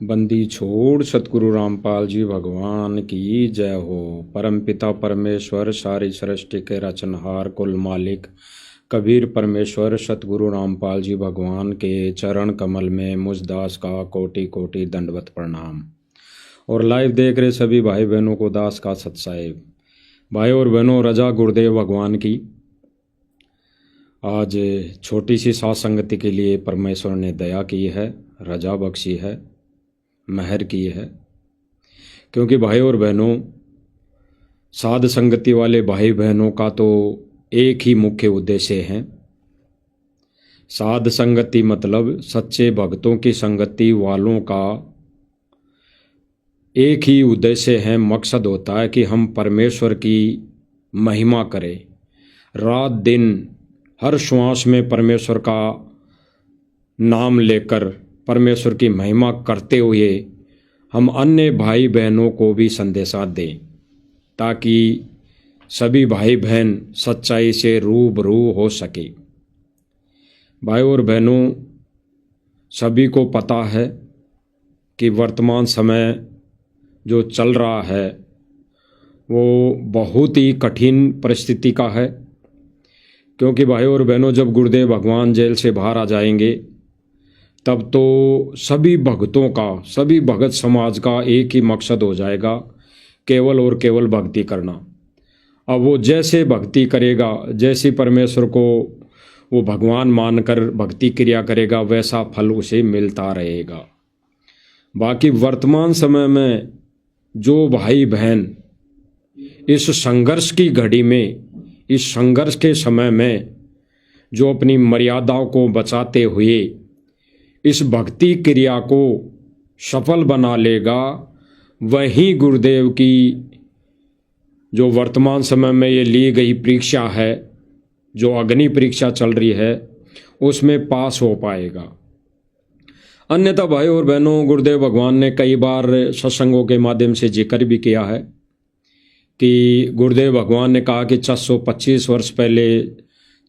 बंदी छोड़ सतगुरु रामपाल जी भगवान की जय हो। परम पिता परमेश्वर सारी सृष्टि के रचनहार कुल मालिक कबीर परमेश्वर सतगुरु रामपाल जी भगवान के चरण कमल में मुझ दास का कोटि कोटि दंडवत प्रणाम। और लाइव देख रहे सभी भाई बहनों को दास का सत्साहेब। भाई और बहनों, रजा गुरुदेव भगवान की आज छोटी सी साथ संगति के लिए परमेश्वर ने दया की है, रजा बख्शी है, मेहर की है। क्योंकि भाई और बहनों, साध संगति वाले भाई बहनों का तो एक ही मुख्य उद्देश्य है। साध संगति मतलब सच्चे भक्तों की संगति वालों का एक ही उद्देश्य है, मकसद होता है कि हम परमेश्वर की महिमा करें। रात दिन हर श्वास में परमेश्वर का नाम लेकर परमेश्वर की महिमा करते हुए हम अन्य भाई बहनों को भी संदेशा दें, ताकि सभी भाई बहन सच्चाई से रूबरू हो सके। भाई और बहनों, सभी को पता है कि वर्तमान समय जो चल रहा है वो बहुत ही कठिन परिस्थिति का है। क्योंकि भाई और बहनों, जब गुरुदेव भगवान जेल से बाहर आ जाएंगे तब तो सभी भक्तों का, सभी भगत समाज का एक ही मकसद हो जाएगा, केवल और केवल भक्ति करना। अब वो जैसे भक्ति करेगा, जैसी परमेश्वर को वो भगवान मानकर भक्ति क्रिया करेगा, वैसा फल उसे मिलता रहेगा। बाकी वर्तमान समय में जो भाई बहन इस संघर्ष की घड़ी में, इस संघर्ष के समय में जो अपनी मर्यादाओं को बचाते हुए इस भक्ति क्रिया को सफल बना लेगा, वही गुरुदेव की जो वर्तमान समय में ये ली गई परीक्षा है, जो अग्नि परीक्षा चल रही है, उसमें पास हो पाएगा। अन्यथा भाई और बहनों, गुरुदेव भगवान ने कई बार सत्संगों के माध्यम से जिक्र भी किया है कि गुरुदेव भगवान ने कहा कि 425 वर्ष पहले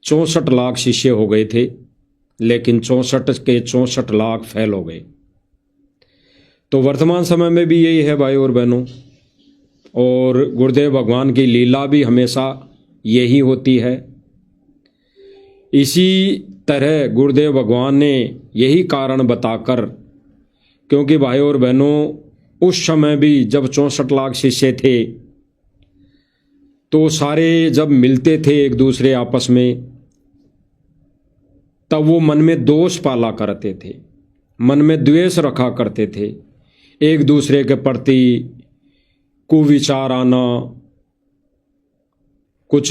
64 लाख शिष्य हो गए थे, लेकिन 64 के 64 लाख फेल हो गए। तो वर्तमान समय में भी यही है भाई और बहनों। और गुरुदेव भगवान की लीला भी हमेशा यही होती है। इसी तरह गुरुदेव भगवान ने यही कारण बताकर, क्योंकि भाई और बहनों उस समय भी जब 64 लाख शिष्य थे तो सारे जब मिलते थे एक दूसरे आपस में, तब वो मन में दोष पाला करते थे, मन में द्वेष रखा करते थे, एक दूसरे के प्रति कुविचार आना, कुछ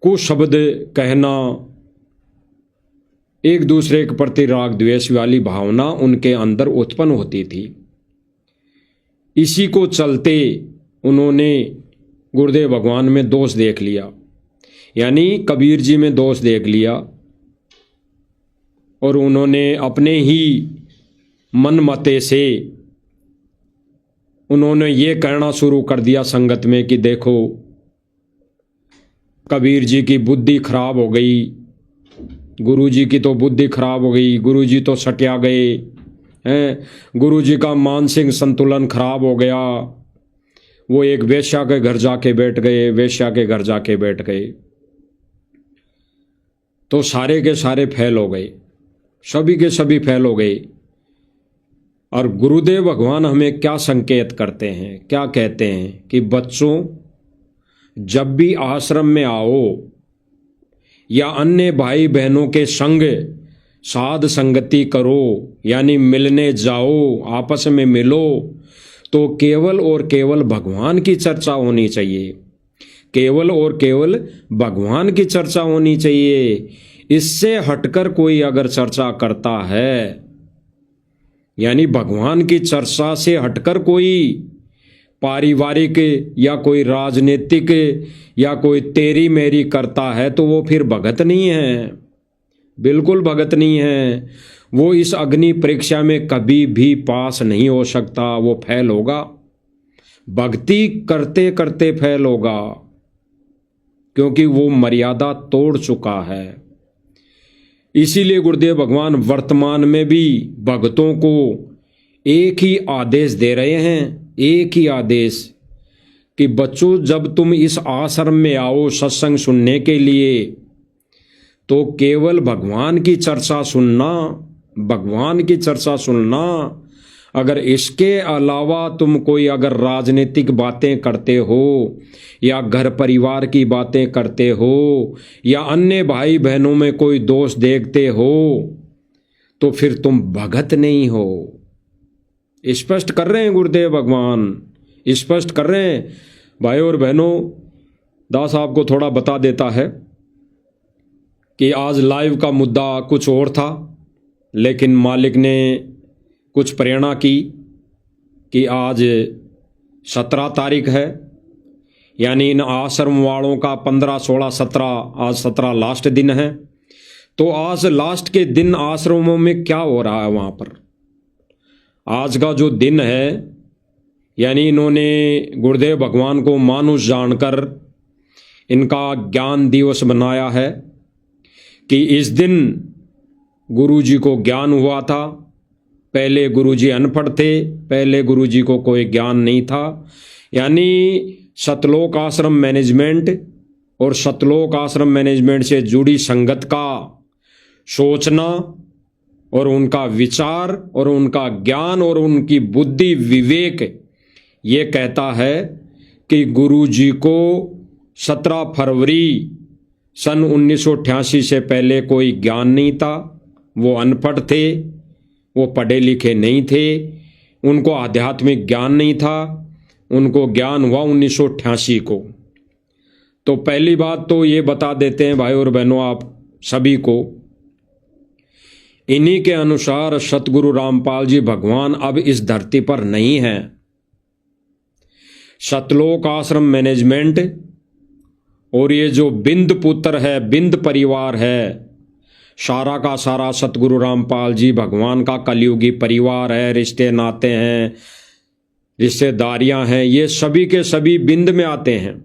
कुशब्द कहना, एक दूसरे के प्रति राग द्वेष वाली भावना उनके अंदर उत्पन्न होती थी। इसी को चलते उन्होंने गुरुदेव भगवान में दोष देख लिया, यानी कबीर जी में दोष देख लिया, और उन्होंने अपने ही मन मते से उन्होंने ये कहना शुरू कर दिया संगत में कि देखो, कबीर जी की बुद्धि खराब हो गई, गुरु जी की तो बुद्धि खराब हो गई, गुरु जी तो सटिया गए हैं, गुरु जी का मानसिक संतुलन खराब हो गया, वो एक वेश्या के घर जाके बैठ गए, वेश्या के घर जाके बैठ गए, तो सारे के सारे फेल हो गए, सभी के सभी फेल हो गए। और गुरुदेव भगवान हमें क्या संकेत करते हैं, क्या कहते हैं कि बच्चों, जब भी आश्रम में आओ या अन्य भाई बहनों के संग साध संगति करो, यानी मिलने जाओ, आपस में मिलो, तो केवल और केवल भगवान की चर्चा होनी चाहिए, केवल और केवल भगवान की चर्चा होनी चाहिए। इससे हटकर कोई अगर चर्चा करता है, यानी भगवान की चर्चा से हटकर कोई पारिवारिक या कोई राजनीतिक या कोई तेरी मेरी करता है, तो वो फिर भगत नहीं है, बिल्कुल भगत नहीं है। वो इस अग्नि परीक्षा में कभी भी पास नहीं हो सकता, वो फेल होगा, भक्ति करते करते फेल होगा, क्योंकि वो मर्यादा तोड़ चुका है। इसीलिए गुरुदेव भगवान वर्तमान में भी भक्तों को एक ही आदेश दे रहे हैं, एक ही आदेश कि बच्चों जब तुम इस आश्रम में आओ सत्संग सुनने के लिए तो केवल भगवान की चर्चा सुनना, भगवान की चर्चा सुनना। अगर इसके अलावा तुम कोई अगर राजनीतिक बातें करते हो या घर परिवार की बातें करते हो या अन्य भाई बहनों में कोई दोष देखते हो तो फिर तुम भगत नहीं हो। स्पष्ट कर रहे हैं गुरुदेव भगवान, स्पष्ट कर रहे हैं। भाई और बहनों, दास आपको थोड़ा बता देता है कि आज लाइव का मुद्दा कुछ और था, लेकिन मालिक ने कुछ प्रेरणा की कि आज 17 तारीख है, यानी इन आश्रम वालों का 15, 16, 17, आज 17 लास्ट दिन है। तो आज लास्ट के दिन आश्रमों में क्या हो रहा है वहाँ पर, आज का जो दिन है, यानी इन्होंने गुरुदेव भगवान को मानुष जानकर इनका ज्ञान दिवस बनाया है कि इस दिन गुरुजी को ज्ञान हुआ था। पहले गुरुजी अनपढ़ थे, पहले गुरुजी को कोई ज्ञान नहीं था। यानी सतलोक आश्रम मैनेजमेंट और सतलोक आश्रम मैनेजमेंट से जुड़ी संगत का सोचना और उनका विचार और उनका ज्ञान और उनकी बुद्धि विवेक ये कहता है कि गुरुजी को 17 फरवरी सन 1988 से पहले कोई ज्ञान नहीं था। वो अनपढ़ थे, वो पढ़े लिखे नहीं थे, उनको आध्यात्मिक ज्ञान नहीं था। उनको ज्ञान हुआ 1988 को। तो पहली बात तो ये बता देते हैं भाई और बहनों आप सभी को, इन्हीं के अनुसार सतगुरु रामपाल जी भगवान अब इस धरती पर नहीं हैं। सतलोक आश्रम मैनेजमेंट और ये जो बिंद पुत्र है, बिंद परिवार है, सारा का सारा सतगुरु रामपाल जी भगवान का कलयुगी परिवार है। रिश्ते नाते हैं, रिश्तेदारियां हैं, ये सभी के सभी बिंद में आते हैं।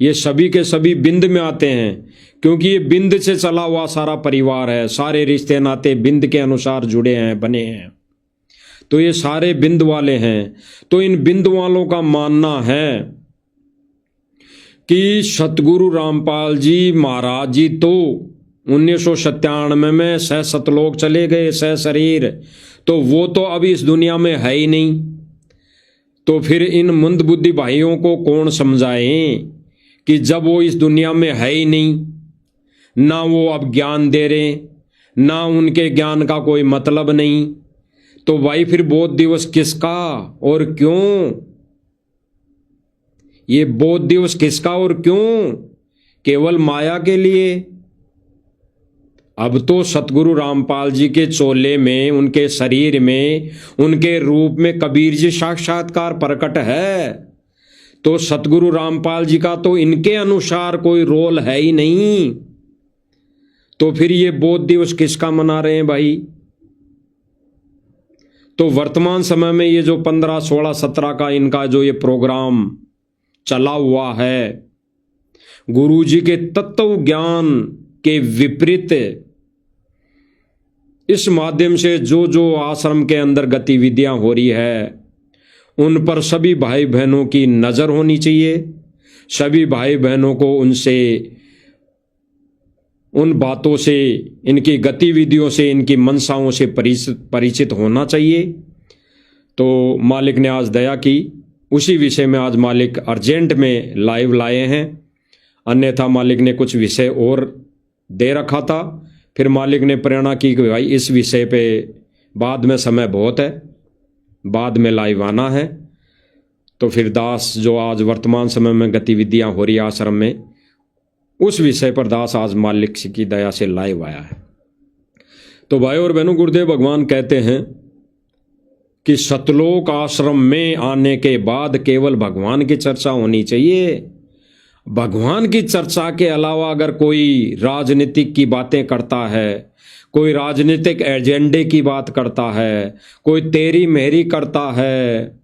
ये सभी के सभी बिंद में आते हैं क्योंकि ये बिंद से चला हुआ सारा परिवार है। सारे रिश्ते नाते बिंद के अनुसार जुड़े हैं, बने हैं। तो ये सारे बिंद वाले हैं। तो इन बिंद वालों का मानना है कि सतगुरु रामपाल जी महाराज जी तो 1997 में सह सतलोक चले गए, सह शरीर, तो वो तो अभी इस दुनिया में है ही नहीं। तो फिर इन मंद बुद्धि भाइयों को कौन समझाए कि जब वो इस दुनिया में है ही नहीं, ना वो अब ज्ञान दे रहे, ना उनके ज्ञान का कोई मतलब नहीं, तो भाई फिर बोध दिवस किसका और क्यों? ये बोध दिवस किसका और क्यों? केवल माया के लिए? अब तो सतगुरु रामपाल जी के चोले में, उनके शरीर में, उनके रूप में कबीर जी साक्षात्कार प्रकट है। तो सतगुरु रामपाल जी का तो इनके अनुसार कोई रोल है ही नहीं। तो फिर ये बोध दिवस किसका मना रहे हैं भाई? तो वर्तमान समय में ये जो 15, 16, 17 का इनका जो ये प्रोग्राम चला हुआ है, गुरुजी के तत्व ज्ञान के विपरीत इस माध्यम से जो जो आश्रम के अंदर गतिविधियां हो रही है, उन पर सभी भाई बहनों की नजर होनी चाहिए। सभी भाई बहनों को उनसे, उन बातों से, इनकी गतिविधियों से, इनकी मनसाओं से परिचित होना चाहिए। तो मालिक ने आज दया की, उसी विषय में आज मालिक अर्जेंट में लाइव लाए हैं। अन्यथा मालिक ने कुछ विषय और दे रखा था। फिर मालिक ने प्रेरणा की कि भाई इस विषय पे बाद में समय बहुत है, बाद में लाइव आना है। तो फिर दास जो आज वर्तमान समय में गतिविधियां हो रही आश्रम में, उस विषय पर दास आज मालिक की दया से लाइव आया है। तो भाई और बहनों, गुरुदेव भगवान कहते हैं कि सतलोक आश्रम में आने के बाद केवल भगवान की चर्चा होनी चाहिए। भगवान की चर्चा के अलावा अगर कोई राजनीतिक की बातें करता है, कोई राजनीतिक एजेंडे की बात करता है, कोई तेरी मेरी करता है,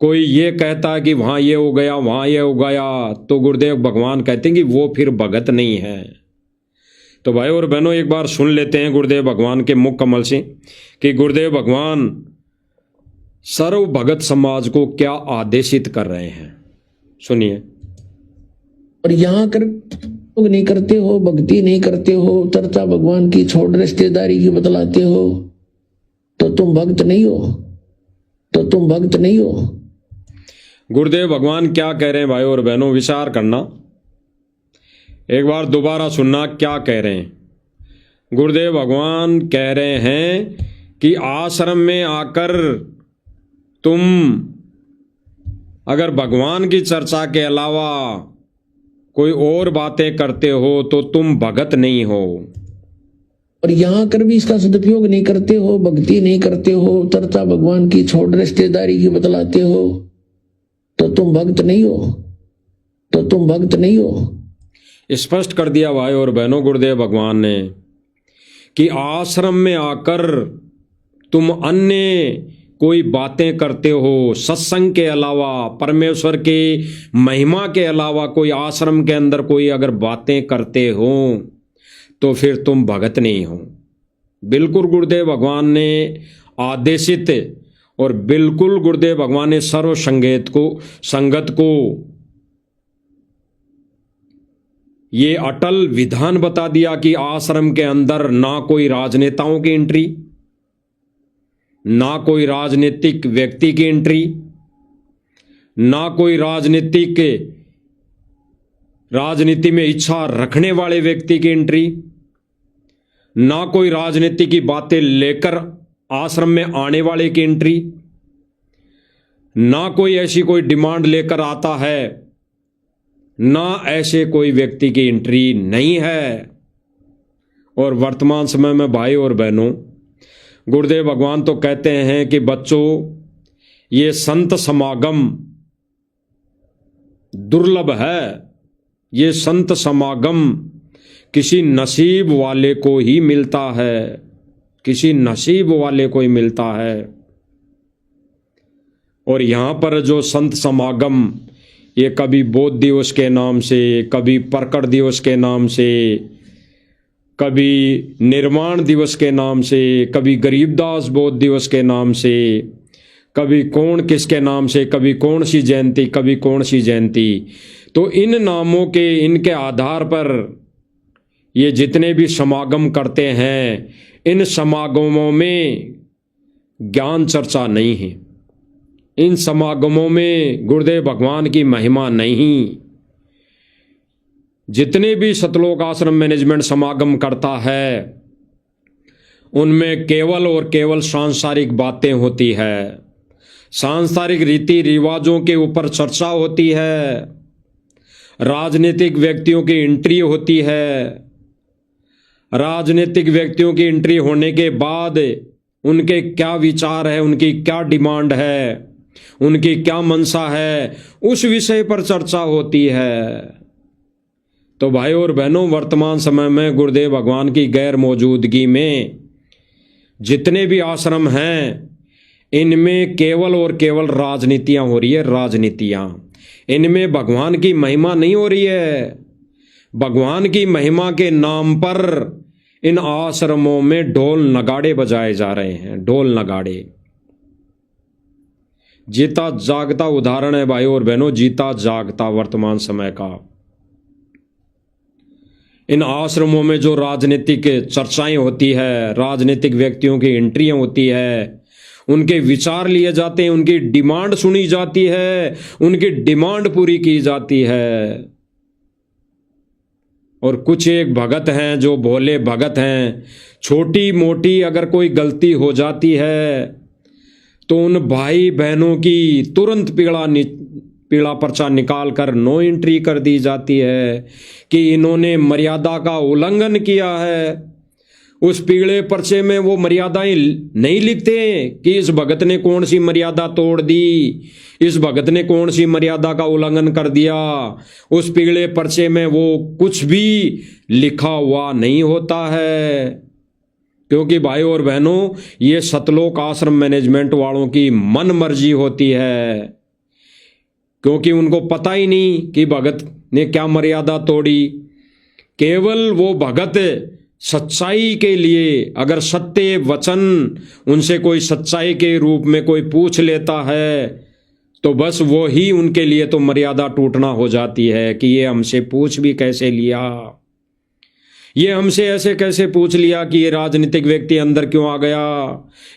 कोई ये कहता है कि वहाँ ये हो गया, वहाँ ये हो गया, तो गुरुदेव भगवान कहते हैं कि वो फिर भगत नहीं है। तो भाई और बहनों एक बार सुन लेते हैं गुरुदेव भगवान के मुख कमल से कि गुरुदेव भगवान सर्व भगत समाज को क्या आदेशित कर रहे हैं। सुनिए। और यहाँ कर नहीं करते हो, भक्ति नहीं करते हो, चर्चा भगवान की छोड़ रिश्तेदारी की बतलाते हो, तो तुम भक्त नहीं हो, तो तुम भक्त नहीं हो। गुरुदेव भगवान क्या कह रहे हैं भाई और बहनों, विचार करना, एक बार दोबारा सुनना क्या कह रहे हैं। गुरुदेव भगवान कह रहे हैं कि आश्रम में आकर तुम अगर भगवान की चर्चा के अलावा कोई और बातें करते हो तो तुम भगत नहीं हो। और यहाँ कर भी इसका सदुपयोग नहीं करते हो, भक्ति नहीं करते हो, चर्चा भगवान की छोड़ रिश्तेदारी की बतलाते हो, तो तुम भक्त नहीं हो, तो तुम भक्त नहीं हो। स्पष्ट कर दिया भाई और बहनों गुरुदेव भगवान ने कि आश्रम में आकर तुम अन्य कोई बातें करते हो, सत्संग के अलावा, परमेश्वर के महिमा के अलावा कोई आश्रम के अंदर कोई अगर बातें करते हो तो फिर तुम भगत नहीं हो। बिल्कुल गुरुदेव भगवान ने आदेशित और बिल्कुल गुरुदेव भगवान ने सर्व संगत को ये अटल विधान बता दिया कि आश्रम के अंदर ना कोई राजनेताओं की एंट्री, ना कोई राजनीतिक व्यक्ति की एंट्री, ना कोई राजनीति में इच्छा रखने वाले व्यक्ति की एंट्री, ना कोई राजनीति की बातें लेकर आश्रम में आने वाले की एंट्री, ना कोई ऐसी कोई डिमांड लेकर आता है, ना ऐसे कोई व्यक्ति की एंट्री नहीं है। और वर्तमान समय में भाई और बहनों गुरुदेव भगवान तो कहते हैं कि बच्चों ये संत समागम दुर्लभ है, ये संत समागम किसी नसीब वाले को ही मिलता है, किसी नसीब वाले को ही मिलता है। और यहां पर जो संत समागम ये कभी बोध दिवस के नाम से, कभी प्रकट दिवस के नाम से, कभी निर्माण दिवस के नाम से, कभी गरीबदास बोध दिवस के नाम से, कभी कौन किसके नाम से, कभी कौन सी जयंती, कभी कौन सी जयंती, तो इन नामों के इनके आधार पर ये जितने भी समागम करते हैं, इन समागमों में ज्ञान चर्चा नहीं है, इन समागमों में गुरुदेव भगवान की महिमा नहीं। जितने भी सतलोक आश्रम मैनेजमेंट समागम करता है उनमें केवल और केवल सांसारिक बातें होती है, सांसारिक रीति रिवाजों के ऊपर चर्चा होती है, राजनीतिक व्यक्तियों की एंट्री होती है, राजनीतिक व्यक्तियों की एंट्री होने के बाद उनके क्या विचार है, उनकी क्या डिमांड है, उनकी क्या मंशा है, उस विषय पर चर्चा होती है। तो भाई और बहनों वर्तमान समय में गुरुदेव भगवान की गैर मौजूदगी में जितने भी आश्रम हैं इनमें केवल और केवल राजनीतियां हो रही है, राजनीतियां, इनमें भगवान की महिमा नहीं हो रही है। भगवान की महिमा के नाम पर इन आश्रमों में ढोल नगाड़े बजाए जा रहे हैं, ढोल नगाड़े। जीता जागता उदाहरण है भाई और बहनों, जीता जागता वर्तमान समय का। इन आश्रमों में जो राजनीतिक चर्चाएं होती है, राजनीतिक व्यक्तियों की एंट्रियां होती है, उनके विचार लिए जाते हैं, उनकी डिमांड सुनी जाती है, उनकी डिमांड पूरी की जाती है। और कुछ एक भगत हैं जो भोले भगत हैं, छोटी मोटी अगर कोई गलती हो जाती है तो उन भाई बहनों की तुरंत पीला पर्चा निकाल कर नो एंट्री कर दी जाती है कि इन्होंने मर्यादा का उल्लंघन किया है। उस पीले पर्चे में वो मर्यादाएं नहीं लिखते कि इस भगत ने कौन सी मर्यादा तोड़ दी, इस भगत ने कौन सी मर्यादा का उल्लंघन कर दिया। उस पीले पर्चे में वो कुछ भी लिखा हुआ नहीं होता है, क्योंकि भाई और बहनों ये सतलोक आश्रम मैनेजमेंट वालों की मन मर्जी होती है, क्योंकि उनको पता ही नहीं कि भगत ने क्या मर्यादा तोड़ी। केवल वो भगत सच्चाई के लिए, अगर सत्य वचन उनसे कोई सच्चाई के रूप में कोई पूछ लेता है तो बस वो ही उनके लिए तो मर्यादा टूटना हो जाती है कि ये हमसे पूछ भी कैसे लिया, ये हमसे ऐसे कैसे पूछ लिया कि ये राजनीतिक व्यक्ति अंदर क्यों आ गया,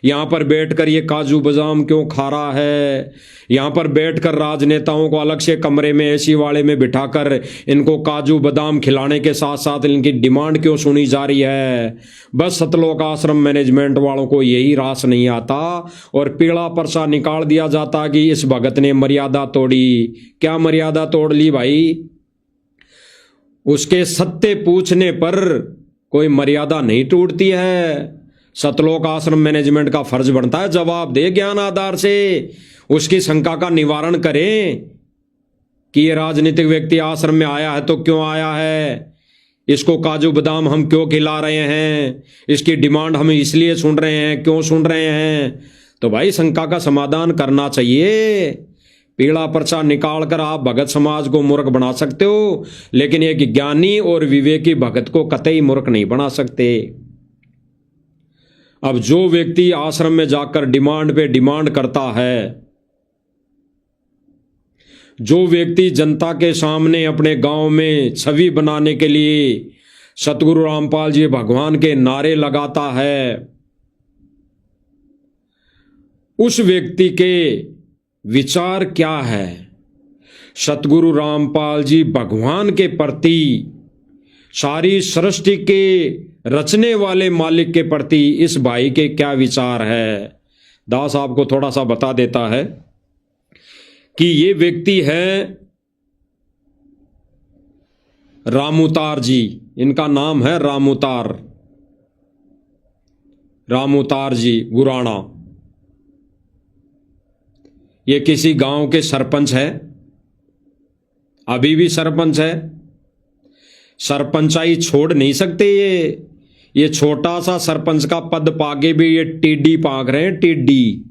यहाँ पर बैठकर ये काजू बादाम क्यों खा रहा है, यहाँ पर बैठकर राजनेताओं को अलग से कमरे में एसी वाले में बिठाकर इनको काजू बादाम खिलाने के साथ साथ इनकी डिमांड क्यों सुनी जा रही है। बस सतलोक आश्रम मैनेजमेंट वालों को यही रास नहीं आता और पीला पर्चा निकाल दिया जाता कि इस भगत ने मर्यादा तोड़ी। क्या मर्यादा तोड़ ली भाई? उसके सत्य पूछने पर कोई मर्यादा नहीं टूटती है। सतलोक आश्रम मैनेजमेंट का फर्ज बनता है जवाब दे, ज्ञान आधार से उसकी शंका का निवारण करें कि ये राजनीतिक व्यक्ति आश्रम में आया है तो क्यों आया है, इसको काजू बादाम हम क्यों खिला रहे हैं, इसकी डिमांड हम इसलिए सुन रहे हैं, क्यों सुन रहे हैं। तो भाई शंका का समाधान करना चाहिए। पीला पर्चा निकाल कर आप भगत समाज को मूर्ख बना सकते हो, लेकिन एक ज्ञानी और विवेकी भगत को कतई मूर्ख नहीं बना सकते। अब जो व्यक्ति आश्रम में जाकर डिमांड पे डिमांड करता है, जो व्यक्ति जनता के सामने अपने गांव में छवि बनाने के लिए सतगुरु रामपाल जी भगवान के नारे लगाता है, उस व्यक्ति के विचार क्या है सतगुरु रामपाल जी भगवान के प्रति, सारी सृष्टि के रचने वाले मालिक के प्रति इस भाई के क्या विचार है। दास आपको थोड़ा सा बता देता है कि ये व्यक्ति है रामउतार जी, इनका नाम है रामउतार, रामउतार जी गुराना। ये किसी गांव के सरपंच है, अभी भी सरपंच है। सरपंचाई छोड़ नहीं सकते ये छोटा सा सरपंच का पद पाके भी ये टीडी पाक रहे हैं, टीडी।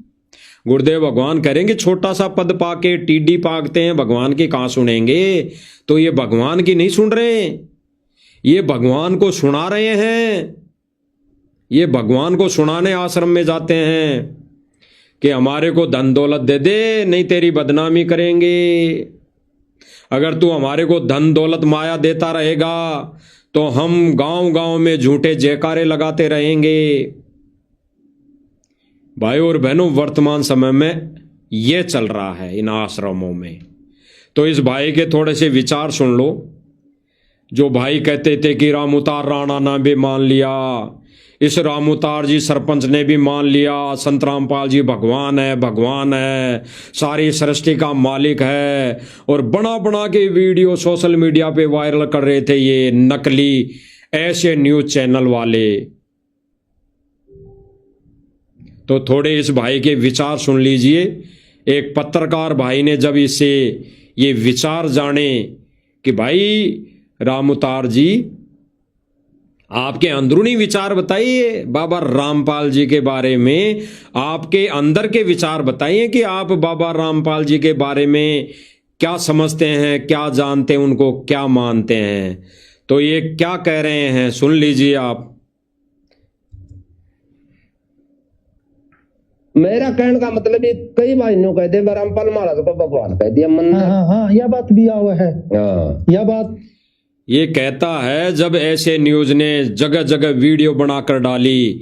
गुरुदेव भगवान करेंगे छोटा सा पद पाके टीडी पाकते हैं, भगवान की कहां सुनेंगे। तो ये भगवान की नहीं सुन रहे, ये भगवान को सुना रहे हैं। ये भगवान को सुनाने आश्रम में जाते हैं कि हमारे को धन दौलत दे दे, नहीं तेरी बदनामी करेंगे। अगर तू हमारे को धन दौलत माया देता रहेगा तो हम गांव गांव में झूठे जयकारे लगाते रहेंगे। भाई और बहनों, वर्तमान समय में यह चल रहा है इन आश्रमों में। तो इस भाई के थोड़े से विचार सुन लो। जो भाई कहते थे कि रामउतार राणा ने भी मान लिया, इस रामउतार जी सरपंच ने भी मान लिया, संत रामपाल जी भगवान है, भगवान है, सारी सृष्टि का मालिक है, और बना बना के वीडियो सोशल मीडिया पे वायरल कर रहे थे ये नकली ऐसे न्यूज चैनल वाले। तो थोड़े इस भाई के विचार सुन लीजिए। एक पत्रकार भाई ने जब इससे ये विचार जाने कि भाई रामउतार जी आपके अंदरूनी विचार बताइए बाबा रामपाल जी के बारे में, आपके अंदर के विचार बताइए कि आप बाबा रामपाल जी के बारे में क्या समझते हैं, क्या जानते हैं, उनको क्या मानते हैं। तो ये क्या कह रहे हैं सुन लीजिए आप। मेरा कहने का मतलब ये कई भाइयों कहते हैं रामपाल महाराज को भगवान कह दिया मन। हाँ, यह बात भी हुआ है। यह बात ये कहता है, जब ऐसे न्यूज ने जगह जगह वीडियो बनाकर डाली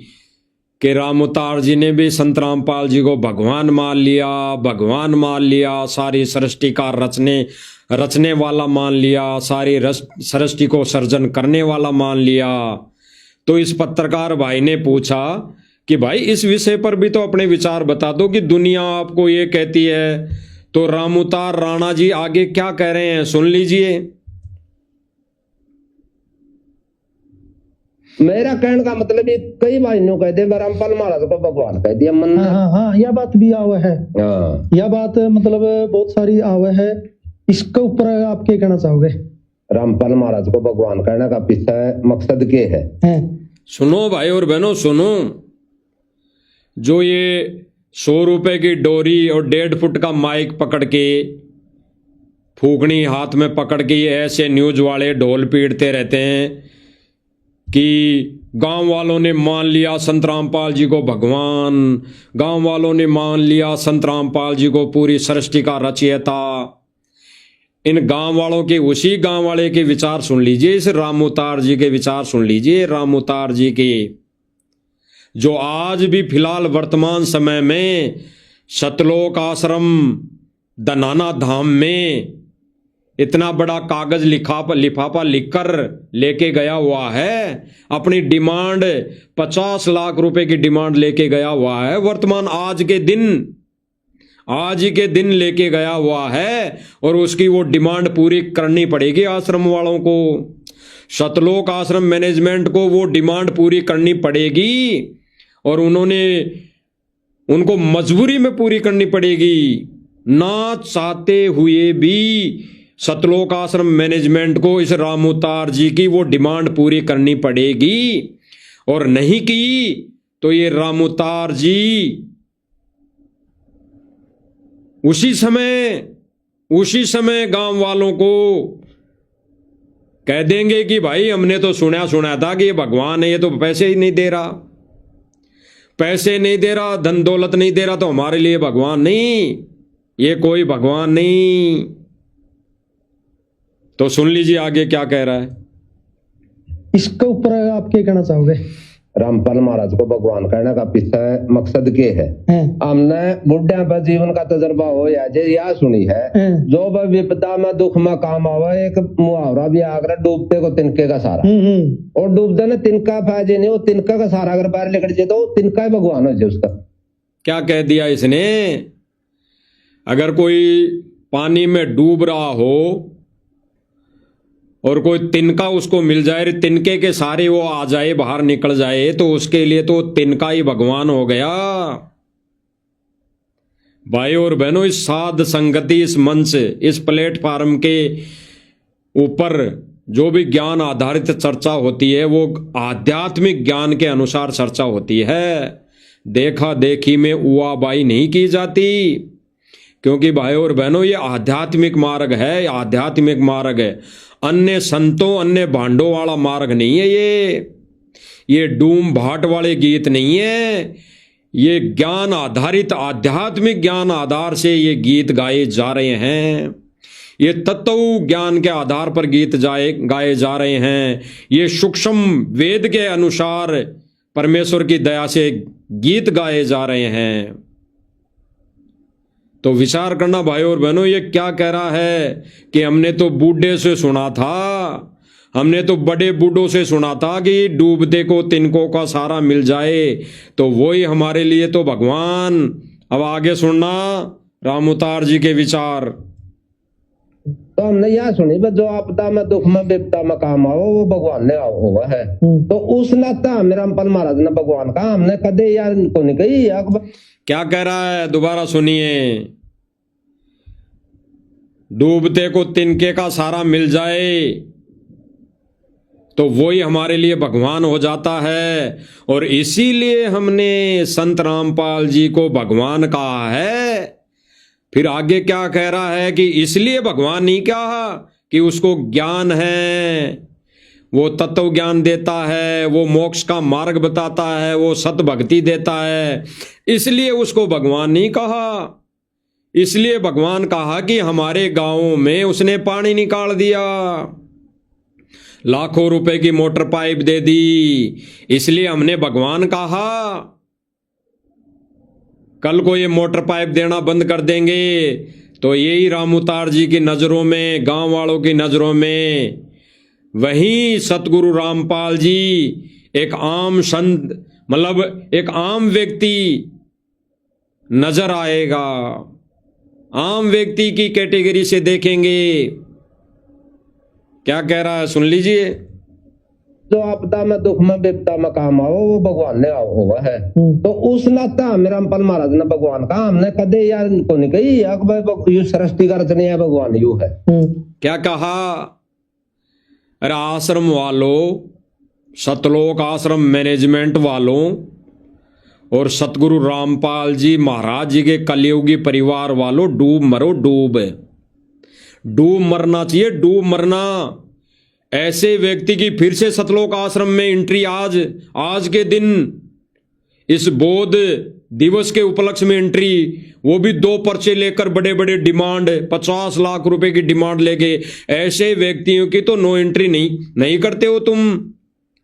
कि रामउतार जी ने भी संत रामपाल जी को भगवान मान लिया, भगवान मान लिया, सारी सृष्टि का रचने वाला मान लिया, सारी सृष्टि को सर्जन करने वाला मान लिया। तो इस पत्रकार भाई ने पूछा कि भाई इस विषय पर भी तो अपने विचार बता दो कि दुनिया आपको ये कहती है। तो रामउतार राणा जी आगे क्या कह रहे हैं सुन लीजिए। मेरा कहने का मतलब ये कई भाइयों कहते हैं रामपाल महाराज को भगवान कह दिया मन। हाँ, यह बात भी आवा है। यह बात मतलब बहुत सारी आवा है। इसके ऊपर आप क्या कहना चाहोगे? रामपाल महाराज को भगवान कहने का पीछे मकसद क्या है? सुनो भाई और बहनों सुनो। जो ये 100 रुपए की डोरी और 1.5 फुट का माइक पकड़ के, फूकनी हाथ में पकड़ के ये ऐसे न्यूज वाले ढोल पीटते रहते हैं कि गांव वालों ने मान लिया संत रामपाल जी को भगवान, गांव वालों ने मान लिया संत रामपाल जी को पूरी सृष्टि का रचयिता। इन गांव वालों के, उसी गांव वाले के विचार सुन लीजिए, इस रामोतार जी के विचार सुन लीजिए। रामोतार जी के जो आज भी फिलहाल वर्तमान समय में सतलोक आश्रम दनाना धाम में इतना बड़ा कागज लिफाफा लिखकर लेके गया हुआ है, अपनी डिमांड 50 लाख रुपए की डिमांड लेके गया हुआ है, वर्तमान आज ही के दिन लेके गया हुआ है, और उसकी वो डिमांड पूरी करनी पड़ेगी आश्रम वालों को। सतलोक आश्रम मैनेजमेंट को वो डिमांड पूरी करनी पड़ेगी, और उनको मजबूरी में पूरी करनी पड़ेगी। ना चाहते हुए भी सतलोक आश्रम मैनेजमेंट को इस रामोतार जी की वो डिमांड पूरी करनी पड़ेगी, और नहीं की तो ये रामोतार जी उसी समय गांव वालों को कह देंगे कि भाई हमने तो सुना था कि ये भगवान है, ये तो पैसे ही नहीं दे रहा, धन दौलत नहीं दे रहा, तो हमारे लिए भगवान नहीं, ये कोई भगवान नहीं। तो सुन लीजिए आगे क्या कह रहा है। इसके ऊपर आप क्या कहना चाहोगे? रामपाल महाराज को भगवान कहने का पीछे मकसद क्या है? हमने बुढ़िया पर जीवन का तजर्बा हो या यह सुनी है, जो विपदा में दुख में काम आवा, एक मुहावरा भी आकर डूबते को तिनके का सहारा, और डूबते ने तिनका फायदे नहीं, वो तिनका का सहारा अगर बाहर लेकर जाए तो तिनका ही भगवान हो जाए। उसका क्या कह दिया इसने? अगर कोई पानी में डूब रहा हो और कोई तिनका उसको मिल जाए, तिनके के सारे वो आ जाए, बाहर निकल जाए, तो उसके लिए तो तिनका ही भगवान हो गया। भाई और बहनों, इस साध संगति, इस मंच, इस प्लेटफार्म के ऊपर जो भी ज्ञान आधारित चर्चा होती है वो आध्यात्मिक ज्ञान के अनुसार चर्चा होती है। देखा देखी में उआबाई नहीं की जाती, क्योंकि भाई और बहनों ये आध्यात्मिक मार्ग है, आध्यात्मिक मार्ग है, अन्य संतों अन्य भांडों वाला मार्ग नहीं है। ये डूम भाट वाले गीत नहीं है, ये ज्ञान आधारित आध्यात्मिक ज्ञान आधार से ये गीत गाए जा रहे हैं, ये तत्व ज्ञान के आधार पर गीत गाए जा रहे हैं, ये सूक्ष्म वेद के अनुसार परमेश्वर की दया से गीत गाए जा रहे हैं। तो विचार करना भाई और बहनों, ये क्या कह रहा है कि हमने तो बूढ़े से सुना था, हमने तो बड़े बूढ़ों से सुना था कि डूबते को तिनकों का सहारा मिल जाए तो वही हमारे लिए तो भगवान। अब आगे सुनना रामोतार जी के विचार। तो हमने यह सुनी, जो आपदा में दुख में विपदा में काम आओ वो भगवान ने हुआ है। तो उस नाता मेरा रामपाल महाराज ने भगवान कहा, हमने कदे यार को नहीं कही। क्या कह रहा है दोबारा सुनिए। डूबते को तिनके का सहारा मिल जाए तो वही हमारे लिए भगवान हो जाता है, और इसीलिए हमने संत रामपाल जी को भगवान कहा है। फिर आगे क्या कह रहा है कि इसलिए भगवान नहीं कहा कि उसको ज्ञान है, वो तत्व ज्ञान देता है, वो मोक्ष का मार्ग बताता है, वो सत भक्ति देता है, इसलिए उसको भगवान नहीं कहा। इसलिए भगवान कहा कि हमारे गांवों में उसने पानी निकाल दिया, लाखों रुपए की मोटर पाइप दे दी, इसलिए हमने भगवान कहा। कल को ये मोटर पाइप देना बंद कर देंगे तो यही रामोतार जी की नजरों में, गांव वालों की नजरों में, वही सतगुरु रामपाल जी एक आम संत, मतलब एक आम व्यक्ति नजर आएगा, आम व्यक्ति की कैटेगरी से देखेंगे। क्या कह रहा है सुन लीजिए। जो आपदा में दुख में विपदा में काम आओ वो भगवान ने हुआ है। तो उस नाता मेरा रामपाल महाराज ने भगवान कहा, हमने कदे यार को नहीं कही, यू सृष्टि का रचना है भगवान यू है। क्या कहा? अरे आश्रम वालों, सतलोक आश्रम मैनेजमेंट वालों और सतगुरु रामपाल जी महाराज जी के कलयुगी परिवार वालों, डूब मरो, डूब मरना चाहिए, डूब मरना। ऐसे व्यक्ति की फिर से सतलोक आश्रम में एंट्री आज के दिन इस बोध दिवस के उपलक्ष्य में एंट्री, वो भी 2 पर्चे लेकर बड़े बड़े डिमांड 50 लाख रुपए की डिमांड लेके। ऐसे व्यक्तियों की तो नो एंट्री नहीं करते हो तुम।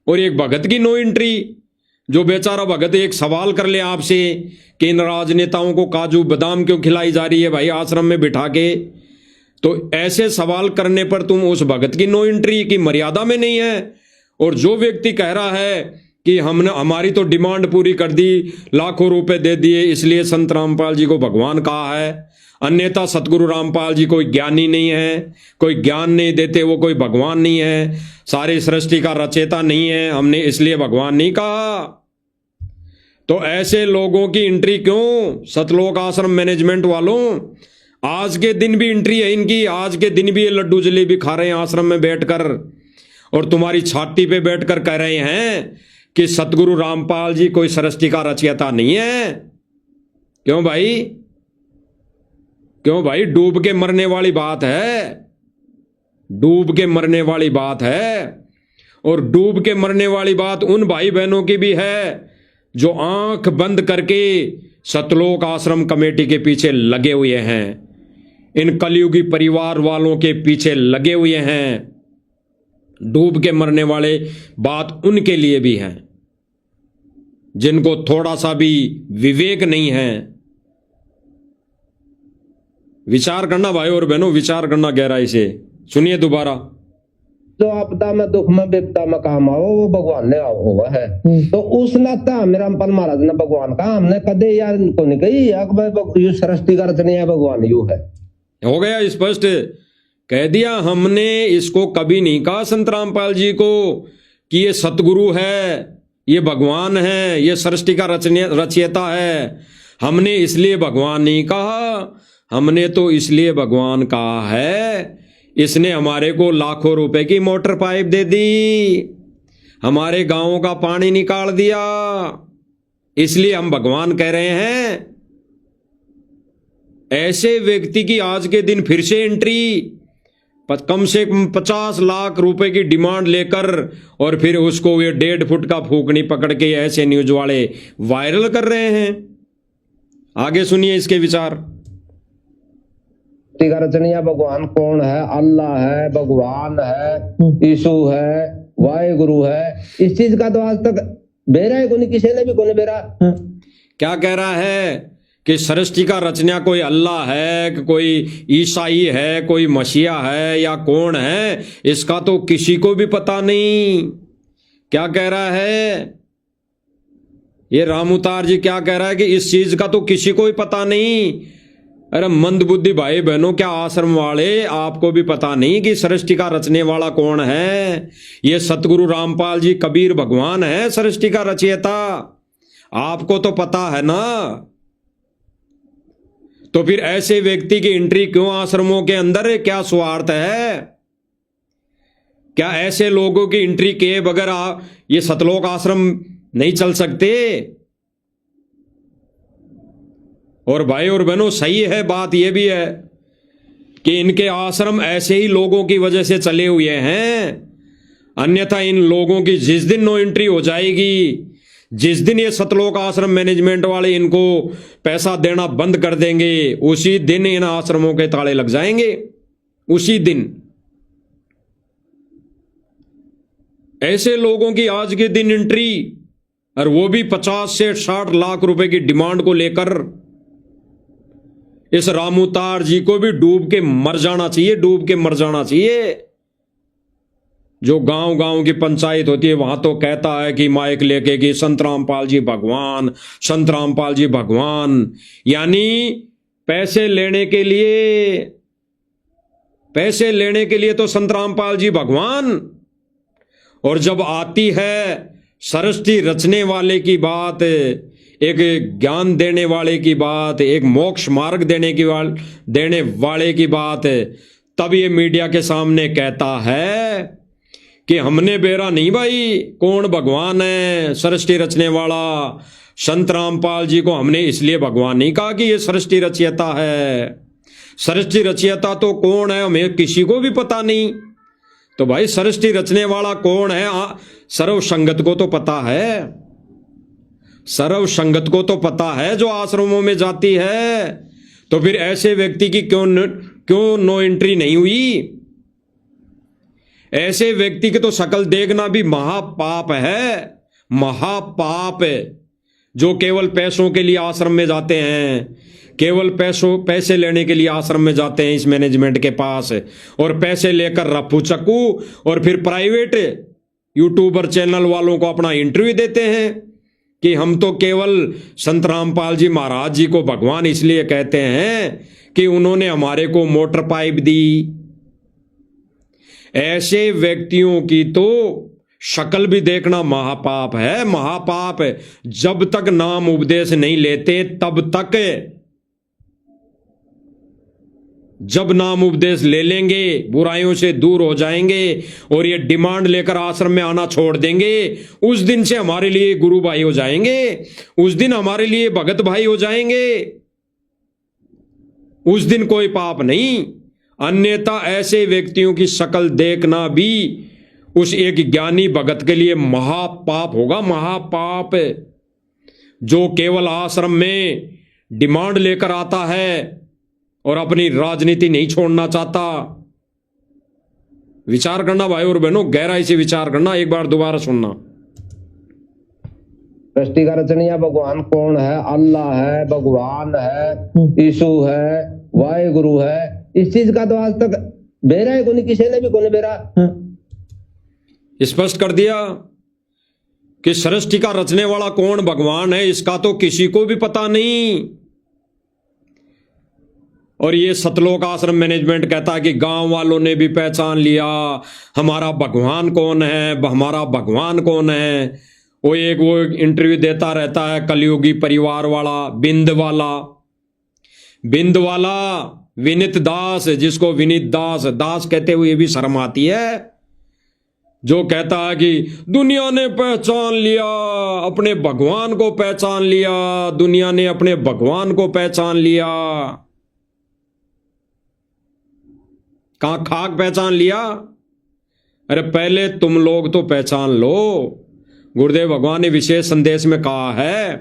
और एक भगत की नो एंट्री, जो बेचारा भगत एक सवाल कर ले आपसे कि इन राजनेताओं को काजू बादाम क्यों खिलाई जा रही है भाई आश्रम में बिठा के, तो ऐसे सवाल करने पर तुम उस भगत की नो एंट्री की मर्यादा में नहीं है। और जो व्यक्ति कह रहा है कि हमने हमारी तो डिमांड पूरी कर दी, लाखों रुपए दे दिए, इसलिए संत रामपाल जी को भगवान कहा है, अन्यथा सतगुरु रामपाल जी कोई ज्ञानी नहीं है, कोई ज्ञान नहीं देते, वो कोई भगवान नहीं है, सारी सृष्टि का रचयिता नहीं है, हमने इसलिए भगवान नहीं कहा। तो ऐसे लोगों की एंट्री क्यों? सतलोक आश्रम मैनेजमेंट वालों, आज के दिन भी एंट्री है इनकी। आज के दिन भी ये लड्डू जलेबी खा रहे हैं आश्रम में बैठकर, और तुम्हारी छाती पे बैठकर कह रहे हैं कि सतगुरु रामपाल जी कोई सृष्टि का रचयिता नहीं है। क्यों भाई? क्यों भाई? डूब के मरने वाली बात है, डूब के मरने वाली बात है। और डूब के मरने वाली बात उन भाई बहनों की भी है जो आंख बंद करके सतलोक आश्रम कमेटी के पीछे लगे हुए हैं, इन कलयुगी परिवार वालों के पीछे लगे हुए हैं। डूब के मरने वाले बात उनके लिए भी है जिनको थोड़ा सा भी विवेक नहीं है। विचार करना भाई और बहनों, विचार करना गहराई से। सुनिए दोबारा। जो आपदा में दुख में विपदा में काम आओ वो भगवान ने आओ हुआ है। तो उस नाता हमें रामपाल महाराज ने भगवान कहा, हमने कदे यार को नहीं कही यू सृष्टि का रचने है भगवान यू है। हो गया स्पष्ट कह दिया। हमने इसको कभी नहीं कहा संत रामपाल जी को कि ये सतगुरु है, ये भगवान है, ये सृष्टि का रचयिता है। हमने इसलिए भगवान नहीं कहा, हमने तो इसलिए भगवान कहा है इसने हमारे को लाखों रुपए की मोटर पाइप दे दी, हमारे गांवों का पानी निकाल दिया, इसलिए हम भगवान कह रहे हैं। ऐसे व्यक्ति की आज के दिन फिर से एंट्री, कम से कम 50 लाख रुपए की डिमांड लेकर, और फिर उसको ये 1.5 फुट का फूकनी पकड़ के ऐसे न्यूज वाले वायरल कर रहे हैं। आगे सुनिए इसके विचार। रचनिया भगवान कौन है? अल्लाह है, भगवान है, यीशु है, वाहेगुरु है। इस चीज का तो आज तक बेरा है कोई, किसी ने भी कोई बेरा। क्या कह रहा है कि सृष्टि का रचना कोई अल्लाह है, कि कोई ईसाई है, कोई मसीहा है, या कौन है, इसका तो किसी को भी पता नहीं। क्या कह रहा है ये रामउतार जी? क्या कह रहा है कि इस चीज का तो किसी को भी पता नहीं। अरे मंदबुद्धि भाई बहनों, क्या आश्रम वाले आपको भी पता नहीं कि सृष्टि का रचने वाला कौन है? ये सतगुरु रामपाल जी कबीर भगवान है सृष्टि का रचयिता, आपको तो पता है ना। तो फिर ऐसे व्यक्ति की एंट्री क्यों आश्रमों के अंदर? क्या स्वार्थ है? क्या ऐसे लोगों की एंट्री किए बगैर ये सतलोक आश्रम नहीं चल सकते? और भाई और बहनों, सही है बात यह भी है कि इनके आश्रम ऐसे ही लोगों की वजह से चले हुए हैं, अन्यथा इन लोगों की जिस दिन नो एंट्री हो जाएगी, जिस दिन ये सतलोक आश्रम मैनेजमेंट वाले इनको पैसा देना बंद कर देंगे, उसी दिन इन आश्रमों के ताले लग जाएंगे, उसी दिन। ऐसे लोगों की आज के दिन एंट्री, और वो भी 50 से 60 लाख रुपए की डिमांड को लेकर। इस रामउतार जी को भी डूब के मर जाना चाहिए, डूब के मर जाना चाहिए। जो गांव गांव की पंचायत होती है वहां तो कहता है कि माइक लेके कि संत रामपाल जी भगवान, संत रामपाल जी भगवान, यानी पैसे लेने के लिए तो संत रामपाल जी भगवान। और जब आती है सृष्टि रचने वाले की बात, एक ज्ञान देने वाले की बात, एक मोक्ष मार्ग देने वाले की बात, तब ये मीडिया के सामने कहता है कि हमने बेरा नहीं भाई कौन भगवान है, सृष्टि रचने वाला संत रामपाल जी को हमने इसलिए भगवान नहीं कहा कि ये सृष्टि रचयिता है। सृष्टि रचयिता तो कौन है हमें किसी को भी पता नहीं। तो भाई सृष्टि रचने वाला कौन है? सर्व संगत को तो पता है, सर्व संगत को तो पता है जो आश्रमों में जाती है। तो फिर ऐसे व्यक्ति की क्यों नो एंट्री नहीं हुई? ऐसे व्यक्ति की तो शक्ल देखना भी महापाप है, महापाप है। जो केवल पैसों के लिए आश्रम में जाते हैं, केवल पैसे लेने के लिए आश्रम में जाते हैं इस मैनेजमेंट के पास, और पैसे लेकर रफू चक्कू और फिर प्राइवेट यूट्यूबर चैनल वालों को अपना इंटरव्यू देते हैं कि हम तो केवल संत रामपाल जी महाराज जी को भगवान इसलिए कहते हैं कि उन्होंने हमारे को मोटर पाइप दी। ऐसे व्यक्तियों की तो शक्ल भी देखना महापाप है, महापाप है। जब तक नाम उपदेश नहीं लेते तब तक, जब नाम उपदेश ले लेंगे बुराइयों से दूर हो जाएंगे और ये डिमांड लेकर आश्रम में आना छोड़ देंगे, उस दिन से हमारे लिए गुरु भाई हो जाएंगे, उस दिन हमारे लिए भगत भाई हो जाएंगे, उस दिन कोई पाप नहीं। अन्यथा ऐसे व्यक्तियों की शक्ल देखना भी उस एक ज्ञानी भगत के लिए महापाप होगा, महापाप। जो केवल आश्रम में डिमांड लेकर आता है और अपनी राजनीति नहीं छोड़ना चाहता। विचार करना भाई और बहनों, गहराई से विचार करना, एक बार दोबारा सुनना। सृष्टि का रचनिया भगवान कौन है? अल्लाह है, भगवान है, यीशु है, वाहेगुरु है। इस चीज का तो आज तक बेरा है कोई, किसी ने भी कोई बेरा स्पष्ट कर दिया कि सृष्टि का रचने वाला कौन भगवान है, इसका तो किसी को भी पता नहीं। और ये सतलोक आश्रम मैनेजमेंट कहता है कि गांव वालों ने भी पहचान लिया हमारा भगवान कौन है, हमारा भगवान कौन है। वो इंटरव्यू देता रहता है कलयुगी परिवार वाला, बिंद वाला विनीत दास, जिसको विनीत दास कहते हुए भी शर्म आती है, जो कहता है कि दुनिया ने पहचान लिया, अपने भगवान को पहचान लिया, दुनिया ने अपने भगवान को पहचान लिया। कहां खाक पहचान लिया? अरे पहले तुम लोग तो पहचान लो। गुरुदेव भगवान ने विशेष संदेश में कहा है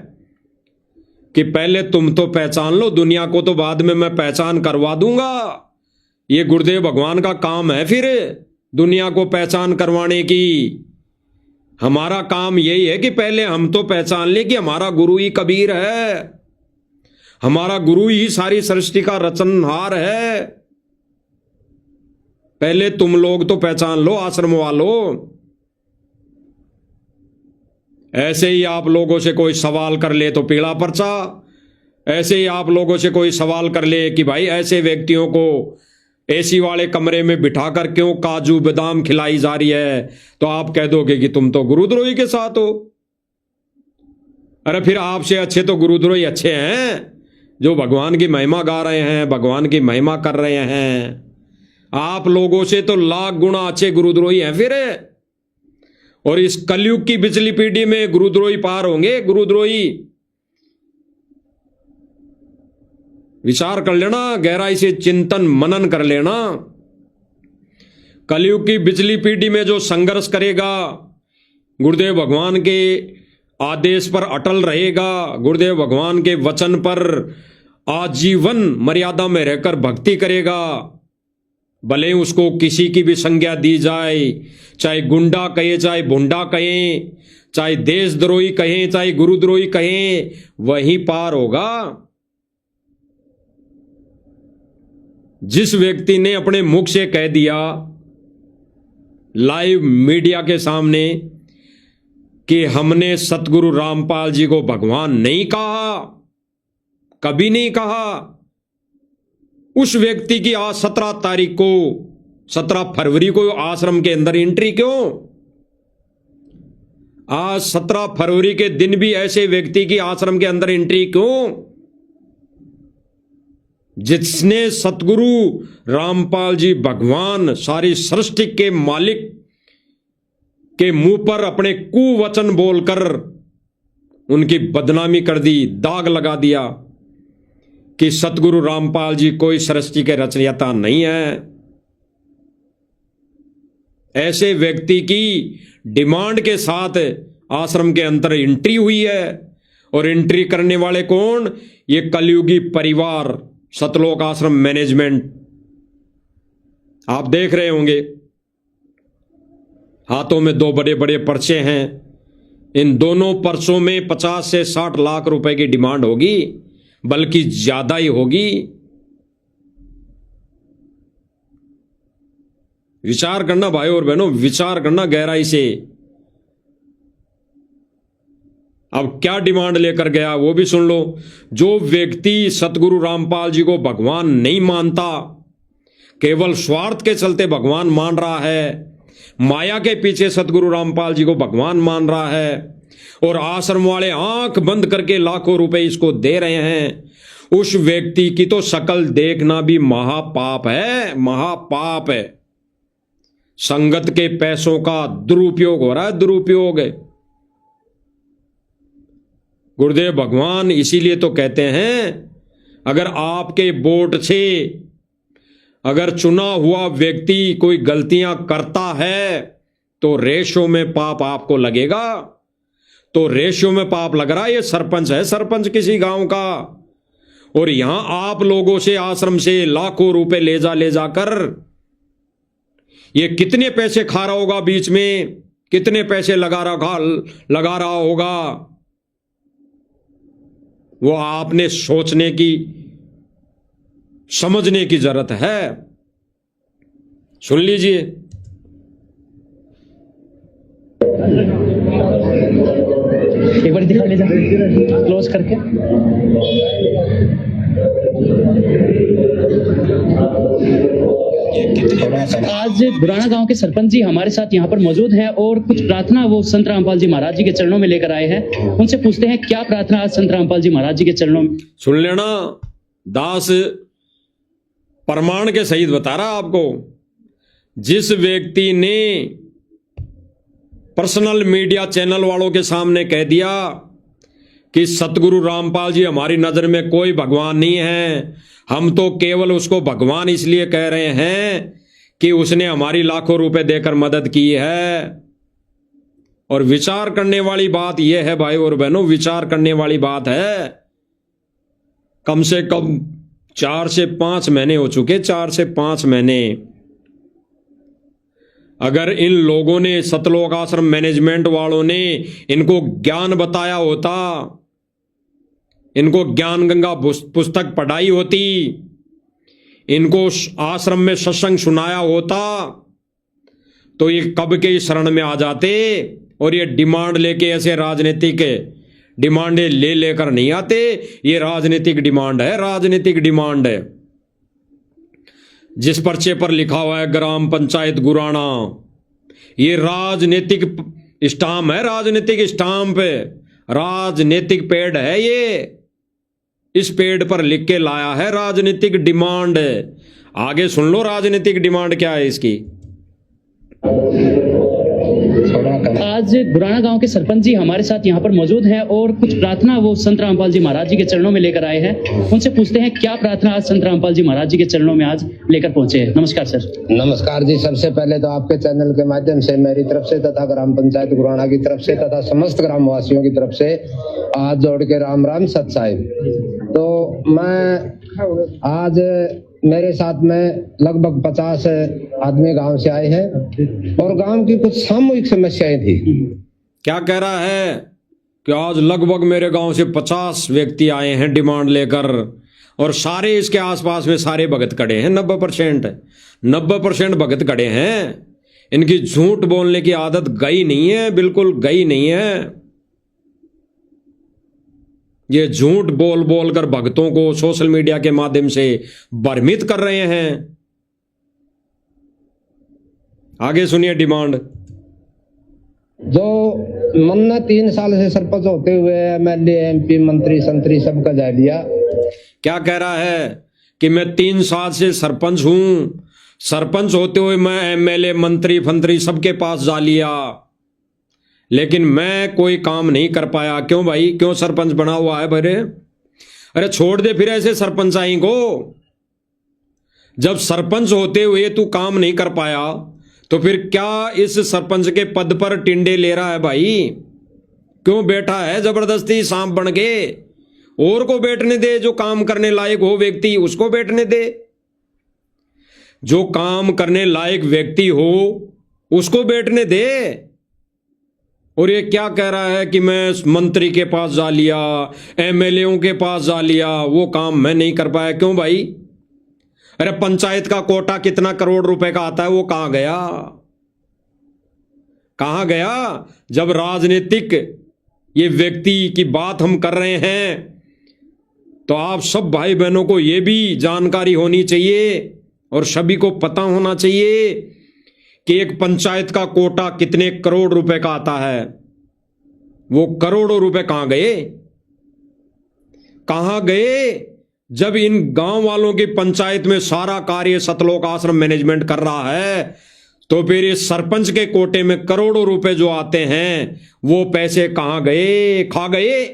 कि पहले तुम तो पहचान लो, दुनिया को तो बाद में मैं पहचान करवा दूंगा। ये गुरुदेव भगवान का काम है फिर दुनिया को पहचान करवाने की। हमारा काम यही है कि पहले हम तो पहचान ले कि हमारा गुरु ही कबीर है, हमारा गुरु ही सारी सृष्टि का रचनहार है। पहले तुम लोग तो पहचान लो आश्रम वालों। ऐसे ही आप लोगों से कोई सवाल कर ले तो पीला पर्चा, ऐसे ही आप लोगों से कोई सवाल कर ले कि भाई ऐसे व्यक्तियों को एसी वाले कमरे में बिठाकर क्यों काजू बादाम खिलाई जा रही है, तो आप कह दोगे कि तुम तो गुरुद्रोही के साथ हो। अरे फिर आपसे अच्छे तो गुरुद्रोही अच्छे हैं जो भगवान की महिमा गा रहे हैं, भगवान की महिमा कर रहे हैं। आप लोगों से तो लाख गुना अच्छे गुरुद्रोही हैं फिर। और इस कलयुग की बिजली पीढ़ी में गुरुद्रोही पार होंगे, गुरुद्रोही। विचार कर लेना, गहराई से चिंतन मनन कर लेना। कलयुग की बिजली पीढ़ी में जो संघर्ष करेगा, गुरुदेव भगवान के आदेश पर अटल रहेगा, गुरुदेव भगवान के वचन पर आजीवन मर्यादा में रहकर भक्ति करेगा, भले उसको किसी की भी संज्ञा दी जाए, चाहे गुंडा कहे, चाहे भुंडा कहें, चाहे देशद्रोही कहें, चाहे गुरुद्रोही कहें, वही पार होगा। जिस व्यक्ति ने अपने मुख से कह दिया लाइव मीडिया के सामने कि हमने सतगुरु रामपाल जी को भगवान नहीं कहा, कभी नहीं कहा, उस व्यक्ति की आज 17 तारीख को, 17 फरवरी को आश्रम के अंदर एंट्री क्यों? आज 17 फरवरी के दिन भी ऐसे व्यक्ति की आश्रम के अंदर एंट्री क्यों? जिसने सतगुरु रामपाल जी भगवान, सारी सृष्टि के मालिक के मुंह पर अपने कुवचन बोलकर उनकी बदनामी कर दी, दाग लगा दिया कि सतगुरु रामपाल जी कोई सृष्टि के रचयिता नहीं है। ऐसे व्यक्ति की डिमांड के साथ आश्रम के अंदर एंट्री हुई है। और एंट्री करने वाले कौन? ये कलयुगी परिवार सतलोक आश्रम मैनेजमेंट। आप देख रहे होंगे हाथों में 2 बड़े बड़े पर्चे हैं। इन दोनों पर्चों में 50 से 60 लाख रुपए की डिमांड होगी, बल्कि ज्यादा ही होगी। विचार करना भाई और बहनों, विचार करना गहराई से। अब क्या डिमांड लेकर गया वो भी सुन लो। जो व्यक्ति सतगुरु रामपाल जी को भगवान नहीं मानता, केवल स्वार्थ के चलते भगवान मान रहा है, माया के पीछे सतगुरु रामपाल जी को भगवान मान रहा है, और आश्रम वाले आंख बंद करके लाखों रुपए इसको दे रहे हैं, उस व्यक्ति की तो शक्ल देखना भी महापाप है, महापाप है। संगत के पैसों का दुरुपयोग हो रहा है, दुरुपयोग है। गुरुदेव भगवान इसीलिए तो कहते हैं, अगर आपके वोट से अगर चुना हुआ व्यक्ति कोई गलतियां करता है तो रेशो में पाप आपको लगेगा। तो रेशो में पाप लग रहा है। ये सरपंच है, सरपंच किसी गांव का, और यहां आप लोगों से आश्रम से लाखों रुपए ले जाकर ये कितने पैसे खा रहा होगा, बीच में कितने पैसे लगा रहा होगा, वो आपने सोचने की, समझने की जरूरत है। सुन लीजिए। एक बार दिखा ले जा, क्लोज करके। आज बुराना गांव के सरपंच जी हमारे साथ यहाँ पर मौजूद हैं और कुछ प्रार्थना वो संत रामपाल जी महाराज जी के चरणों में लेकर आए हैं। उनसे पूछते हैं क्या प्रार्थना आज संत रामपाल जी महाराज जी के चरणों में। सुन लेना, दास प्रमाण के सहित बता रहा आपको। जिस व्यक्ति ने पर्सनल मीडिया चैनल वालों के सामने कह दिया कि सतगुरु रामपाल जी हमारी नजर में कोई भगवान नहीं है, हम तो केवल उसको भगवान इसलिए कह रहे हैं कि उसने हमारी लाखों रुपए देकर मदद की है। और विचार करने वाली बात यह है भाई और बहनों, विचार करने वाली बात है। कम से कम 4 से 5 महीने हो चुके, 4 से 5 महीने। अगर इन लोगों ने, सतलोक आश्रम मैनेजमेंट वालों ने इनको ज्ञान बताया होता, इनको ज्ञान गंगा पुस्तक पढ़ाई होती, इनको आश्रम में सत्संग सुनाया होता, तो ये कब के शरण में आ जाते। और ये डिमांड लेके ऐसे राजनीतिक डिमांडें लेकर नहीं आते। ये राजनीतिक डिमांड है, राजनीतिक डिमांड है। जिस पर्चे पर लिखा हुआ है ग्राम पंचायत गुराना, ये राजनीतिक स्टाम्प है, राजनीतिक स्टाम्प है, राजनीतिक पेड़ है ये। इस पेड़ पर लिख के लाया है राजनीतिक डिमांड। आगे सुन लो राजनीतिक डिमांड क्या है इसकी। आज बुराना गांव के सरपंच जी हमारे साथ यहाँ पर मौजूद हैं और कुछ प्रार्थना वो संत रामपाल जी महाराज जी के चरणों में लेकर आए हैं। उनसे पूछते हैं क्या प्रार्थना आज संत रामपाल जी महाराज जी के चरणों में आज लेकर पहुंचे हैं। नमस्कार सर। नमस्कार जी। सबसे पहले तो आपके चैनल के माध्यम से मेरी तरफ से तथा ग्राम पंचायत गुराना की तरफ से तथा समस्त ग्रामवासियों की तरफ से हाथ जोड़ के राम राम सत साहिब। तो मैं आज मेरे साथ में लगभग 50 आदमी गांव से आए हैं और गांव की कुछ सामूहिक समस्याएं थी। क्या कह रहा है कि आज लगभग मेरे गांव से 50 व्यक्ति आए हैं डिमांड लेकर, और सारे इसके आसपास में सारे भगत खड़े हैं। 90% भगत खड़े हैं। इनकी झूठ बोलने की आदत गई नहीं है, बिल्कुल गई नहीं है। ये झूठ बोल बोल कर भक्तों को सोशल मीडिया के माध्यम से भ्रमित कर रहे हैं। आगे सुनिए डिमांड। जो मन्ना 3 साल से सरपंच होते हुए MLA MP मंत्री संतरी सबका जा लिया। क्या कह रहा है कि मैं 3 साल से सरपंच हूं, सरपंच होते हुए मैं MLA मंत्री फंत्री सबके पास जा लिया, लेकिन मैं कोई काम नहीं कर पाया। क्यों भाई, क्यों सरपंच बना हुआ है भरे? अरे छोड़ दे फिर ऐसे सरपंच आई को। जब सरपंच होते हुए तू काम नहीं कर पाया तो फिर क्या इस सरपंच के पद पर टिंडे ले रहा है भाई? क्यों बैठा है जबरदस्ती सांप बन के? और को बैठने दे, जो काम करने लायक हो व्यक्ति उसको बैठने दे। जो काम करने लायक व्यक्ति हो उसको बैठने दे। और ये क्या कह रहा है कि मैं मंत्री के पास जा लिया, एमएलएओं के पास जा लिया, वो काम मैं नहीं कर पाया। क्यों भाई? अरे पंचायत का कोटा कितना करोड़ रुपए का आता है, वो कहां गया? कहां गया? जब राजनीतिक ये व्यक्ति की बात हम कर रहे हैं तो आप सब भाई बहनों को ये भी जानकारी होनी चाहिए और सभी को पता होना चाहिए कि एक पंचायत का कोटा कितने करोड़ रुपए का आता है। वो करोड़ों रुपए कहां गए? कहां गए? जब इन गांव वालों की पंचायत में सारा कार्य सतलोक आश्रम मैनेजमेंट कर रहा है, तो फिर इस सरपंच के कोटे में करोड़ों रुपए जो आते हैं वो पैसे कहां गए? खा गए?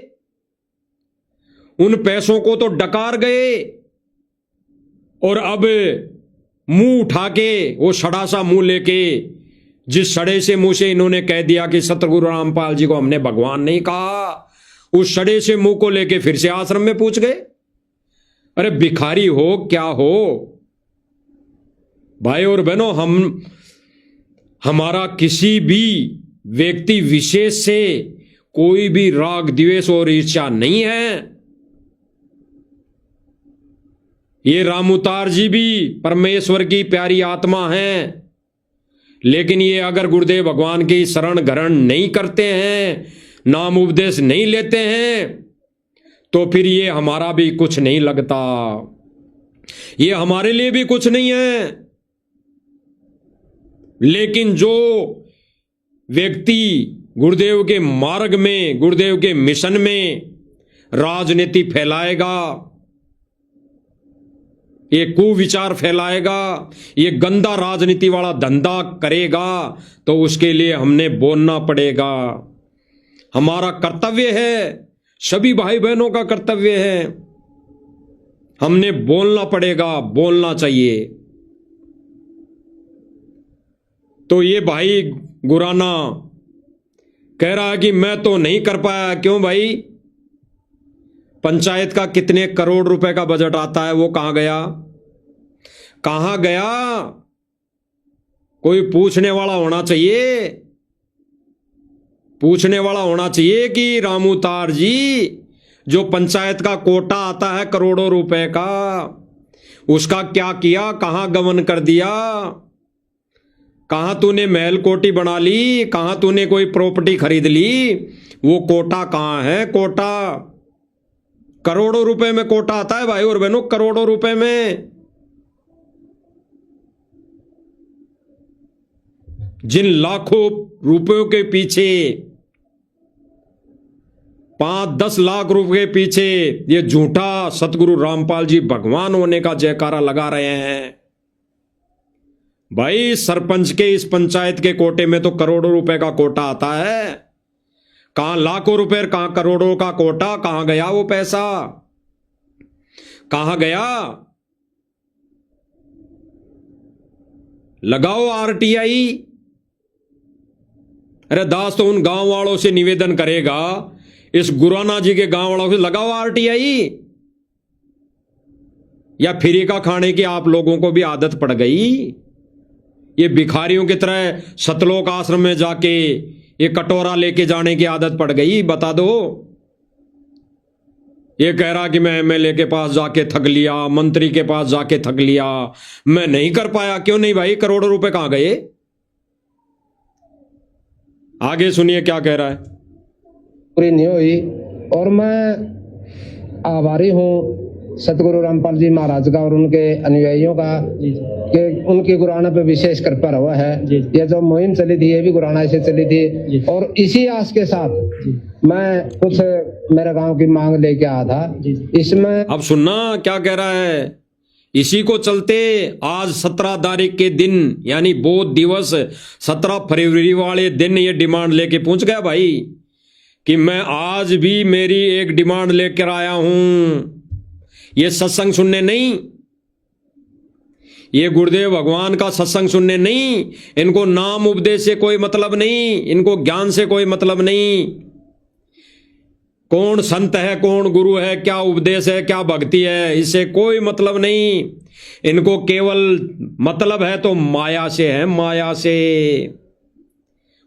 उन पैसों को तो डकार गए। और अब मुंह उठा के, वो सड़ा सा मुंह लेके, जिस सड़े से मुंह से इन्होंने कह दिया कि सतगुरु रामपाल जी को हमने भगवान नहीं कहा, उस सड़े से मुंह को लेके फिर से आश्रम में पूछ गए। अरे भिखारी हो क्या हो भाई और बहनों? हमारा किसी भी व्यक्ति विशेष से कोई भी राग द्वेष और ईर्ष्या नहीं है। ये रामउतार जी भी परमेश्वर की प्यारी आत्मा हैं, लेकिन ये अगर गुरुदेव भगवान की शरण ग्रहण नहीं करते हैं, नाम उपदेश नहीं लेते हैं, तो फिर ये हमारा भी कुछ नहीं लगता, ये हमारे लिए भी कुछ नहीं है। लेकिन जो व्यक्ति गुरुदेव के मार्ग में, गुरुदेव के मिशन में राजनीति फैलाएगा, ये कुविचार फैलाएगा, ये गंदा राजनीति वाला धंधा करेगा, तो उसके लिए हमने बोलना पड़ेगा। हमारा कर्तव्य है, सभी भाई बहनों का कर्तव्य है, हमने बोलना पड़ेगा, बोलना चाहिए। तो ये भाई गुराना कह रहा है कि मैं तो नहीं कर पाया। क्यों भाई? पंचायत का कितने करोड़ रुपए का बजट आता है, वो कहां गया? कहां गया? कोई पूछने वाला होना चाहिए, पूछने वाला होना चाहिए कि रामउतार जी, जो पंचायत का कोटा आता है करोड़ों रुपए का, उसका क्या किया? कहां गमन कर दिया? कहां तूने महल कोठी बना ली? कहां तूने कोई प्रॉपर्टी खरीद ली? वो कोटा कहां है? कोटा करोड़ों रुपए में कोटा आता है भाई और बहनों, करोड़ों रुपए में। जिन लाखों रुपयों के पीछे, 5-10 लाख रुपए के पीछे ये झूठा सतगुरु रामपाल जी भगवान होने का जयकारा लगा रहे हैं भाई, सरपंच के इस पंचायत के कोटे में तो करोड़ों रुपए का कोटा आता है। कहां लाखों रुपए, कहां करोड़ों का कोटा? कहां गया वो पैसा? कहां गया? लगाओ आरटीआई। अरे दास तो उन गांव वालों से निवेदन करेगा, इस गुराना जी के गांव वालों से लगाओ आरटीआई। या फ्री का खाने की आप लोगों को भी आदत पड़ गई? ये भिखारियों की तरह सतलोक आश्रम में जाके ये कटोरा लेके जाने की आदत पड़ गई? बता दो। ये कह रहा कि मैं एमएलए के पास जाके थक लिया, मंत्री के पास जाके थक लिया, मैं नहीं कर पाया। क्यों नहीं भाई? करोड़ों रुपए कहां गए? आगे सुनिए क्या कह रहा है। पूरी नहीं हुई और मैं आभारी हूँ सतगुरु रामपाल जी महाराज का और उनके अनुयायियों का कि उनकी गुराना पे विशेष कृपा रहा है। ये जो मुहिम चली थी ये भी गुराना से चली थी और इसी आस के साथ मैं कुछ मेरे गांव की मांग लेके आया था। इसमें अब सुनना क्या कह रहा है। इसी को चलते आज 17 तारीख के दिन यानी बौद्ध दिवस 17 फरवरी वाले दिन ये डिमांड लेके पहुंच गया भाई कि मैं आज भी मेरी एक डिमांड लेकर आया हूं। ये सत्संग सुनने नहीं, ये गुरुदेव भगवान का सत्संग सुनने नहीं, इनको नाम उपदेश से कोई मतलब नहीं, इनको ज्ञान से कोई मतलब नहीं। कौन संत है, कौन गुरु है, क्या उपदेश है, क्या भक्ति है, इससे कोई मतलब नहीं। इनको केवल मतलब है तो माया से है, माया से।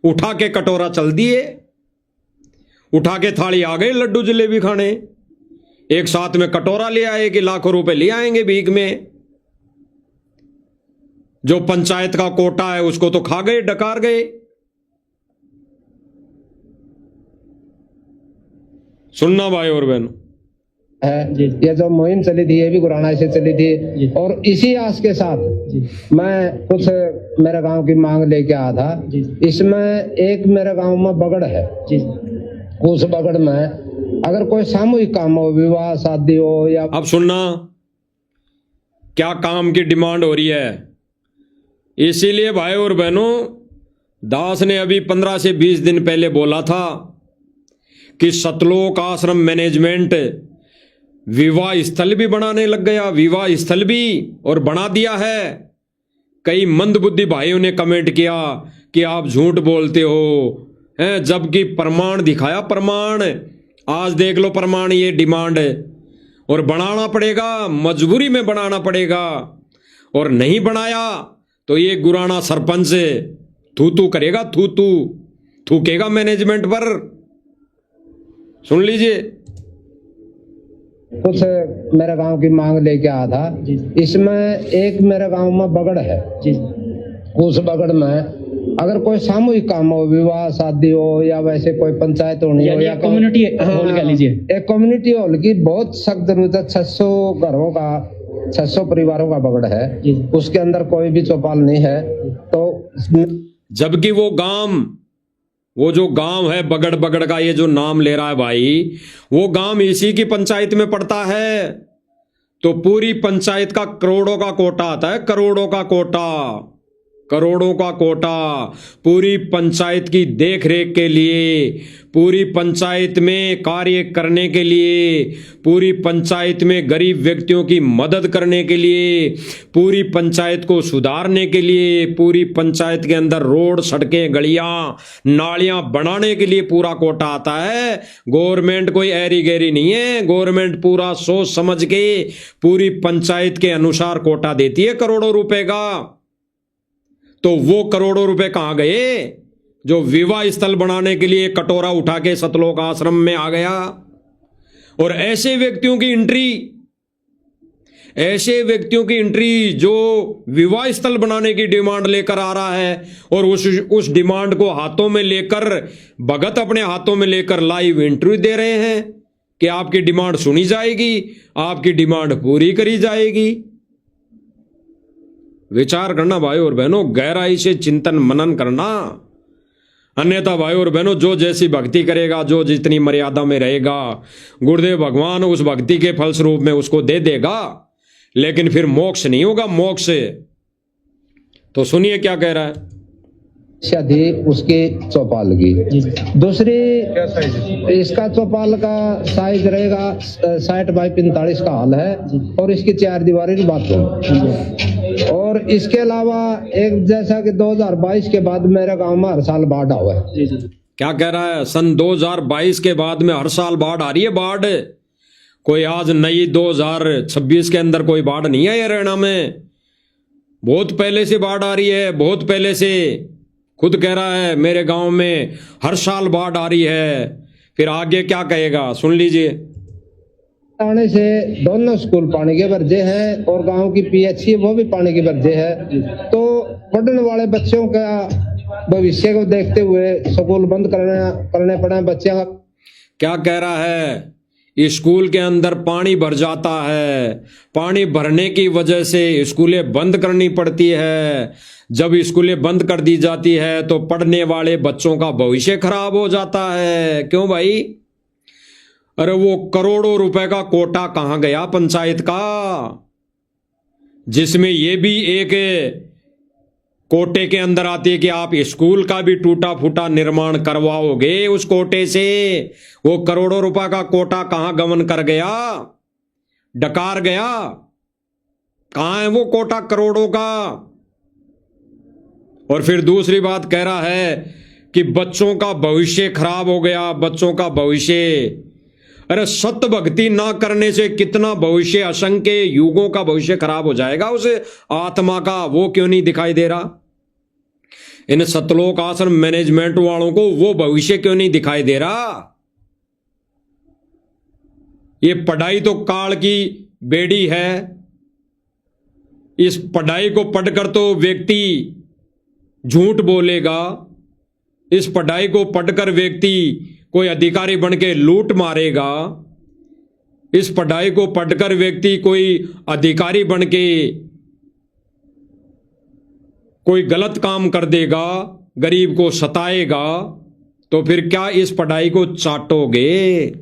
उठा के कटोरा चल दिए, उठा के थाली आ गए लड्डू जलेबी खाने, एक साथ में कटोरा ले आए कि लाखों रुपए ले आएंगे भीख में। जो पंचायत का कोटा है उसको तो खा गए, डकार गए। सुनना भाई और बहनों, है ये जो मुहिम चली थी ये भी गुराना से चली थी, और इसी आस के साथ मैं कुछ मेरे गांव की मांग लेके आया था। इसमें एक मेरे गांव में बगड़ है, उस बगड़ में अगर कोई सामूहिक काम हो, विवाह शादी हो या, अब सुनना क्या काम की डिमांड हो रही है। इसीलिए भाई और बहनों, दास ने अभी 15 से 20 दिन पहले बोला था कि सतलोक आश्रम मैनेजमेंट विवाह स्थल भी बनाने लग गया, विवाह स्थल भी, और बना दिया है। कई मंदबुद्धि भाइयों ने कमेंट किया कि आप झूठ बोलते हो हैं, जबकि प्रमाण दिखाया, प्रमाण आज देख लो प्रमाण। ये डिमांड है और बनाना पड़ेगा, मजबूरी में बनाना पड़ेगा, और नहीं बनाया तो ये गुराना सरपंच थू करेगा, थूकेगा मैनेजमेंट पर। सुन लीजिए, कुछ मेरे गांव की मांग लेके आया था। इसमें एक मेरे गांव में बगड़ है, उस बगड़ में अगर कोई सामूहिक काम हो, विवाह शादी हो या वैसे कोई पंचायत होनी हो या कम्युनिटी हॉल कह लीजिए, एक कम्युनिटी हॉल की बहुत सख्त जरूरत है। 600 घरों का, 600 परिवारों का बगड़ है, उसके अंदर कोई भी चौपाल नहीं है। तो जबकि वो जो गांव है बगड़ का, ये जो नाम ले रहा है भाई, वो गांव इसी की पंचायत में पड़ता है। तो पूरी पंचायत का करोड़ों का कोटा आता है, करोड़ों का कोटा पूरी पंचायत की देख रेख के लिए, पूरी पंचायत में कार्य करने के लिए, पूरी पंचायत में गरीब व्यक्तियों की मदद करने के लिए, पूरी पंचायत को सुधारने के लिए, पूरी पंचायत के अंदर रोड, सड़कें, गलियां, नालियां बनाने के लिए पूरा कोटा आता है। गवर्नमेंट कोई ऐरी गैरी नहीं है, गवर्नमेंट पूरा सोच समझ के पूरी पंचायत के अनुसार कोटा देती है करोड़ों रुपए का। तो वो करोड़ों रुपए कहां गए जो विवाह स्थल बनाने के लिए कटोरा उठा के सतलोक आश्रम में आ गया। और ऐसे व्यक्तियों की एंट्री जो विवाह स्थल बनाने की डिमांड लेकर आ रहा है, और उस डिमांड को हाथों में लेकर, भगत अपने हाथों में लेकर लाइव इंटरव्यू दे रहे हैं कि आपकी डिमांड सुनी जाएगी, आपकी डिमांड पूरी करी जाएगी। विचार करना भाई और बहनों, गहराई से चिंतन मनन करना। अन्यथा भाई और बहनों, जो जैसी भक्ति करेगा, जो जितनी मर्यादा में रहेगा, गुरुदेव भगवान उस भक्ति के फलस्वरूप में उसको दे देगा, लेकिन फिर मोक्ष नहीं होगा, मोक्ष। तो सुनिए क्या कह रहा है। शादी उसके चौपाल की, दूसरी इसका चौपाल का साइज रहेगा 60 बाई 45 का हॉल है, और इसकी 4 दीवारी बाथरूम। और इसके अलावा एक, जैसा कि 2022 के बाद मेरे गांव में हर साल बाढ़ आवा है। क्या कह रहा है? सन 2022 के बाद में हर साल बाढ़ आ रही है। बाढ़ कोई आज नई 2026 के अंदर कोई बाढ़ नहीं है हरियाणा में, बहुत पहले से बाढ़ आ रही है, बहुत पहले से। खुद कह रहा है मेरे गांव में हर साल बाढ़ आ रही है। फिर आगे क्या कहेगा, सुन लीजिए। आने से दोनों स्कूल पानी के भरजे हैं, और गांव की पीएचसी वो भी पानी के भरजे है। तो पढ़ने वाले बच्चों का भविष्य को देखते हुए स्कूल बंद करने पड़े बच्चे। क्या कह रहा है? स्कूल के अंदर पानी भर जाता है, पानी भरने की वजह से स्कूलें बंद करनी पड़ती है। जब स्कूलें बंद कर दी जाती है तो पढ़ने वाले बच्चों का भविष्य खराब हो जाता है। क्यों भाई? अरे वो करोड़ों रुपए का कोटा कहां गया पंचायत का, जिसमें ये भी एक कोटे के अंदर आती है कि आप स्कूल का भी टूटा फूटा निर्माण करवाओगे उस कोटे से। वो करोड़ों रुपए का कोटा कहां गमन कर गया, डकार गया, कहां है वो कोटा करोड़ों का? और फिर दूसरी बात कह रहा है कि बच्चों का भविष्य खराब हो गया, बच्चों का भविष्य। अरे सत्य भक्ति ना करने से कितना भविष्य, असंख्य युगों का भविष्य खराब हो जाएगा उसे आत्मा का, वो क्यों नहीं दिखाई दे रहा? इन सतलोक आश्रम मैनेजमेंट वालों को वो भविष्य क्यों नहीं दिखाई दे रहा? ये पढ़ाई तो काल की बेड़ी है। इस पढ़ाई को पढ़कर तो व्यक्ति झूठ बोलेगा, इस पढ़ाई को पढ़कर व्यक्ति कोई अधिकारी बन के लूट मारेगा, इस पढ़ाई को पढ़कर व्यक्ति कोई अधिकारी बन के कोई गलत काम कर देगा, गरीब को सताएगा। तो फिर क्या इस पढ़ाई को चाटोगे?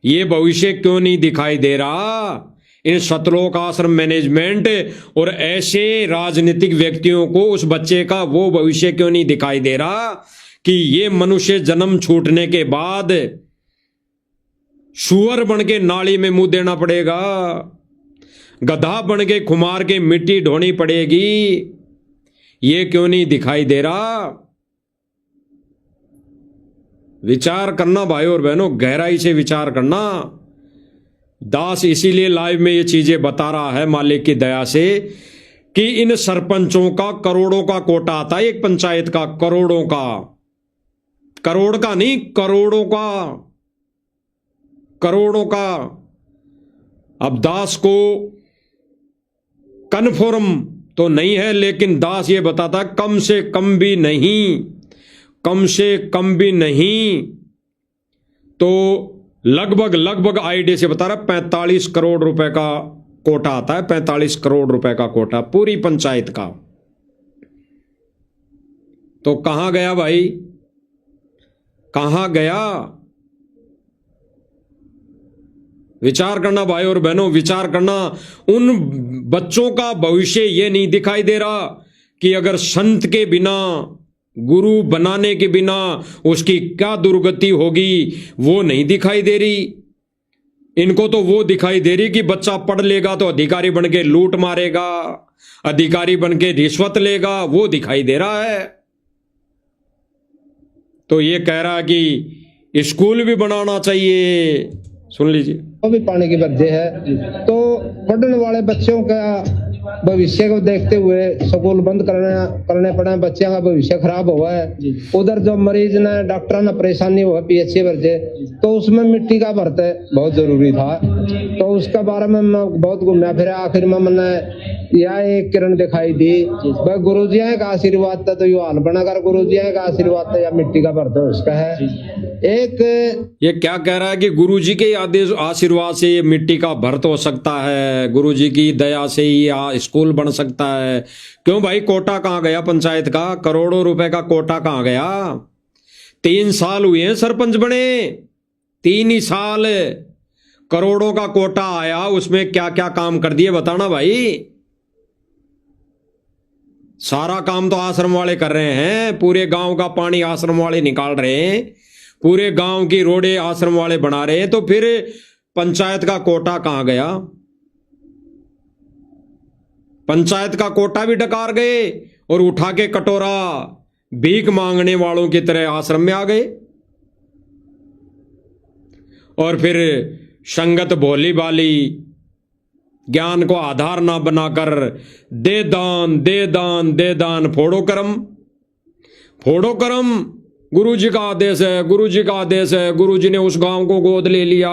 ये भविष्य क्यों नहीं दिखाई दे रहा? इन सतलोक आश्रम मैनेजमेंट और ऐसे राजनीतिक व्यक्तियों को उस बच्चे का वो भविष्य क्यों नहीं दिखाई दे रहा कि ये मनुष्य जन्म छूटने के बाद सुअर बन के नाली में मुंह देना पड़ेगा, गधा बन के खुमार के मिट्टी ढोनी पड़ेगी? ये क्यों नहीं दिखाई दे रहा? विचार करना भाई और बहनों, गहराई से विचार करना। दास इसीलिए लाइव में ये चीजें बता रहा है मालिक की दया से कि इन सरपंचों का करोड़ों का कोटा आता है, एक पंचायत का करोड़ों का, करोड़ का नहीं, करोड़ों का, करोड़ों का। अब दास को कन्फर्म तो नहीं है, लेकिन दास ये बताता कम से कम भी नहीं, कम से कम भी नहीं तो लगभग आईडिया से बता रहा 45 करोड़ रुपए का कोटा आता है, 45 करोड़ रुपए का कोटा पूरी पंचायत का। तो कहां गया भाई, कहां गया? विचार करना भाई और बहनों, विचार करना। उन बच्चों का भविष्य ये नहीं दिखाई दे रहा कि अगर संत के बिना, गुरु बनाने के बिना उसकी क्या दुर्गति होगी, वो नहीं दिखाई दे रही। इनको तो वो दिखाई दे रही कि बच्चा पढ़ लेगा तो अधिकारी बन के लूट मारेगा, अधिकारी बन के रिश्वत लेगा, वो दिखाई दे रहा है। तो ये कह रहा है कि स्कूल भी बनाना चाहिए। सुन लीजिए, वो भी पानी की वजह है। तो पढ़ने वाले बच्चों का भविष्य को देखते हुए स्कूल बंद करने पड़े, बच्चों का भविष्य खराब हुआ है। उधर जो मरीज ने, डॉक्टर ने परेशानी हुआ पीएचसी भरते, तो उसमें मिट्टी का भरते बहुत जरूरी था। तो उसके बारे में मैं बहुत घूमया फिर, आखिर में मैंने यह एक किरण दिखाई दी, भाई गुरुजी का आशीर्वाद था तो यू हाल बना कर, गुरुजी का आशीर्वाद था या मिट्टी का भरते उसका है। एक ये क्या कह रहा है कि गुरुजी के आदेश आशीर्वाद से ये मिट्टी का भरत हो सकता है, गुरुजी की दया से ही स्कूल बन सकता है। क्यों भाई, कोटा कहां गया पंचायत का? करोड़ों रुपए का कोटा कहां गया? 3 साल हुए हैं सरपंच बने, 3 ही साल, करोड़ों का कोटा आया, उसमें क्या क्या काम कर दिए बताना भाई। सारा काम तो आश्रम वाले कर रहे हैं, पूरे गांव का पानी आश्रम वाले निकाल रहे हैं, पूरे गांव की रोडे आश्रम वाले बना रहे हैं। तो फिर पंचायत का कोटा कहां गया? पंचायत का कोटा भी डकार गए और उठा के कटोरा भीख मांगने वालों की तरह आश्रम में आ गए। और फिर संगत भोली भाली, ज्ञान को आधार ना बनाकर दे दान दे दान दे दान, फोड़ो कर्म, फोड़ो कर्म। गुरुजी का आदेश है, गुरुजी का आदेश है। गुरुजी ने उस गांव को गोद ले लिया,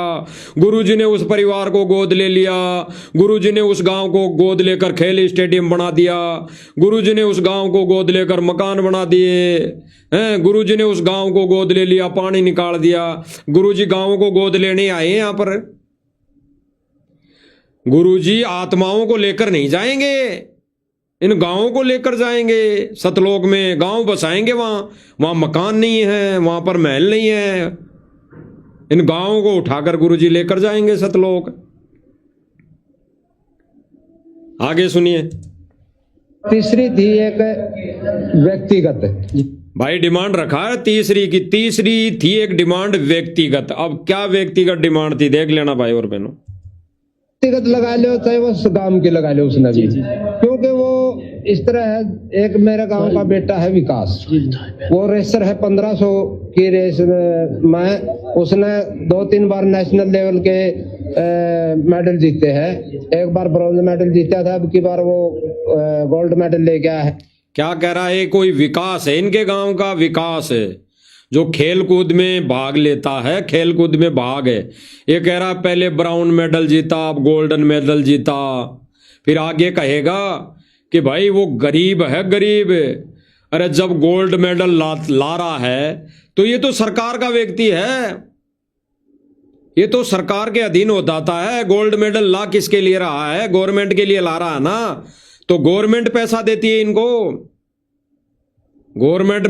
गुरुजी ने उस परिवार को गोद ले लिया, गुरुजी ने उस गांव को गोद लेकर खेल स्टेडियम बना दिया, गुरुजी ने उस गांव को गोद लेकर मकान बना दिए हैं, गुरुजी ने उस गांव को गोद ले लिया, पानी निकाल दिया। गुरुजी गांव को गोद लेने आए हैं यहां पर, गुरुजी आत्माओं को लेकर नहीं जाएंगे, इन गांवों को लेकर जाएंगे। सतलोक में गांव बसाएंगे, वहां मकान नहीं है, वहां पर महल नहीं है। इन गांवों को उठाकर गुरुजी लेकर जाएंगे सतलोक। आगे सुनिए। तीसरी थी एक व्यक्तिगत, भाई डिमांड रखा है तीसरी की, तीसरी थी एक डिमांड व्यक्तिगत। अब क्या व्यक्तिगत डिमांड थी देख लेना भाई और बहनों। व्यक्तिगत लगा लो चाहे वो गांव की लगा लो उसने भी, क्योंकि वो इस तरह है। एक मेरे गांव का बेटा है विकास, वो रेसर है 1500 की रेस में, उसने 2-3 बार नेशनल लेवल के मेडल जीते हैं। एक बार ब्रॉन्ज मेडल जीता था, अब की बार वो गोल्ड मेडल लेके आया है। क्या कह रहा है? कोई विकास है इनके गांव का? विकास है जो खेल कूद में भाग लेता है, खेल कूद में भाग है। ये कह रहा है पहले ब्राउन मेडल जीता, अब गोल्डन मेडल जीता, फिर आगे कहेगा कि भाई वो गरीब है, गरीब। अरे जब गोल्ड मेडल ला रहा है तो ये तो सरकार का व्यक्ति है, ये तो सरकार के अधीन हो जाता है। गोल्ड मेडल ला किसके लिए रहा है? गवर्नमेंट के लिए ला रहा है ना, तो गवर्नमेंट पैसा देती है इनको, गवर्नमेंट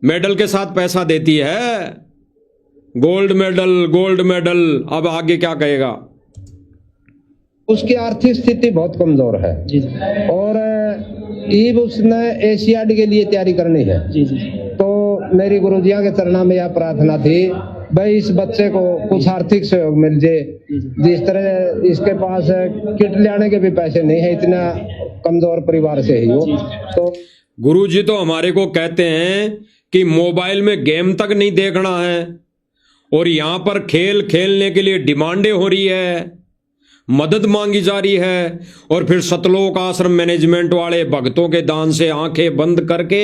मेडल के साथ पैसा देती है। Gold medal. अब आगे क्या कहेगा? उसकी आर्थिक स्थिति बहुत कमजोर है और ईब उसने एशियाड के लिए तैयारी करनी है। तो मेरी गुरुजिया के चरणों में यह प्रार्थना थी, भाई इस बच्चे को कुछ आर्थिक सहयोग मिल जाए। जिस तरह इसके पास किट लाने के भी पैसे नहीं है, इतना कमजोर परिवार से ही हो। तो गुरुजी तो हमारे को कहते हैं कि मोबाइल में गेम तक नहीं देखना है, और यहां पर खेल खेलने के लिए डिमांडें हो रही है, मदद मांगी जा रही है, और फिर सतलोक आश्रम मैनेजमेंट वाले भक्तों के दान से आंखें बंद करके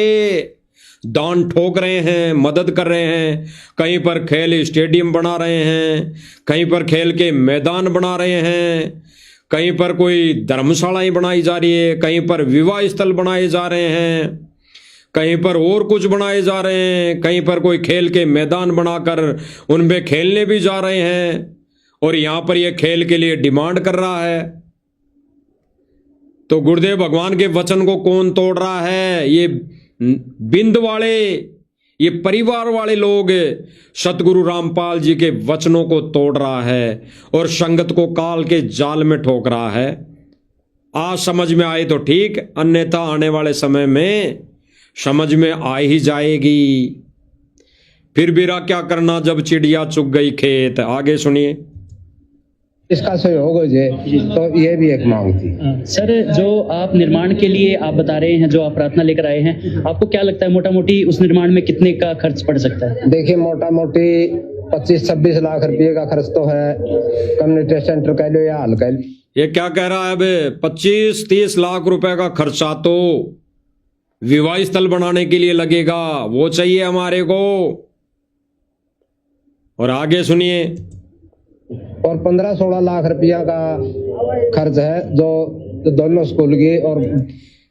दान ठोक रहे हैं, मदद कर रहे हैं। कहीं पर खेल स्टेडियम बना रहे हैं, कहीं पर खेल के मैदान बना रहे हैं, कहीं पर कोई धर्मशालाएं बनाई जा रही है, कहीं पर विवाह स्थल बनाए जा रहे हैं, कहीं पर और कुछ बनाए जा रहे हैं, कहीं पर कोई खेल के मैदान बनाकर उनमें खेलने भी जा रहे हैं, और यहां पर यह खेल के लिए डिमांड कर रहा है। तो गुरुदेव भगवान के वचन को कौन तोड़ रहा है? ये बिंद वाले, ये परिवार वाले लोग सतगुरु रामपाल जी के वचनों को तोड़ रहा है और संगत को काल के जाल में ठोक रहा है। आज समझ में आए तो ठीक, अन्यथा आने वाले समय में समझ में आ ही जाएगी। फिर बिरा क्या करना जब चिड़िया चुग गई खेत। आगे सुनिए। इसका सहयोग हो जाए, तो ये भी एक मांग थी। सर, जो आप निर्माण के लिए आप बता रहे हैं, जो आप प्रार्थना लेकर आए हैं, आपको क्या लगता है मोटा मोटी उस निर्माण में कितने का खर्च पड़ सकता है? देखिए, मोटा मोटी 25-26 लाख रुपए का खर्च तो है। कम्युनिटी सेंटर कह लो या हाल कह लो। ये क्या कह रहा है? अब 25-30 लाख रुपए का खर्चा तो विवाह स्थल बनाने के लिए लगेगा, वो चाहिए हमारे को। और आगे सुनिए। और 15-16 लाख रुपया का खर्च है जो दोनों स्कूल की। और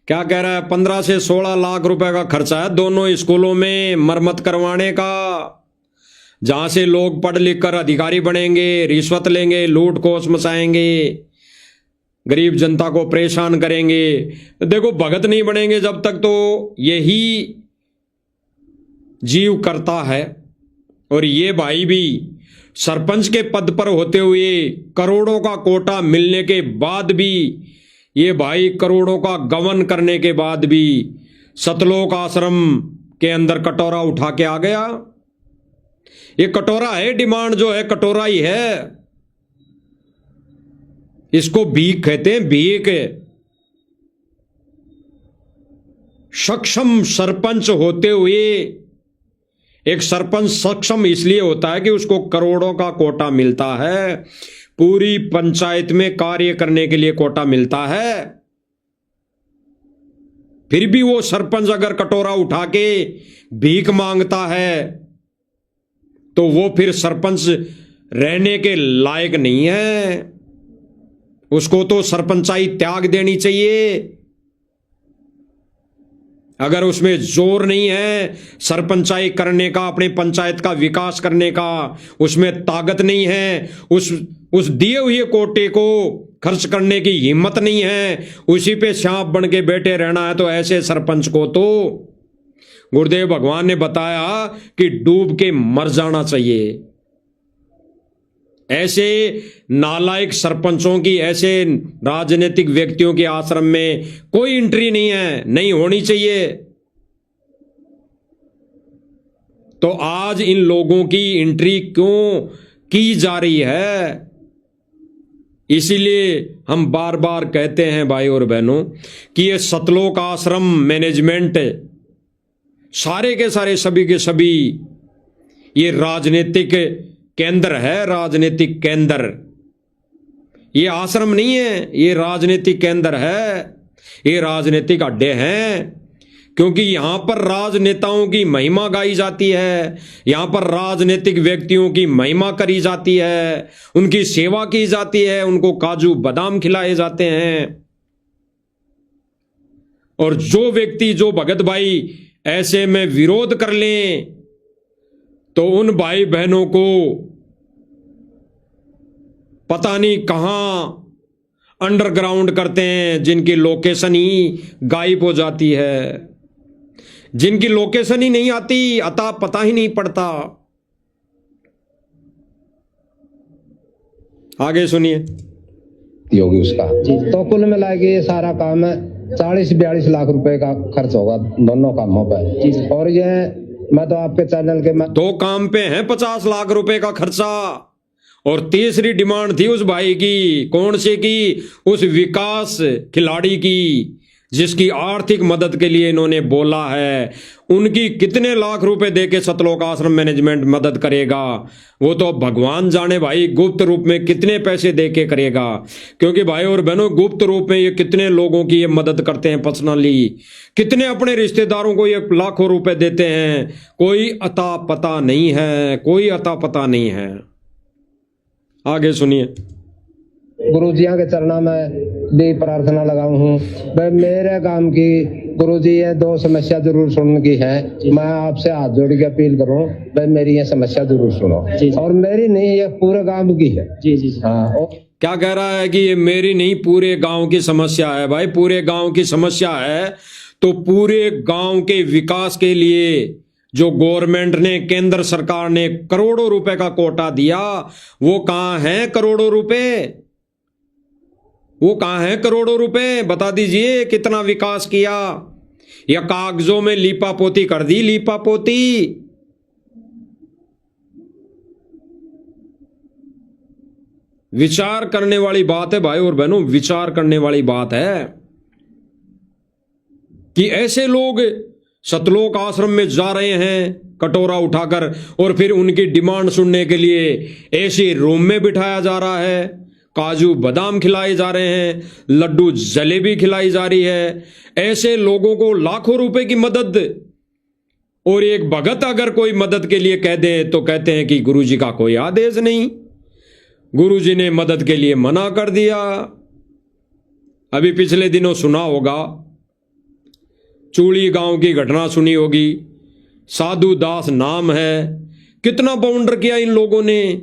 क्या कह रहा है? 15 से 16 लाख रुपए का खर्चा है दोनों स्कूलों में मरम्मत करवाने का, जहां से लोग पढ़ लिख कर अधिकारी बनेंगे, रिश्वत लेंगे, लूट खोस मचाएंगे, गरीब जनता को परेशान करेंगे। देखो, भगत नहीं बनेंगे जब तक, तो यही जीव करता है। और ये भाई भी सरपंच के पद पर होते हुए, करोड़ों का कोटा मिलने के बाद भी, ये भाई करोड़ों का गबन करने के बाद भी सतलोक आश्रम के अंदर कटोरा उठा के आ गया। ये कटोरा है, डिमांड जो है कटोरा ही है। इसको भीख कहते हैं, भीख। सक्षम सरपंच होते हुए, एक सरपंच सक्षम इसलिए होता है कि उसको करोड़ों का कोटा मिलता है, पूरी पंचायत में कार्य करने के लिए कोटा मिलता है। फिर भी वो सरपंच अगर कटोरा उठा के भीख मांगता है तो वो फिर सरपंच रहने के लायक नहीं है। उसको तो सरपंचाई त्याग देनी चाहिए। अगर उसमें जोर नहीं है सरपंचाई करने का, अपने पंचायत का विकास करने का, उसमें ताकत नहीं है, उस दिए हुए कोटे को खर्च करने की हिम्मत नहीं है, उसी पे सांप बन के बैठे रहना है, तो ऐसे सरपंच को तो गुरुदेव भगवान ने बताया कि डूब के मर जाना चाहिए। ऐसे नालायक सरपंचों की, ऐसे राजनीतिक व्यक्तियों के आश्रम में कोई एंट्री नहीं है, नहीं होनी चाहिए। तो आज इन लोगों की एंट्री क्यों की जा रही है? इसीलिए हम बार बार कहते हैं भाई और बहनों कि ये सतलोक आश्रम मैनेजमेंट सारे के सारे सभी के सभी ये राजनीतिक केंद्र है, राजनीतिक केंद्र। ये आश्रम नहीं है, ये राजनीतिक केंद्र है, ये राजनीतिक अड्डे हैं। क्योंकि यहां पर राजनेताओं की महिमा गाई जाती है, यहां पर राजनीतिक व्यक्तियों की महिमा करी जाती है, उनकी सेवा की जाती है, उनको काजू बादाम खिलाए जाते हैं। और जो व्यक्ति, जो भगत भाई ऐसे में विरोध कर लें तो उन भाई बहनों को पता नहीं कहां अंडरग्राउंड करते हैं, जिनकी लोकेशन ही गायब हो जाती है, जिनकी लोकेशन ही नहीं आती, अता पता ही नहीं पड़ता। आगे सुनिए योगी उसका। तो कुल मिला के ये सारा काम है 40-42 लाख रुपए का खर्च होगा दोनों कामों पर। और ये मैं तो आपके चैनल के दो काम पे है 50 लाख रुपए का खर्चा। और तीसरी डिमांड थी उस भाई की, कौन से की? उस विकास खिलाड़ी की, जिसकी आर्थिक मदद के लिए इन्होंने बोला है। उनकी कितने लाख रुपए देके सतलोक आश्रम मैनेजमेंट मदद करेगा वो तो भगवान जाने भाई, गुप्त रूप में कितने पैसे देके करेगा। क्योंकि भाई और बहनों, गुप्त रूप में ये कितने लोगों की ये मदद करते हैं पर्सनली, कितने अपने रिश्तेदारों को ये लाखों रुपए देते हैं, कोई अता पता नहीं है, कोई अता पता नहीं है। आगे सुनिए। गुरुजिया के चरणों में भी प्रार्थना लगाऊं हूँ। भाई मेरे काम की गुरुजी ये 2 समस्या जरूर सुनने की है। मैं आपसे हाथ जोड़ के अपील करूं, भाई मेरी ये समस्या जरूर सुनो। और मेरी नहीं, ये पूरे गांव की है। जी जी हाँ। क्या कह रहा है कि ये मेरी नहीं, पूरे गांव की समस्या है। भाई पूरे गांव की समस्या है तो पूरे गांव के विकास के लिए जो गवर्नमेंट ने, केंद्र सरकार ने करोड़ों रुपए का कोटा दिया, वो कहां है करोड़ों रुपए? वो कहां है करोड़ों रुपए? बता दीजिए कितना विकास किया, या कागजों में लीपापोती कर दी, लीपापोती। विचार करने वाली बात है भाई और बहनों, विचार करने वाली बात है कि ऐसे लोग सतलोक आश्रम में जा रहे हैं कटोरा उठाकर, और फिर उनकी डिमांड सुनने के लिए ऐसे रूम में बिठाया जा रहा है, काजू बादाम खिलाए जा रहे हैं, लड्डू जलेबी खिलाई जा रही है। ऐसे लोगों को लाखों रुपए की मदद, और एक भगत अगर कोई मदद के लिए कह दे तो कहते हैं कि गुरुजी का कोई आदेश नहीं, गुरुजी ने मदद के लिए मना कर दिया। अभी पिछले दिनों सुना होगा, चूड़ी गांव की घटना सुनी होगी। साधु दास नाम है, कितना बाउंडर किया इन लोगों ने,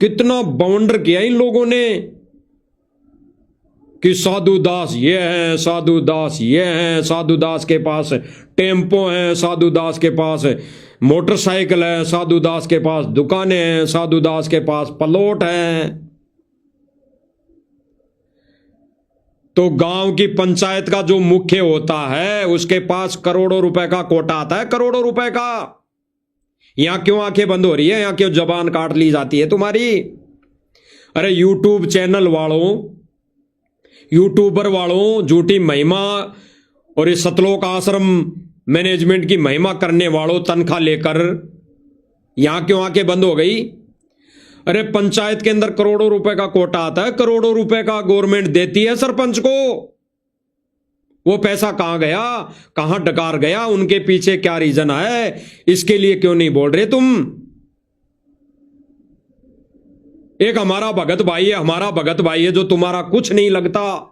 कितना बाउंडर किया इन लोगों ने कि साधु दास ये हैं, साधु दास ये हैं, साधु दास के पास टेम्पो हैं, साधु दास के पास मोटरसाइकिल है, साधु दास के पास दुकानें हैं, साधु दास के पास प्लॉट हैं। तो गांव की पंचायत का जो मुख्य होता है उसके पास करोड़ों रुपए का कोटा आता है, करोड़ों रुपए का। यहां क्यों आंखें बंद हो रही है, यहां क्यों जबान काट ली जाती है तुम्हारी? अरे यूट्यूब चैनल वालों, यूट्यूबर वालों, झूठी महिमा और इस सतलोक आश्रम मैनेजमेंट की महिमा करने वालों, तनख्वाह लेकर यहां क्यों आंखें बंद हो गई? अरे पंचायत के अंदर करोड़ों रुपए का कोटा आता है, करोड़ों रुपए का गवर्नमेंट देती है सरपंच को। वो पैसा कहां गया, कहां डकार गया, उनके पीछे क्या रीजन है, इसके लिए क्यों नहीं बोल रहे तुम? एक हमारा भगत भाई है, हमारा भगत भाई है जो तुम्हारा कुछ नहीं लगता,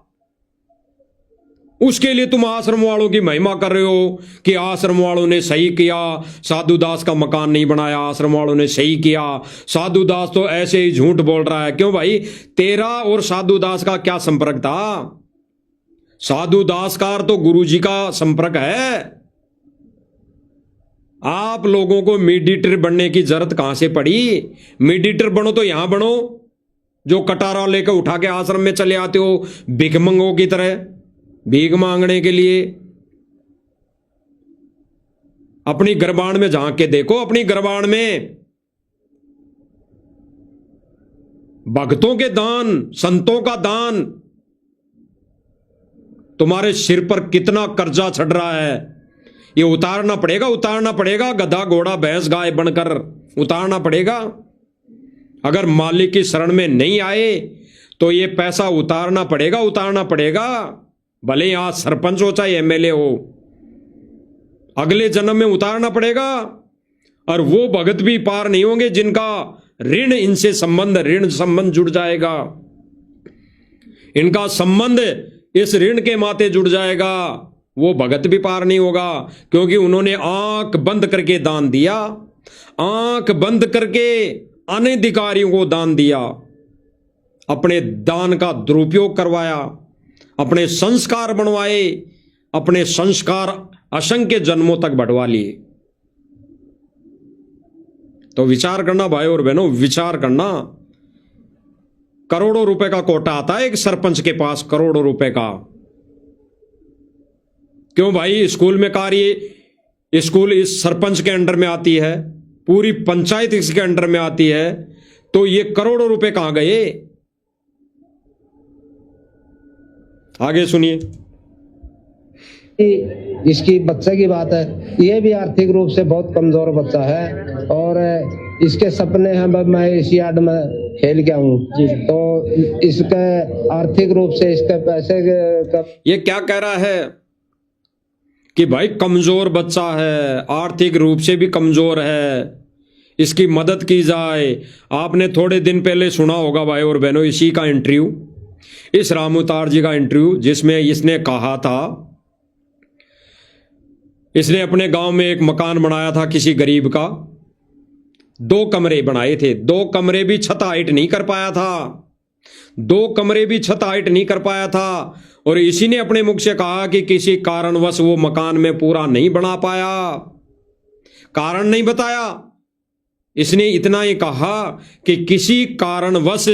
उसके लिए तुम आश्रम वालों की महिमा कर रहे हो कि आश्रम वालों ने सही किया, साधु दास का मकान नहीं बनाया, आश्रम वालों ने सही किया, साधु दास तो ऐसे ही झूठ बोल रहा है। क्यों भाई, तेरा और साधु दास का क्या संपर्क था? साधु दास का तो गुरुजी का संपर्क है। आप लोगों को मीडिएटर बनने की जरूरत कहां से पड़ी? मीडिएटर बनो तो यहां बनो, जो कटारा लेकर उठा के आश्रम में चले आते हो भिखमंगों की तरह, भीख मांगने के लिए। अपनी गरबान में झांक के देखो, अपनी गरबान में भक्तों के दान, संतों का दान, तुम्हारे सिर पर कितना कर्जा चढ़ रहा है, ये उतारना पड़ेगा, गधा घोड़ा भैंस गाय बनकर उतारना पड़ेगा। अगर मालिक की शरण में नहीं आए तो ये पैसा उतारना पड़ेगा। भले ही आज सरपंच हो चाहे एमएलए हो, अगले जन्म में उतारना पड़ेगा। और वो भगत भी पार नहीं होंगे जिनका ऋण इनसे ऋण संबंध जुड़ जाएगा, इनका संबंध इस ऋण के माथे जुड़ जाएगा। वो भगत भी पार नहीं होगा, क्योंकि उन्होंने आंख बंद करके दान दिया, आंख बंद करके अनधिकारियों को दान दिया, अपने दान का दुरुपयोग करवाया, अपने संस्कार बनवाए, अपने संस्कार असंख्य जन्मों तक बढ़वा लिए। तो विचार करना भाई और बहनों, विचार करना। करोड़ों रुपए का कोटा आता है एक सरपंच के पास, करोड़ों रुपए का। क्यों भाई? स्कूल में कार्य, स्कूल इस सरपंच के अंडर में आती है, पूरी पंचायत इसके अंडर में आती है, तो ये करोड़ों रुपए कहां गए? आगे सुनिए। इसकी बच्चे की बात है, ये भी आर्थिक रूप से बहुत कमजोर बच्चा है और इसके सपने हैं मैं एशियाड में खेल के आऊं, तो इसके आर्थिक रूप से इसके पैसे का ये क्या कह रहा है कि भाई कमजोर बच्चा है, आर्थिक रूप से भी कमजोर है, इसकी मदद की जाए। आपने थोड़े दिन पहले सुना होगा भाई और बहनों इसी का इंटरव्यू, इस राम अवतार जी का इंटरव्यू, जिसमें इसने कहा था, इसने अपने गांव में एक मकान बनाया था किसी गरीब का, 2 कमरे बनाए थे, 2 कमरे भी छत हाइट नहीं कर पाया था, 2 कमरे भी छत हाइट नहीं कर पाया था। और इसी ने अपने मुख से कहा कि किसी कारणवश वो मकान में पूरा नहीं बना पाया, कारण नहीं बताया, इसने इतना ही कहा कि किसी कारणवश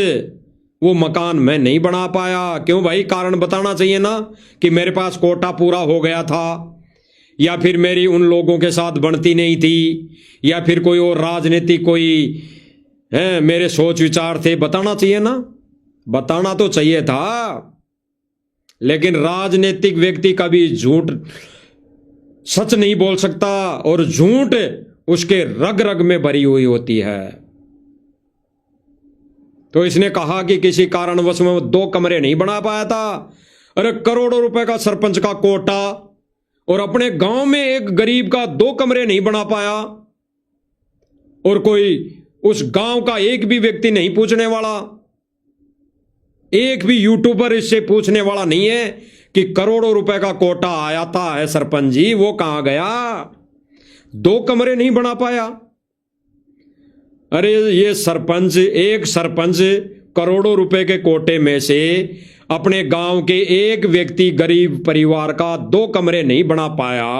वो मकान मैं नहीं बना पाया। क्यों भाई? कारण बताना चाहिए ना, कि मेरे पास कोटा पूरा हो गया था, या फिर मेरी उन लोगों के साथ बनती नहीं थी, या फिर कोई और राजनीतिक कोई है मेरे सोच विचार थे, बताना चाहिए ना, बताना तो चाहिए था। लेकिन राजनीतिक व्यक्ति कभी झूठ सच नहीं बोल सकता, और झूठ उसके रग रग में भरी हुई होती है। तो इसने कहा कि किसी कारणवश में 2 कमरे नहीं बना पाया था। अरे करोड़ों रुपए का सरपंच का कोटा, और अपने गांव में एक गरीब का 2 कमरे नहीं बना पाया, और कोई उस गांव का एक भी व्यक्ति नहीं पूछने वाला, एक भी यूट्यूबर इससे पूछने वाला नहीं है कि करोड़ों रुपए का कोटा आया था है सरपंच जी, वो कहां गया? 2 कमरे नहीं बना पाया। अरे ये सरपंच, एक सरपंच करोड़ों रुपए के कोटे में से अपने गांव के एक व्यक्ति गरीब परिवार का 2 कमरे नहीं बना पाया,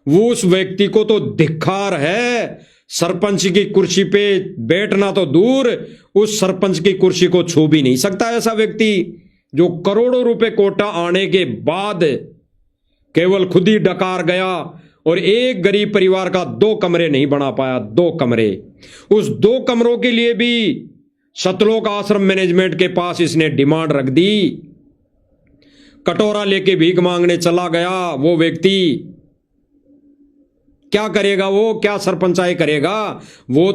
वो उस व्यक्ति को तो धिक्कार है। सरपंच की कुर्सी पे बैठना तो दूर, उस सरपंच की कुर्सी को छू भी नहीं सकता ऐसा व्यक्ति, जो करोड़ों रुपए कोटा आने के बाद केवल खुद ही डकार गया और एक गरीब परिवार का 2 कमरे नहीं बना पाया। 2 कमरे, उस 2 कमरों के लिए भी सतलोक आश्रम मैनेजमेंट के पास इसने डिमांड रख दी। कटोरा लेके भीख मांगने चला गया वो व्यक्ति। क्या करेगा वो? क्या सरपंचाई करेगा? वो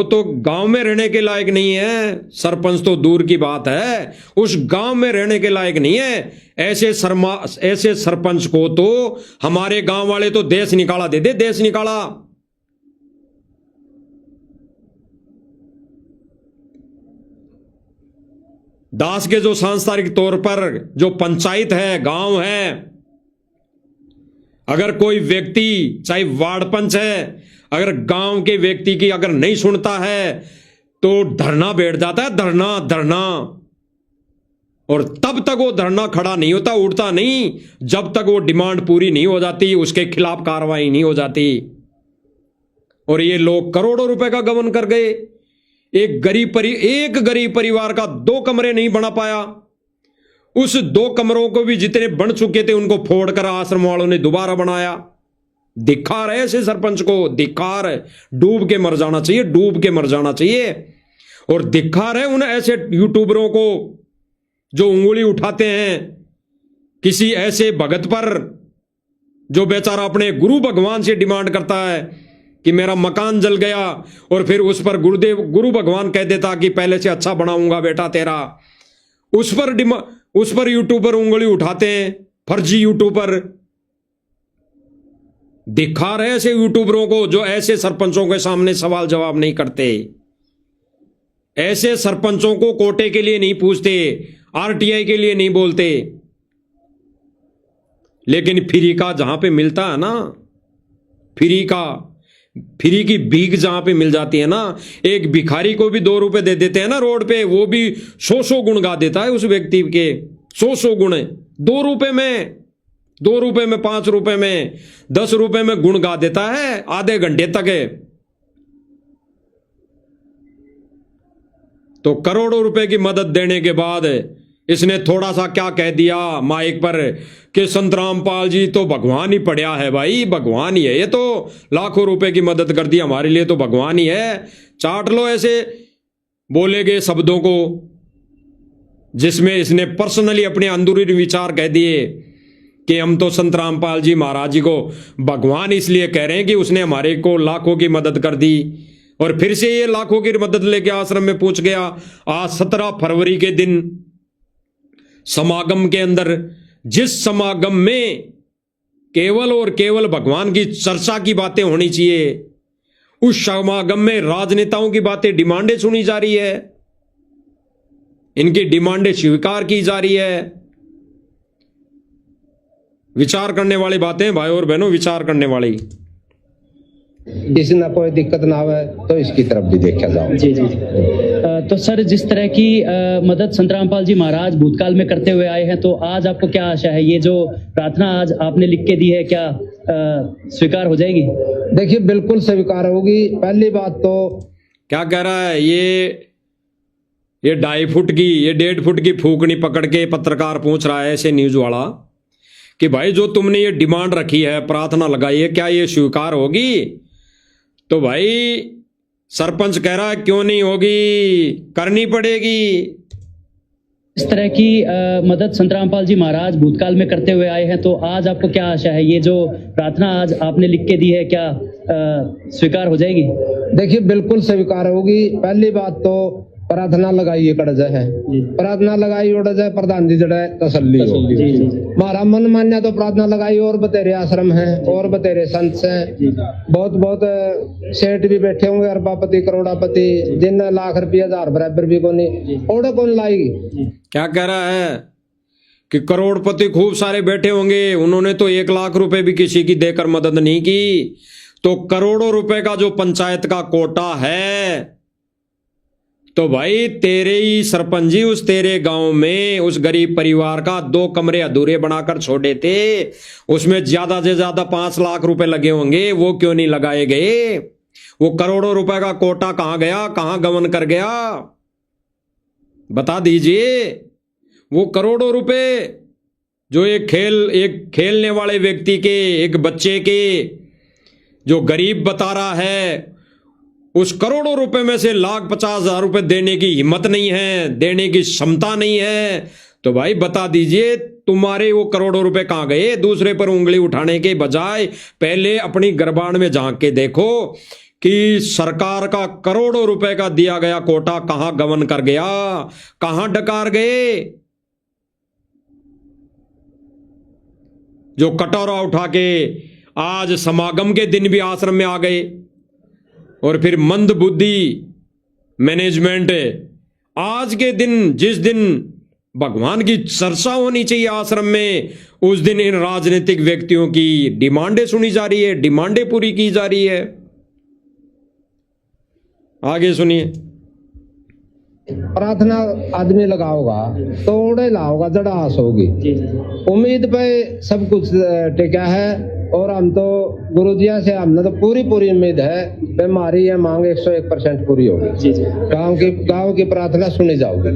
तो गांव में रहने के लायक नहीं है। सरपंच तो दूर की बात है, उस गांव में रहने के लायक नहीं है। ऐसे सरपंच को तो हमारे गांव वाले तो देश निकाला देते, देश निकाला। दास के जो सांस्थानिक तौर पर जो पंचायत है, गांव है, अगर कोई व्यक्ति चाहे वार्ड पंच है, अगर गांव के व्यक्ति की अगर नहीं सुनता है तो धरना बैठ जाता है, धरना। और तब तक वो धरना खड़ा नहीं होता, उठता नहीं, जब तक वो डिमांड पूरी नहीं हो जाती, उसके खिलाफ कार्रवाई नहीं हो जाती। और ये लोग करोड़ों रुपए का गबन कर गए। एक गरीब परिवार का 2 कमरे नहीं बना पाया। उस 2 कमरों को भी जितने बन चुके थे उनको फोड़कर आश्रम वालों ने दोबारा बनाया। धिक्कार है ऐसे सरपंच को, धिक्कार है। डूब के मर जाना चाहिए, डूब के मर जाना चाहिए। और दिखा रहे उन ऐसे यूट्यूबरों को जो उंगली उठाते हैं किसी ऐसे भगत पर जो बेचारा अपने गुरु भगवान से डिमांड करता है कि मेरा मकान जल गया, और फिर उस पर गुरु भगवान कह देता कि पहले से अच्छा बनाऊंगा बेटा तेरा। उस पर यूट्यूबर उंगली उठाते हैं, फर्जी यूट्यूबर। दिखा रहे ऐसे यूट्यूबरों को जो ऐसे सरपंचों के सामने सवाल जवाब नहीं करते, ऐसे सरपंचों को कोटे के लिए नहीं पूछते, आरटीआई के लिए नहीं बोलते। लेकिन फ्री का जहां पे मिलता है ना, फ्री की भीख जहां पे मिल जाती है ना, एक भिखारी को भी 2 रुपए दे देते हैं ना रोड पे, वो भी 100 गुण गा देता है उस व्यक्ति के, 100 गुण 2 रुपए में, 5 रुपए में, 10 रुपए में गुण गा देता है आधे घंटे तक है। तो करोड़ों रुपए की मदद देने के बाद इसने थोड़ा सा क्या कह दिया माइक पर कि संत रामपाल जी तो भगवान ही पड़या है भाई, भगवान ही है, ये तो लाखों रुपए की मदद कर दी, हमारे लिए तो भगवान ही है। चाट लो ऐसे बोले गए शब्दों को, जिसमें इसने पर्सनली अपने अंदरूनी विचार कह दिए कि हम तो संत रामपाल जी महाराज जी को भगवान इसलिए कह रहे हैं कि उसने हमारे को लाखों की मदद कर दी। और फिर से ये लाखों की मदद लेके आश्रम में पहुंच गया। आज 17 फरवरी के दिन समागम के अंदर, जिस समागम में केवल और केवल भगवान की चर्चा की बातें होनी चाहिए, उस समागम में राजनेताओं की बातें, डिमांडें सुनी जा रही है, इनकी डिमांडें स्वीकार की जा रही है। विचार करने वाली बातें भाई और बहनों, विचार करने वाली। किसी ना कोई दिक्कत ना आवे तो इसकी तरफ भी देखा जाओ। जी जी जी। तो सर, जिस तरह की मदद संत रामपाल जी महाराज भूतकाल में करते हुए आए हैं, तो आज आपको क्या आशा है, ये जो प्रार्थना आज आपने लिख के दी है, क्या स्वीकार हो जाएगी? देखिए, बिल्कुल स्वीकार होगी। पहली बात तो क्या कह रहा है, ये 2.5 फुट की, ये 1.5 फुट की फूकनी पकड़ के पत्रकार पूछ रहा है ऐसे न्यूज वाला कि भाई जो तुमने ये डिमांड रखी है, प्रार्थना लगाई है, क्या ये स्वीकार होगी? तो भाई सरपंच कह रहा है क्यों नहीं होगी, करनी पड़ेगी। इस तरह की मदद संत रामपाल जी महाराज भूतकाल में करते हुए आए हैं, तो आज आपको क्या आशा है, ये जो प्रार्थना आज आपने लिख के दी है, क्या स्वीकार हो जाएगी? देखिए, बिल्कुल स्वीकार होगी। पहली बात तो प्रार्थना लगाई कड़ज है, प्रार्थना लगाई उड़ जाए, प्रधान जी जड़ा तसल्ली हो। हमारा मन मान्या तो प्रार्थना लगाई, और बतेरे आश्रम हैं, और बतेरे संत हैं, बहुत बहुत सेठ भी बैठे होंगे, अरबापति करोड़ापति, जिन लाख रुपया 1000 बराबर भी को नहीं, और कौन लाएगी। क्या कह रहा है कि करोड़पति खूब सारे बैठे होंगे, उन्होंने तो 1 लाख रुपए भी किसी की देकर मदद नहीं की। तो करोड़ों रुपए का जो पंचायत का कोटा है, तो भाई तेरे ही सरपंच जी उस तेरे गांव में उस गरीब परिवार का 2 कमरे अधूरे बनाकर छोड़े थे, उसमें ज्यादा से ज्यादा 5 लाख रुपए लगे होंगे, वो क्यों नहीं लगाए गए? वो करोड़ों रुपए का कोटा कहां गया, कहां गमन कर गया, बता दीजिए। वो करोड़ों रुपए जो एक खेलने वाले व्यक्ति के, एक बच्चे के, जो गरीब बता रहा है, उस करोड़ों रुपए में से 1,50,000 रुपए देने की हिम्मत नहीं है, देने की क्षमता नहीं है। तो भाई बता दीजिए, तुम्हारे वो करोड़ों रुपए कहां गए? दूसरे पर उंगली उठाने के बजाय पहले अपनी गर्भाण में झांक के देखो कि सरकार का करोड़ों रुपए का दिया गया कोटा कहां गमन कर गया, कहां डकार गए। जो कटोरा उठा के आज समागम के दिन भी आश्रम में आ गए, और फिर मंद बुद्धि मैनेजमेंट आज के दिन, जिस दिन भगवान की चर्चा होनी चाहिए आश्रम में, उस दिन इन राजनीतिक व्यक्तियों की डिमांडें सुनी जा रही है, डिमांडें पूरी की जा रही है। आगे सुनिए। प्रार्थना आदमी लगाओगा तो ओढ़े लाओगा, जड़ा आस होगी। उम्मीद पे सब कुछ टिका है, और हम तो गुरुजिया से हमने तो पूरी उम्मीद है कि हमारी ये मांग 101% पूरी होगी। जी जी। गांव की प्रार्थना सुनी जाओगी।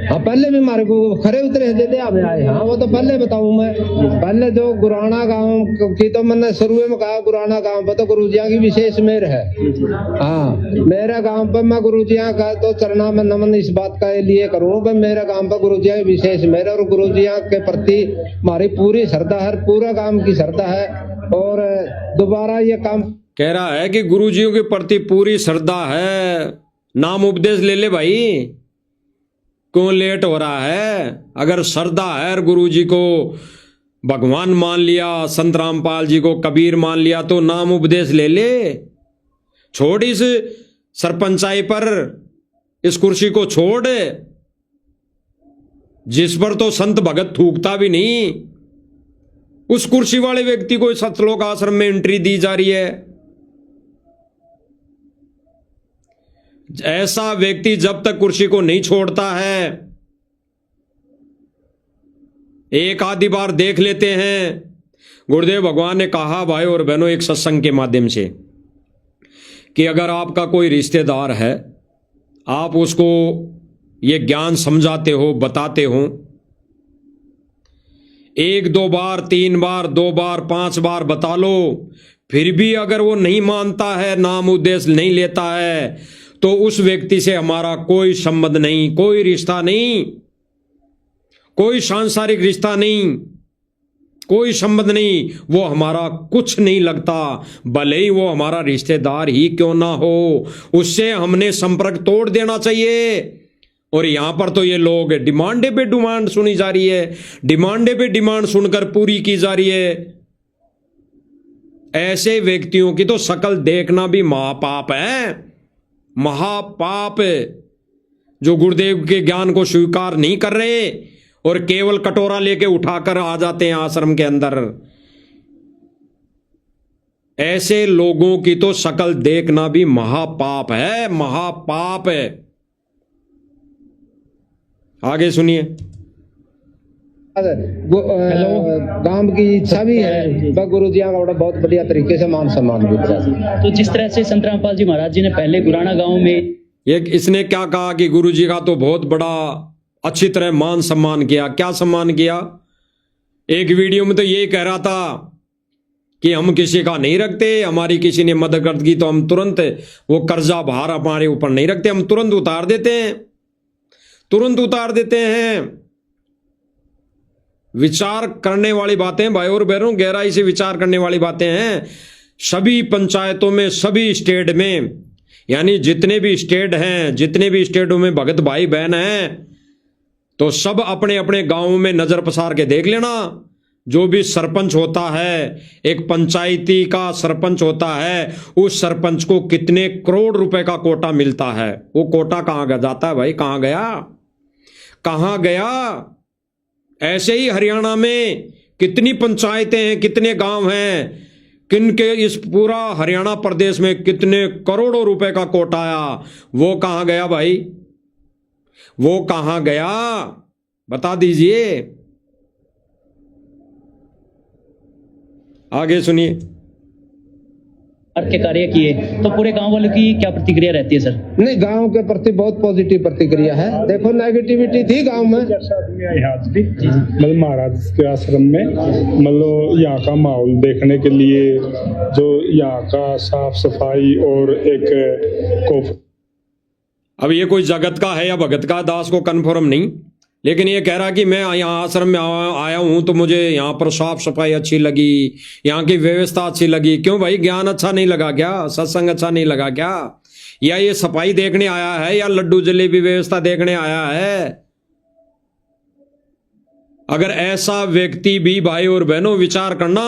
हाँ, पहले भी हमारे को खरे उतरे देते हमें आए। हाँ, वो तो पहले बताऊं मैं। पहले जो गुराना गांव की तो मैंने शुरू में कहा, गुराना गांव पर तो गुरुजिया की विशेष मेहर है। हाँ, मेरे गांव पर मैं गुरुजिया का तो चरणा में नमन इस बात का लिए करूँ कि मेरे गांव पर गुरुजिया की विशेष मेहर और गुरुजिया के प्रति हमारी पूरी श्रद्धा है, पूरा गांव की श्रद्धा है। और दोबारा ये काम कह रहा है कि गुरुजियों के प्रति पूरी श्रद्धा है। नाम उपदेश ले ले भाई, क्यों लेट हो रहा है? अगर श्रद्धा है और गुरुजी को भगवान मान लिया, संत रामपाल जी को कबीर मान लिया, तो नाम उपदेश ले ले। छोड़ इस सरपंचाई पर, इस कुर्सी को छोड़, जिस पर तो संत भगत थूकता भी नहीं, उस कुर्सी वाले व्यक्ति को सतलोक आश्रम में एंट्री दी जा रही है। ऐसा व्यक्ति जब तक कुर्सी को नहीं छोड़ता है, एक आधी बार देख लेते हैं। गुरुदेव भगवान ने कहा भाई और बहनों एक सत्संग के माध्यम से कि अगर आपका कोई रिश्तेदार है, आप उसको ये ज्ञान समझाते हो, बताते हो, 1 2 बार 3 बार 2 बार 5 बार बता लो, फिर भी अगर वो नहीं मानता है, नाम उद्देश्य नहीं लेता है, तो उस व्यक्ति से हमारा कोई संबंध नहीं, कोई रिश्ता नहीं, कोई सांसारिक रिश्ता नहीं, कोई संबंध नहीं, वो हमारा कुछ नहीं लगता। भले ही वो हमारा रिश्तेदार ही क्यों ना हो, उससे हमने संपर्क तोड़ देना चाहिए। और यहां पर तो ये लोग डिमांडे पे डिमांड सुनी जा रही है, डिमांडे पे डिमांड सुनकर पूरी की जा रही है। ऐसे व्यक्तियों की तो शकल देखना भी महापाप है, महापाप, जो गुरुदेव के ज्ञान को स्वीकार नहीं कर रहे और केवल कटोरा लेके उठाकर आ जाते हैं आश्रम के अंदर। ऐसे लोगों की तो शकल देखना भी महापाप है, महापाप है। आगे सुनिए। गांव की इच्छा भी है, गुरुजिया का बहुत बढ़िया तरीके से मान सम्मान भी करा। तो जिस तरह से संत रामपाल जी महाराज जी ने पहले गुराना गांव में इसने क्या कहा कि गुरुजी का तो बहुत बड़ा अच्छी तरह मान सम्मान किया। क्या सम्मान किया? एक वीडियो में तो यही कह रहा था कि हम किसी का नहीं रखते, हमारी किसी ने मदद कर दी तो हम तुरंत वो कर्जा भार हमारे ऊपर नहीं रखते, हम तुरंत उतार देते हैं, तुरंत उतार देते हैं। विचार करने वाली बातें भाई और बहनों, गहराई से विचार करने वाली बातें हैं। सभी पंचायतों में, सभी स्टेट में, यानी जितने भी स्टेट हैं, जितने भी स्टेटों में भगत भाई बहन हैं, तो सब अपने अपने गांवों में नजर पसार के देख लेना। जो भी सरपंच होता है, एक पंचायती का सरपंच होता है, उस सरपंच को कितने करोड़ रुपए का कोटा मिलता है। वो कोटा कहां जाता है भाई? कहां गया, कहां गया? ऐसे ही हरियाणा में कितनी पंचायतें हैं, कितने गांव हैं, किनके इस पूरा हरियाणा प्रदेश में कितने करोड़ों रुपए का कोटा आया, वो कहां गया भाई? वो कहां गया? बता दीजिए। आगे सुनिए। के कार्य किए तो पूरे गांव वालों की क्या प्रतिक्रिया रहती है सर? नहीं, गांव के प्रति बहुत पॉजिटिव प्रतिक्रिया है। देखो, नेगेटिविटी थी गांव में, मतलब महाराज के आश्रम में, मतलब यहाँ का माहौल देखने के लिए, जो यहाँ का साफ सफाई और एक अब ये कोई जगत का है या भगत का, दास को कन्फर्म नहीं, लेकिन ये कह रहा कि मैं यहाँ आश्रम में आया हूँ तो मुझे यहाँ पर साफ सफाई अच्छी लगी, यहाँ की व्यवस्था अच्छी लगी। क्यों भाई, ज्ञान अच्छा नहीं लगा क्या? सत्संग अच्छा नहीं लगा क्या? या ये सफाई देखने आया है या लड्डू जलेबी व्यवस्था देखने आया है? अगर ऐसा व्यक्ति भी भाई और बहनों विचार करना,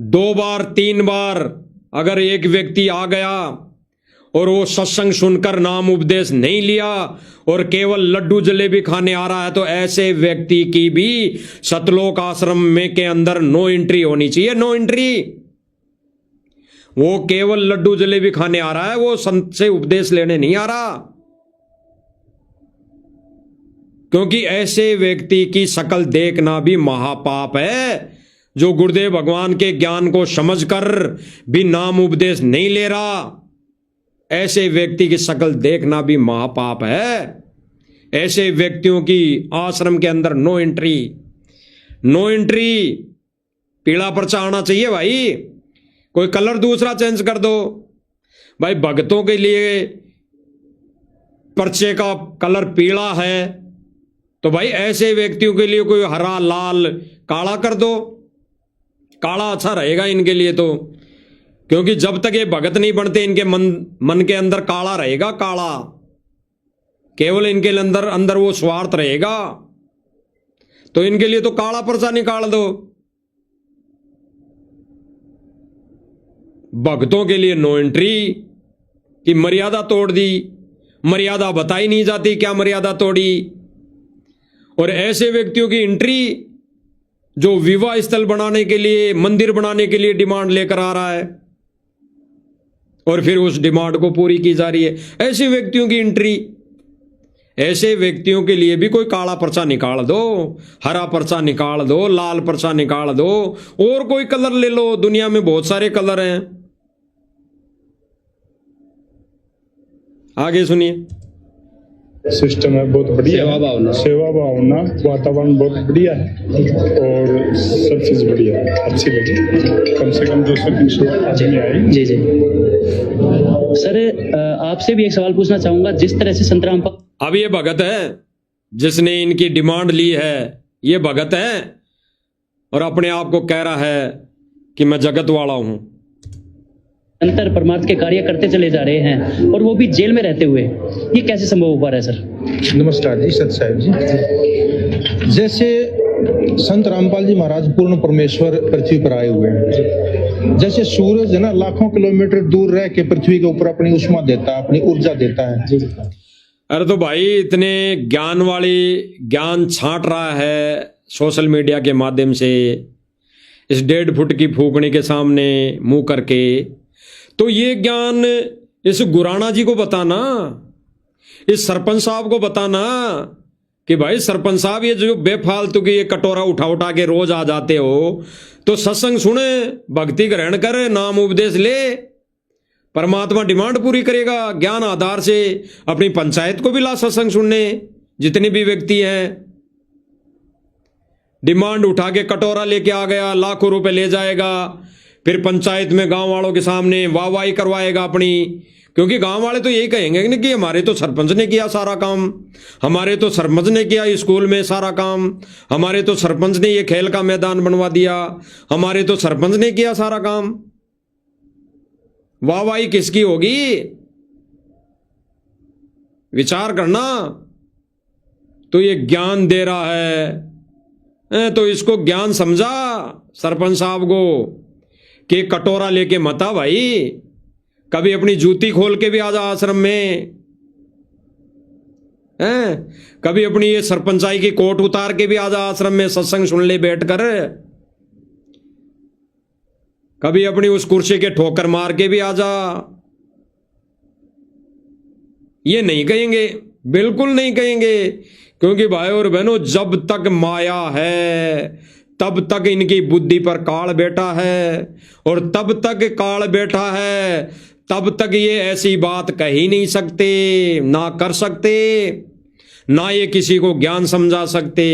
2 बार 3 बार अगर एक व्यक्ति आ गया और वो सत्संग सुनकर नाम उपदेश नहीं लिया और केवल लड्डू जलेबी खाने आ रहा है, तो ऐसे व्यक्ति की भी सतलोक आश्रम में के अंदर नो एंट्री होनी चाहिए, नो एंट्री। वो केवल लड्डू जलेबी खाने आ रहा है, वो संत से उपदेश लेने नहीं आ रहा। क्योंकि ऐसे व्यक्ति की शक्ल देखना भी महापाप है जो गुरुदेव भगवान के ज्ञान को समझकर भी नाम उपदेश नहीं ले रहा। ऐसे व्यक्ति की शक्ल देखना भी महापाप है। ऐसे व्यक्तियों की आश्रम के अंदर नो एंट्री, नो एंट्री। पीला पर्चा आना चाहिए भाई, कोई कलर दूसरा चेंज कर दो भाई। भक्तों के लिए पर्चे का कलर पीला है तो भाई ऐसे व्यक्तियों के लिए कोई हरा, लाल, काला कर दो। काला अच्छा रहेगा इनके लिए तो, क्योंकि जब तक ये भगत नहीं बनते इनके मन के अंदर काला रहेगा, काला। केवल इनके अंदर वो स्वार्थ रहेगा, तो इनके लिए तो काला पर्चा निकाल दो। भक्तों के लिए नो एंट्री की मर्यादा तोड़ दी। मर्यादा बताई नहीं जाती, क्या मर्यादा तोड़ी। और ऐसे व्यक्तियों की एंट्री जो विवाह स्थल बनाने के लिए, मंदिर बनाने के लिए डिमांड लेकर आ रहा है और फिर उस डिमांड को पूरी की जा रही है। ऐसे व्यक्तियों की एंट्री। ऐसे व्यक्तियों के लिए भी कोई काला पर्चा निकाल दो, हरा पर्चा निकाल दो, लाल पर्चा निकाल दो, और कोई कलर ले लो। दुनिया में बहुत सारे कलर हैं। आगे सुनिए। सिस्टम है बहुत बढ़िया, सेवा भावना, वातावरण बहुत बढ़िया है और सब चीज बढ़िया है, अच्छी लगी। कम से कम 200-300 आदमी आई। जी जी सर, आपसे भी एक सवाल पूछना चाहूंगा। जिस तरह से संत रामपाल, अब ये भगत है जिसने इनकी डिमांड ली है, ये भगत है और अपने आप को कह रहा है कि मैं जगत वाला हूं। अंतर परमार्थ के कार्य करते चले जा रहे हैं और वो भी जेल में रहते हुए, ये कैसे संभव हो पा रहा है सर? नमस्कार जी, सत साहिब जी। जैसे संत रामपाल जी महाराज पूर्ण परमेश्वर पृथ्वी पर आए हुए हैं, जैसे सूरज है ना, लाखों किलोमीटर दूर रह के पृथ्वी के ऊपर अपनी उष्मा देता है, अपनी ऊर्जा देता है। अरे तो भाई इतने ज्ञान वाली ज्ञान छांट रहा है सोशल मीडिया के माध्यम से, इस 1.5 फुट की फूकने के सामने मुंह करके, तो ये ज्ञान इस गुराना जी को बताना, इस सरपंच साहब को बताना कि भाई सरपंच साहब ये जो बेफालतू की ये कटोरा उठा उठा के रोज आ जाते हो, तो सत्संग सुने, भक्ति ग्रहण कर, नाम उपदेश ले। परमात्मा डिमांड पूरी करेगा। ज्ञान आधार से अपनी पंचायत को भी ला सत्संग सुनने, जितने भी व्यक्ति हैं। डिमांड उठा के कटोरा लेके आ गया, लाखों रुपए ले जाएगा, फिर पंचायत में गांव वालों के सामने वाहवाही करवाएगा अपनी, क्योंकि गांव वाले तो यही कहेंगे कि हमारे तो सरपंच ने किया सारा काम, हमारे तो सरपंच ने किया स्कूल में सारा काम, हमारे तो सरपंच ने ये खेल का मैदान बनवा दिया, हमारे तो सरपंच ने किया सारा काम। वाहवाही किसकी होगी? विचार करना। तो ये ज्ञान दे रहा है, तो इसको ज्ञान समझा सरपंच साहब को कि कटोरा लेके मत आ भाई, कभी अपनी जूती खोल के भी आ जा आश्रम में, कभी अपनी ये सरपंचाई की कोट उतार के भी आ जा आश्रम में, सत्संग सुन ले बैठ कर, कभी अपनी उस कुर्सी के ठोकर मार के भी आ जा। ये नहीं कहेंगे, बिल्कुल नहीं कहेंगे, क्योंकि भाई और बहनों, जब तक माया है तब तक इनकी बुद्धि पर काल बैठा है, और तब तक काल बैठा है तब तक ये ऐसी बात कह ही नहीं सकते, ना कर सकते, ना ये किसी को ज्ञान समझा सकते,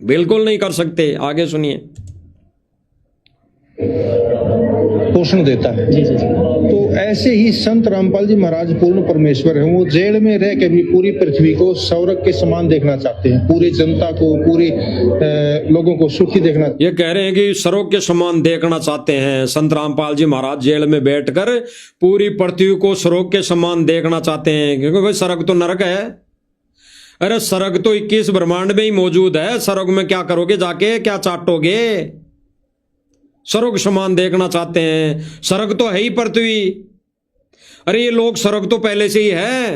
बिल्कुल नहीं कर सकते। आगे सुनिए। पोषण देता है। जी जी। तो ऐसे ही संत रामपाल जी महाराज पूर्ण परमेश्वर हैं। वो जेल में रह के भी पूरी पृथ्वी को स्वर्ग के समान देखना चाहते हैं, पूरी जनता को, पूरी लोगों को सुखी देखना। ये कह रहे हैं कि स्वर्ग के समान देखना चाहते हैं। संत रामपाल जी महाराज जेल में बैठकर पूरी पृथ्वी को स्वर्ग के समान देखना चाहते हैं, क्योंकि भाई स्वर्ग तो नरक है। अरे स्वर्ग तो 21 ब्रह्मांड में ही मौजूद है, स्वर्ग में क्या करोगे जाके, क्या चाटोगे? स्वर्ग समान देखना चाहते हैं। स्वर्ग तो है ही पृथ्वी। अरे ये लोग, स्वर्ग तो पहले से ही है।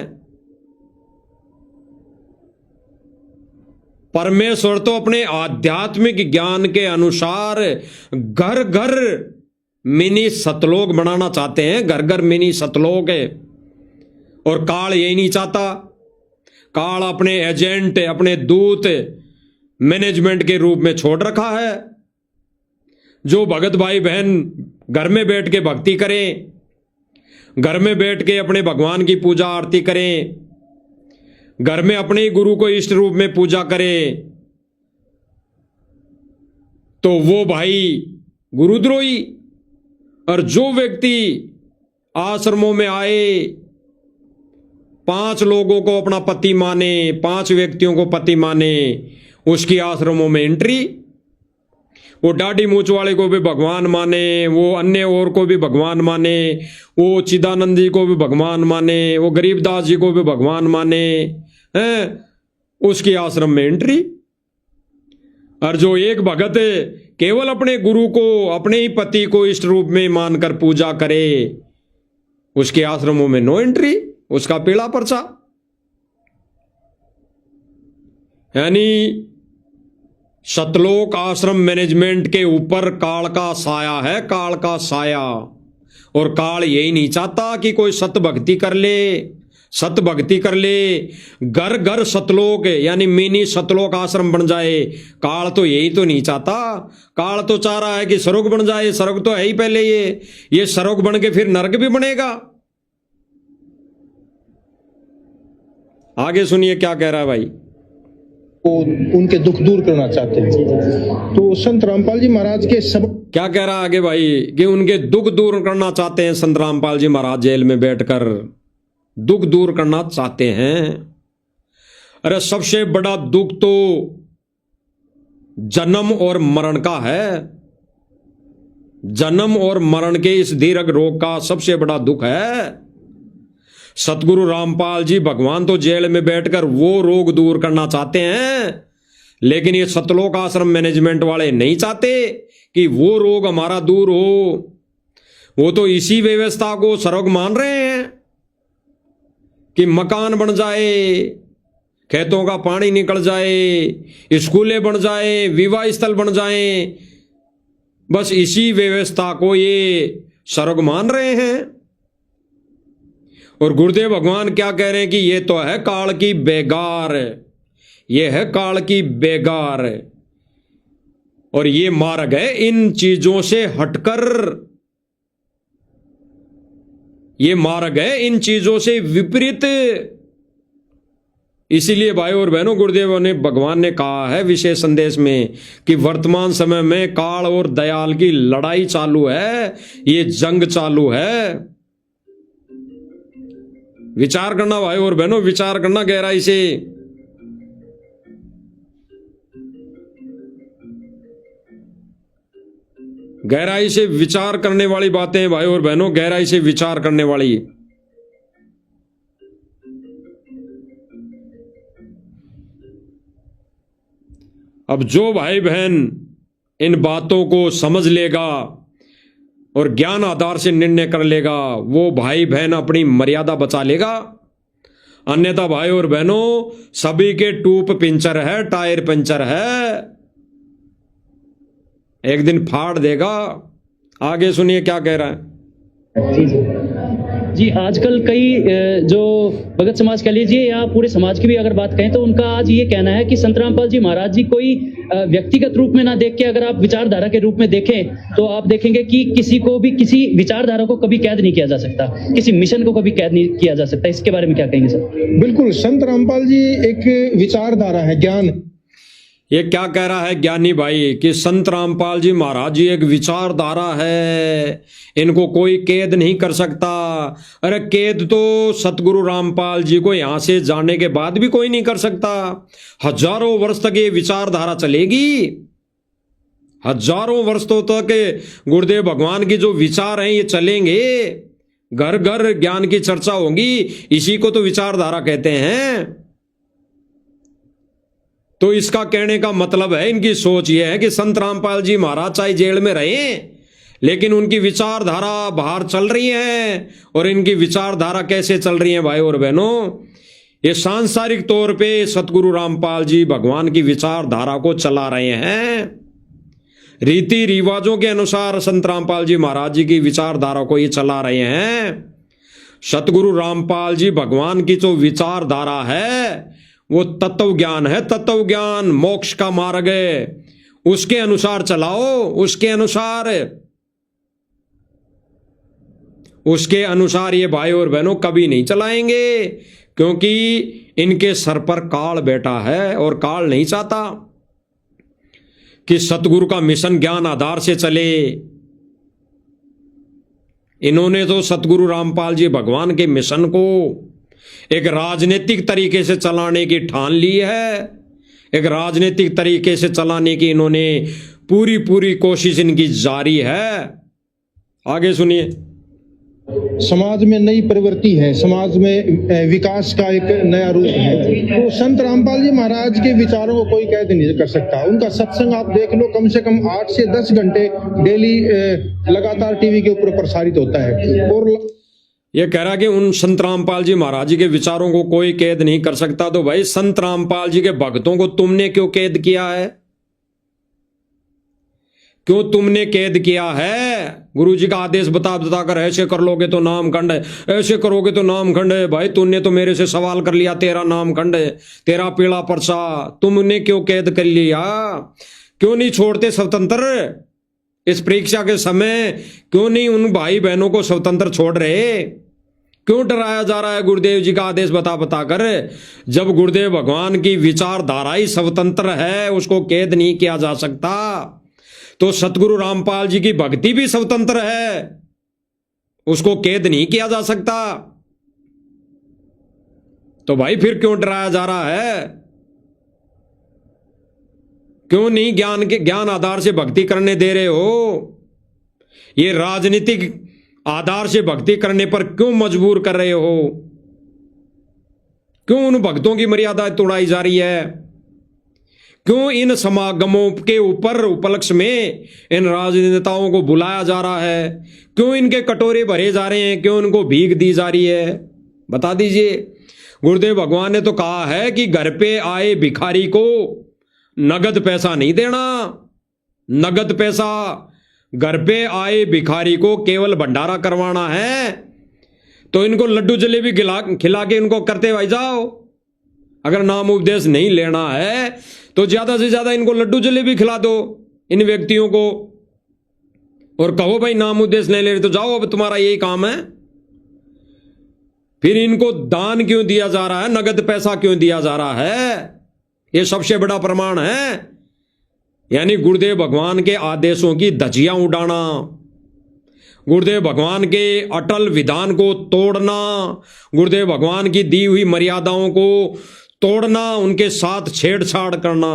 परमेश्वर तो अपने आध्यात्मिक ज्ञान के अनुसार घर घर मिनी सतलोक बनाना चाहते हैं, घर घर मिनी सतलोक है। और काल यही नहीं चाहता। काल अपने एजेंट, अपने दूत मैनेजमेंट के रूप में छोड़ रखा है। जो भगत भाई बहन घर में बैठ के भक्ति करें, घर में बैठ के अपने भगवान की पूजा आरती करें, घर में अपने ही गुरु को इष्ट रूप में पूजा करें, तो वो भाई गुरुद्रोही। और जो व्यक्ति आश्रमों में आए, 5 लोगों को अपना पति माने, 5 व्यक्तियों को पति माने, उसकी आश्रमों में एंट्री। वो दाढ़ी मूछ वाले को भी भगवान माने, वो अन्य और को भी भगवान माने, वो चिदानंद जी को भी भगवान माने, वो गरीबदास जी को भी भगवान माने, हैं, उसकी आश्रम में एंट्री। और जो एक भगत केवल अपने गुरु को, अपने ही पति को इष्ट रूप में मानकर पूजा करे, उसके आश्रमों में नो एंट्री, उसका पीला पर्चा। यानी सतलोक आश्रम मैनेजमेंट के ऊपर काल का साया है, काल का साया। और काल यही नहीं चाहता कि कोई सत भक्ति कर ले, सत भक्ति कर ले, घर घर सतलोक यानी मिनी सतलोक आश्रम बन जाए। काल तो यही तो नहीं चाहता। काल तो चाह रहा है कि स्वर्ग बन जाए। स्वर्ग तो है ही पहले, ये स्वर्ग बन के फिर नरक भी बनेगा। आगे सुनिए क्या कह रहा है भाई। वो उनके दुख दूर करना चाहते हैं। तो संत रामपाल जी महाराज के सब क्या कह रहा है आगे भाई कि उनके दुख दूर करना चाहते हैं। संत रामपाल जी महाराज जेल में बैठकर दुख दूर करना चाहते हैं। अरे सबसे बड़ा दुख तो जन्म और मरण का है। जन्म और मरण के इस दीर्घ रोग का सबसे बड़ा दुख है। सतगुरु रामपाल जी भगवान तो जेल में बैठकर वो रोग दूर करना चाहते हैं, लेकिन ये सतलोक आश्रम मैनेजमेंट वाले नहीं चाहते कि वो रोग हमारा दूर हो। वो तो इसी व्यवस्था को स्वर्ग मान रहे हैं कि मकान बन जाए, खेतों का पानी निकल जाए, स्कूलें बन जाए, विवाह स्थल बन जाए, बस इसी व्यवस्था को ये स्वर्ग मान रहे हैं। और गुरुदेव भगवान क्या कह रहे हैं कि ये तो है काल की बेगार, ये है काल की बेगार। और ये मार्ग है इन चीजों से हटकर, ये मार्ग है इन चीजों से विपरीत। इसीलिए भाई और बहनों, गुरुदेव ने भगवान ने कहा है विशेष संदेश में कि वर्तमान समय में काल और दयाल की लड़ाई चालू है, ये जंग चालू है। विचार करना भाई और बहनों, विचार करना गहराई से। गहराई से विचार करने वाली बातें भाई और बहनों, गहराई से विचार करने वाली। अब जो भाई बहन इन बातों को समझ लेगा और ज्ञान आधार से निर्णय कर लेगा, वो भाई बहन अपनी मर्यादा बचा लेगा। अन्यथा भाई और बहनों, सभी के टूप पिंचर है, टायर पंचर है, एक दिन फाड़ देगा। आगे सुनिए क्या कह रहा है। जी आजकल कई जो भगत समाज कह लीजिए या पूरे समाज की भी अगर बात कहें तो उनका आज ये कहना है कि संत रामपाल जी महाराज जी कोई व्यक्तिगत रूप में ना देख के अगर आप विचारधारा के रूप में देखें तो आप देखेंगे कि किसी को भी किसी विचारधारा को कभी कैद नहीं किया जा सकता, किसी मिशन को कभी कैद नहीं किया जा सकता। इसके बारे में क्या कहेंगे सर? बिल्कुल, संत रामपाल जी एक विचारधारा है, ज्ञान। ये क्या कह रहा है ज्ञानी भाई कि संत रामपाल जी महाराज जी एक विचारधारा है, इनको कोई कैद नहीं कर सकता। अरे कैद तो सतगुरु रामपाल जी को यहां से जाने के बाद भी कोई नहीं कर सकता। हजारों वर्ष तक ये विचारधारा चलेगी, हजारों वर्षों तक गुरुदेव भगवान की जो विचार हैं ये चलेंगे। घर घर ज्ञान की चर्चा होगी, इसी को तो विचारधारा कहते हैं। तो इसका कहने का मतलब है, इनकी सोच यह है कि संत रामपाल जी महाराज चाहे जेल में रहे लेकिन उनकी विचारधारा बाहर चल रही है। और इनकी विचारधारा कैसे चल रही है भाई और बहनों, ये सांसारिक तौर पे सतगुरु रामपाल जी भगवान की विचारधारा को चला रहे हैं। रीति रिवाजों के अनुसार संत रामपाल जी महाराज जी की विचारधारा को ये चला रहे हैं। सतगुरु रामपाल जी भगवान की जो विचारधारा है वो तत्व ज्ञान है, तत्व ज्ञान मोक्ष का मार्ग है, उसके अनुसार चलाओ, उसके अनुसार ये भाई और बहनों कभी नहीं चलाएंगे, क्योंकि इनके सर पर काल बैठा है और काल नहीं चाहता कि सतगुरु का मिशन ज्ञान आधार से चले। इन्होंने तो सतगुरु रामपाल जी भगवान के मिशन को एक राजनीतिक तरीके से चलाने की ठान ली है, एक राजनीतिक तरीके से चलाने की इन्होंने पूरी कोशिश इनकी जारी है। आगे सुनिए। समाज में नई प्रवृत्ति है, समाज में विकास का एक नया रूप है। तो संत रामपाल जी महाराज के विचारों को कोई कैद नहीं कर सकता। उनका सत्संग आप देख लो, कम से कम 8 से 10 घंटे डेली लगातार टीवी के ऊपर प्रसारित होता है। और ये कह रहा कि उन संत रामपाल जी महाराज जी के विचारों को कोई कैद नहीं कर सकता। तो भाई संत रामपाल जी के भक्तों को तुमने क्यों कैद किया है? क्यों तुमने कैद किया है? गुरु जी का आदेश बताकर ऐसे कर लोगे तो नाम खंड है, ऐसे करोगे तो नाम खंड है। भाई तूने तो मेरे से सवाल कर लिया, तेरा नाम खंड है, तेरा पीला पर्चा। तुमने क्यों कैद कर लिया? क्यों नहीं छोड़ते स्वतंत्र? इस परीक्षा के समय क्यों नहीं उन भाई बहनों को स्वतंत्र छोड़ रहे? क्यों डराया जा रहा है गुरुदेव जी का आदेश बताकर? जब गुरुदेव भगवान की विचारधारा ही स्वतंत्र है, उसको कैद नहीं किया जा सकता, तो सतगुरु रामपाल जी की भक्ति भी स्वतंत्र है, उसको कैद नहीं किया जा सकता। तो भाई फिर क्यों डराया जा रहा है? क्यों नहीं ज्ञान आधार से भक्ति करने दे रहे हो? ये राजनीतिक आधार से भक्ति करने पर क्यों मजबूर कर रहे हो? क्यों उन भक्तों की मर्यादा तोड़ाई जा रही है? क्यों इन समागमों के ऊपर उपलक्ष्य में इन राजनेताओं को बुलाया जा रहा है? क्यों इनके कटोरे भरे जा रहे हैं? क्यों इनको भीख दी जा रही है? बता दीजिए। गुरुदेव भगवान ने तो कहा है कि घर पे आए भिखारी को नगद पैसा नहीं देना। नगद पैसा, घर पे आए भिखारी को केवल भंडारा करवाना है। तो इनको लड्डू जलेबी खिला के इनको करते भाई जाओ। अगर नाम उपदेश नहीं लेना है तो ज्यादा से ज्यादा इनको लड्डू जलेबी खिला दो इन व्यक्तियों को, और कहो भाई नाम उपदेश नहीं ले रहे तो जाओ, अब तुम्हारा यही काम है। फिर इनको दान क्यों दिया जा रहा है? नगद पैसा क्यों दिया जा रहा है? यह सबसे बड़ा प्रमाण है। यानी गुरुदेव भगवान के आदेशों की धज्जियां उड़ाना, गुरुदेव भगवान के अटल विधान को तोड़ना, गुरुदेव भगवान की दी हुई मर्यादाओं को तोड़ना, उनके साथ छेड़छाड़ करना,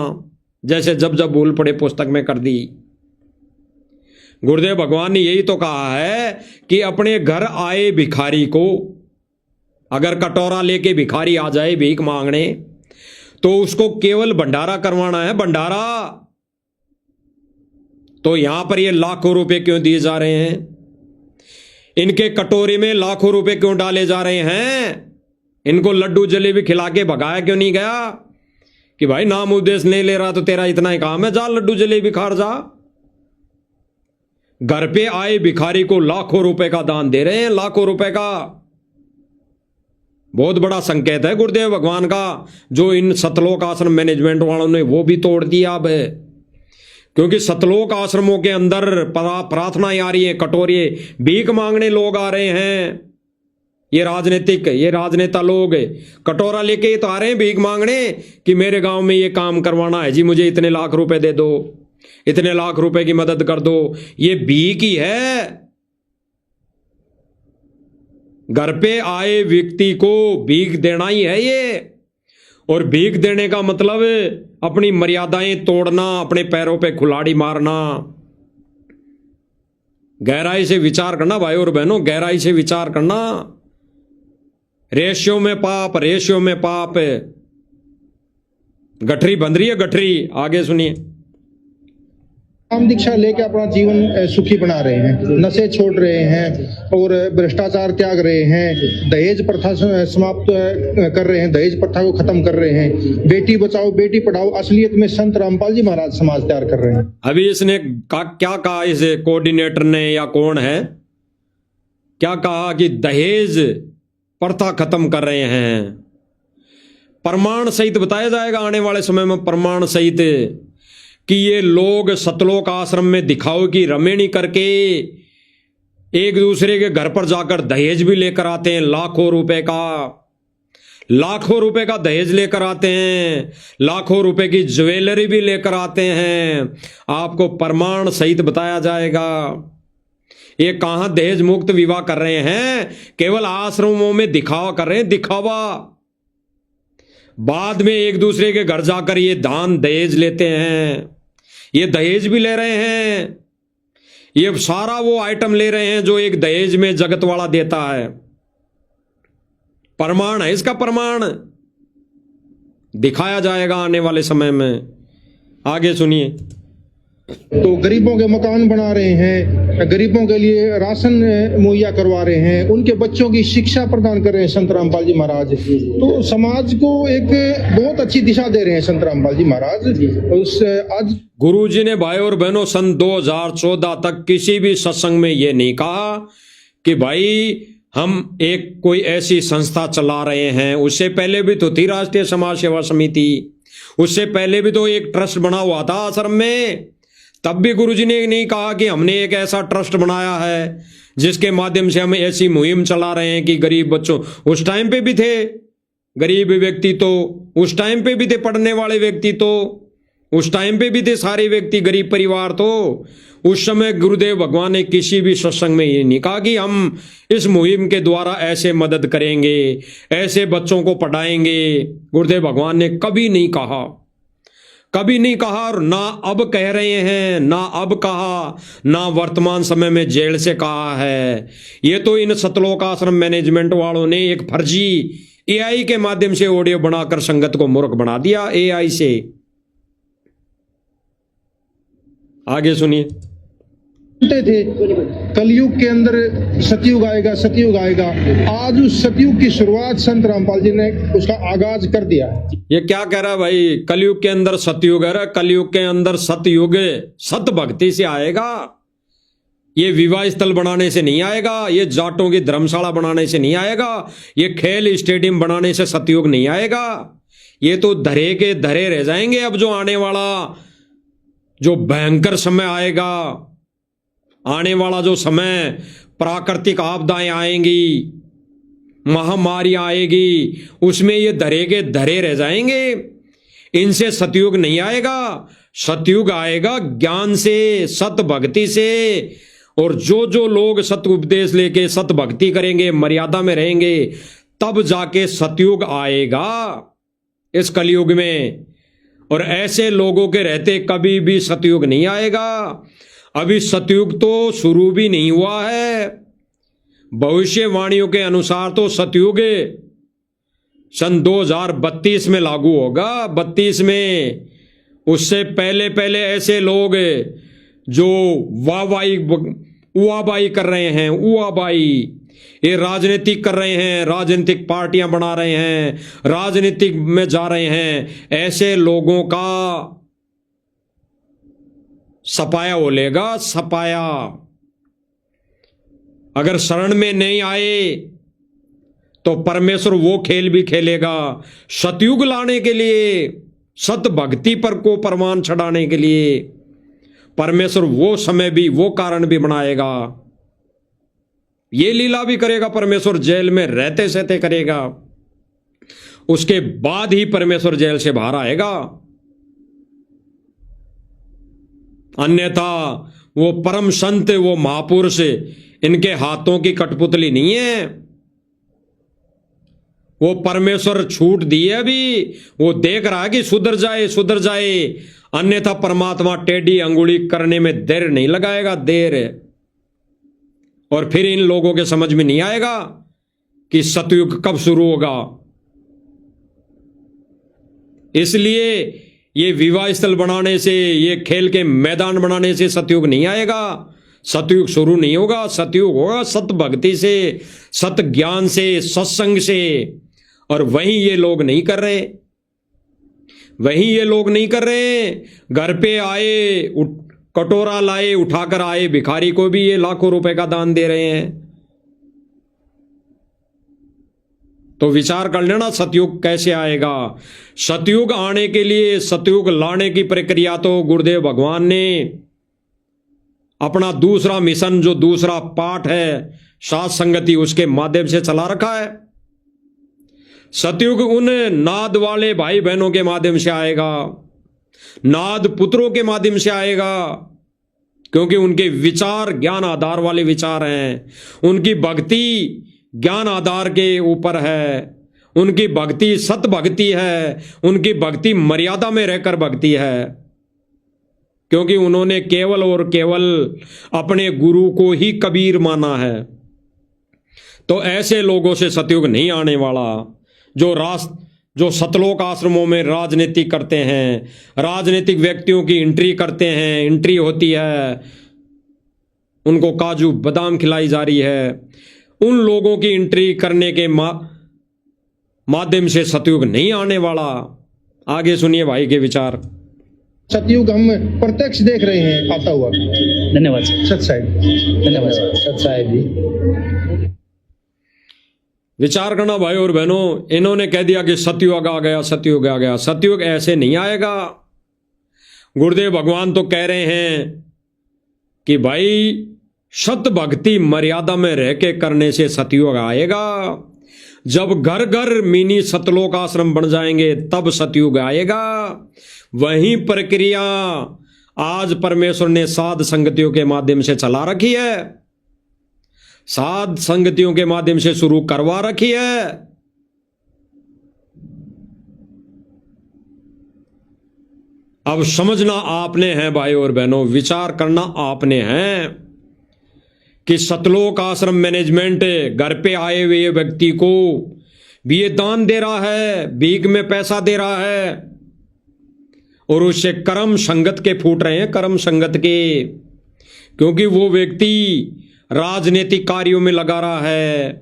जैसे जब भूल पड़े पुस्तक में कर दी। गुरुदेव भगवान ने यही तो कहा है कि अपने घर आए भिखारी को, अगर कटोरा लेके भिखारी आ जाए भीख मांगने, तो उसको केवल भंडारा करवाना है, भंडारा। तो यहां पर ये लाखों रुपए क्यों दिए जा रहे हैं? इनके कटोरे में लाखों रुपए क्यों डाले जा रहे हैं? इनको लड्डू जलेबी खिला के भगाया क्यों नहीं गया कि भाई नाम उपदेश नहीं ले रहा तो तेरा इतना ही काम है, जा लड्डू जलेबी खार जा। घर पे आए भिखारी को लाखों रुपए का दान दे रहे हैं, लाखों रुपए का। बहुत बड़ा संकेत है गुरुदेव भगवान का, जो इन सतलोक आश्रम मैनेजमेंट वालों ने वो भी तोड़ दिया अब। क्योंकि सतलोक आश्रमों के अंदर प्रार्थनाएं आ रही है, कटोरे भीख मांगने लोग आ रहे हैं। ये राजनेता लोग कटोरा लेके तो आ रहे हैं भीख मांगने कि मेरे गांव में ये काम करवाना है जी, मुझे इतने लाख रुपए दे दो, इतने लाख रुपए की मदद कर दो। ये भीख ही है। घर पे आए व्यक्ति को भीख देना ही है ये। और भीख देने का मतलब अपनी मर्यादाएं तोड़ना, अपने पैरों पे कुल्हाड़ी मारना। गहराई से विचार करना भाई और बहनों, गहराई से विचार करना। रेशियो में पाप, रेशियो में पाप। गठरी बंध रही है, गठरी। आगे सुनिए। राम दीक्षा लेके अपना जीवन सुखी बना रहे हैं, नशे छोड़ रहे हैं और भ्रष्टाचार त्याग रहे हैं, दहेज प्रथा समाप्त कर रहे हैं, दहेज प्रथा को खत्म कर रहे हैं, बेटी बचाओ बेटी पढ़ाओ। असलियत में संत रामपाल जी महाराज समाज तैयार कर रहे हैं। अभी इसने क्या कहा, इस कोऑर्डिनेटर ने या कौन है, क्या कहा कि दहेज प्रथा खत्म कर रहे हैं। प्रमाण सहित बताया जाएगा आने वाले समय में, प्रमाण सहित, कि ये लोग सतलोक आश्रम में दिखाओ की रमेणी करके एक दूसरे के घर पर जाकर दहेज भी लेकर आते हैं, लाखों रुपए का दहेज लेकर आते हैं, लाखों रुपए की ज्वेलरी भी लेकर आते हैं। आपको प्रमाण सहित बताया जाएगा। ये कहां दहेज मुक्त विवाह कर रहे हैं, केवल आश्रमों में दिखावा कर रहे हैं, दिखावा। बाद में एक दूसरे के घर जाकर ये दान दहेज लेते हैं, ये दहेज भी ले रहे हैं। ये सारा वो आइटम ले रहे हैं जो एक दहेज में जगत वाला देता है। प्रमाण है इसका, प्रमाण दिखाया जाएगा आने वाले समय में। आगे सुनिए। तो गरीबों के मकान बना रहे हैं, गरीबों के लिए राशन मुहैया करवा रहे हैं, उनके बच्चों की शिक्षा प्रदान कर रहे हैं संत रामपाल जी महाराज। तो समाज को एक बहुत अच्छी दिशा दे रहे हैं संत रामपाल जी महाराज। उस आज गुरु जी ने भाई और बहनों सन 2014 तक किसी भी सत्संग में ये नहीं कहा कि भाई हम एक कोई ऐसी संस्था चला रहे हैं। उससे पहले भी तो थी राष्ट्रीय समाज सेवा समिति, उससे पहले भी तो एक ट्रस्ट बना हुआ था आश्रम में। तब भी गुरुजी ने नहीं कहा कि हमने एक ऐसा ट्रस्ट बनाया है जिसके माध्यम से हम ऐसी मुहिम चला रहे हैं कि गरीब बच्चों, उस टाइम पे भी थे गरीब व्यक्ति, तो उस टाइम पे भी थे पढ़ने वाले व्यक्ति, तो उस टाइम पे भी थे सारे व्यक्ति गरीब परिवार। तो उस समय गुरुदेव भगवान ने किसी भी सत्संग में ये नहीं कहा कि हम इस मुहिम के द्वारा ऐसे मदद करेंगे, ऐसे बच्चों को पढ़ाएंगे। गुरुदेव भगवान ने कभी नहीं कहा, कभी नहीं कहा, और ना अब कह रहे हैं, ना अब कहा, ना वर्तमान समय में जेल से कहा है। ये तो इन सतलोक आश्रम मैनेजमेंट वालों ने एक फर्जी एआई के माध्यम से ऑडियो बनाकर संगत को मूर्ख बना दिया एआई से। आगे सुनिए। थे कलयुग के अंदर सतयुग आएगा, सतयुग आएगा। आज उस सतयुग की शुरुआत संत रामपाल जी ने उसका आगाज कर दिया। ये क्या कह रहा है भाई, कलयुग के अंदर सतयुग है। कलयुग के अंदर सतयुग सत भक्ति से आएगा। ये विवाह स्थल बनाने से नहीं आएगा, ये जाटों की धर्मशाला बनाने से नहीं आएगा, ये खेल स्टेडियम बनाने से सतयुग नहीं आएगा। ये तो धरे के धरे रह जाएंगे। अब जो आने वाला जो भयंकर समय आएगा, आने वाला जो समय, प्राकृतिक आपदाएं आएंगी, महामारी आएगी, उसमें ये धरे के धरे रह जाएंगे। इनसे सतयुग नहीं आएगा। सतयुग आएगा ज्ञान से, सत भक्ति से। और जो जो लोग सत उपदेश लेके सत भक्ति करेंगे, मर्यादा में रहेंगे, तब जाके सतयुग आएगा इस कलयुग में। और ऐसे लोगों के रहते कभी भी सतयुग नहीं आएगा। अभी सतयुग तो शुरू भी नहीं हुआ है। भविष्यवाणियों के अनुसार तो सतयुग सन 2032 में लागू होगा, 32 में। उससे पहले पहले ऐसे लोग जो उआबाई कर रहे हैं, उआबाई, ये राजनीतिक कर रहे हैं, राजनीतिक पार्टियां बना रहे हैं, राजनीतिक में जा रहे हैं, ऐसे लोगों का सपाया ओलेगा, सपाया। अगर शरण में नहीं आए तो परमेश्वर वो खेल भी खेलेगा। सतयुग लाने के लिए, सत भक्ति पर को प्रमाण चढ़ाने के लिए परमेश्वर वो समय भी, वो कारण भी बनाएगा। ये लीला भी करेगा परमेश्वर, जेल में रहते सहते करेगा। उसके बाद ही परमेश्वर जेल से बाहर आएगा। अन्यथा वो परम संत, वो महापुरुष, इनके हाथों की कठपुतली नहीं है। वो परमेश्वर छूट दी है अभी, वो देख रहा है कि सुधर जाए, सुधर जाए। अन्यथा परमात्मा टेढ़ी अंगुली करने में देर नहीं लगाएगा, देर। और फिर इन लोगों के समझ में नहीं आएगा कि सतयुग कब शुरू होगा। इसलिए ये विवाह स्थल बनाने से, ये खेल के मैदान बनाने से सतयुग नहीं आएगा। सतयुग शुरू नहीं होगा। सतयुग होगा सत भक्ति से, सत ज्ञान से, सत्संग से। और वहीं ये लोग नहीं कर रहे, वहीं ये लोग नहीं कर रहे। घर पे आए, कटोरा लाए, उठाकर आए, भिखारी को भी ये लाखों रुपए का दान दे रहे हैं। तो विचार कर लेना सतयुग कैसे आएगा। सतयुग आने के लिए, सतयुग लाने की प्रक्रिया तो गुरुदेव भगवान ने अपना दूसरा मिशन, जो दूसरा पाठ है साध संगति, उसके माध्यम से चला रखा है। सतयुग उन नाद वाले भाई बहनों के माध्यम से आएगा, नाद पुत्रों के माध्यम से आएगा, क्योंकि उनके विचार ज्ञान आधार वाले विचार हैं। उनकी भक्ति ज्ञान आधार के ऊपर है, उनकी भक्ति सत भक्ति है, उनकी भक्ति मर्यादा में रहकर भक्ति है, क्योंकि उन्होंने केवल और केवल अपने गुरु को ही कबीर माना है। तो ऐसे लोगों से सतयुग नहीं आने वाला, जो सतलोक आश्रमों में राजनीति करते हैं, राजनीतिक व्यक्तियों की एंट्री करते हैं, एंट्री होती है, उनको काजू बादाम खिलाई जा रही है, उन लोगों की एंट्री करने के माध्यम से सतयुग नहीं आने वाला। आगे सुनिए भाई के विचार। सतयुग हम प्रत्यक्ष देख रहे हैं आता हुआ। धन्यवाद सत साहिब। धन्यवाद सत साहिब जी। विचार करना भाई और बहनों, इन्होंने कह दिया कि सतयुग आ गया, सतयुग आ गया। सतयुग ऐसे नहीं आएगा। गुरुदेव भगवान तो कह रहे हैं कि भाई सत भक्ति मर्यादा में रह के करने से सतयुग आएगा। जब घर घर मिनी सतलोक आश्रम बन जाएंगे तब सतयुग आएगा। वही प्रक्रिया आज परमेश्वर ने साध संगतियों के माध्यम से चला रखी है, साध संगतियों के माध्यम से शुरू करवा रखी है। अब समझना आपने है भाई और बहनों, विचार करना आपने है कि सतलोक आश्रम मैनेजमेंट घर पे आए हुए व्यक्ति को भी ये दान दे रहा है, भीख में पैसा दे रहा है, और उससे कर्म संगत के फूट रहे हैं, कर्म संगत के, क्योंकि वो व्यक्ति राजनीतिक कार्यों में लगा रहा है।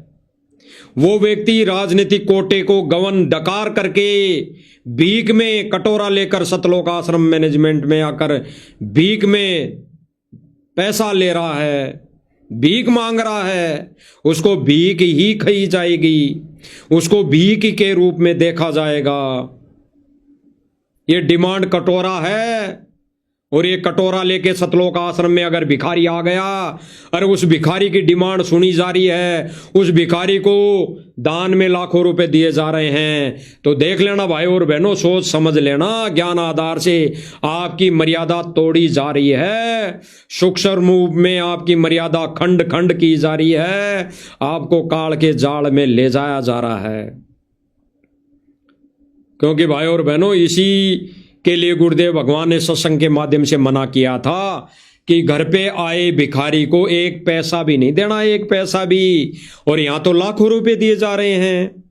वो व्यक्ति राजनीतिक कोटे को गवन डकार करके भीख में कटोरा लेकर सतलोक आश्रम मैनेजमेंट में आकर भीख में पैसा ले रहा है, भीख मांग रहा है। उसको भीख ही खाई जाएगी, उसको भीख के रूप में देखा जाएगा। ये डिमांड कटोरा है, और ये कटोरा लेके सतलोक आश्रम में अगर भिखारी आ गया, और उस भिखारी की डिमांड सुनी जा रही है, उस भिखारी को दान में लाखों रुपए दिए जा रहे हैं, तो देख लेना भाई और बहनों, सोच समझ लेना, ज्ञान आधार से आपकी मर्यादा तोड़ी जा रही है। सूक्ष्म रूप में आपकी मर्यादा खंड खंड की जा रही है, आपको काल के जाल में ले जाया जा रहा है। क्योंकि भाई और बहनों, इसी के लिए गुरुदेव भगवान ने सत्संग के माध्यम से मना किया था कि घर पे आए भिखारी को एक पैसा भी नहीं देना, एक पैसा भी। और यहां तो लाखों रुपए दिए जा रहे हैं,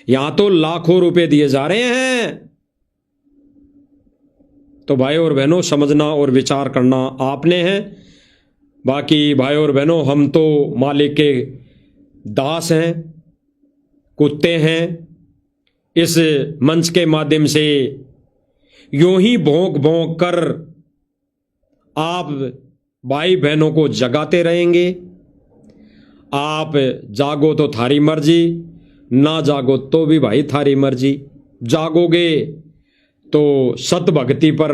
यहां तो लाखों रुपए दिए जा रहे हैं। तो भाई और बहनों, समझना और विचार करना आपने है। बाकी भाई और बहनों, हम तो मालिक के दास हैं, कुत्ते हैं। इस मंच के माध्यम से यूं ही भौंक भौंक कर आप भाई बहनों को जगाते रहेंगे। आप जागो तो थारी मर्जी, ना जागो तो भी भाई थारी मर्जी। जागोगे तो सत भक्ति पर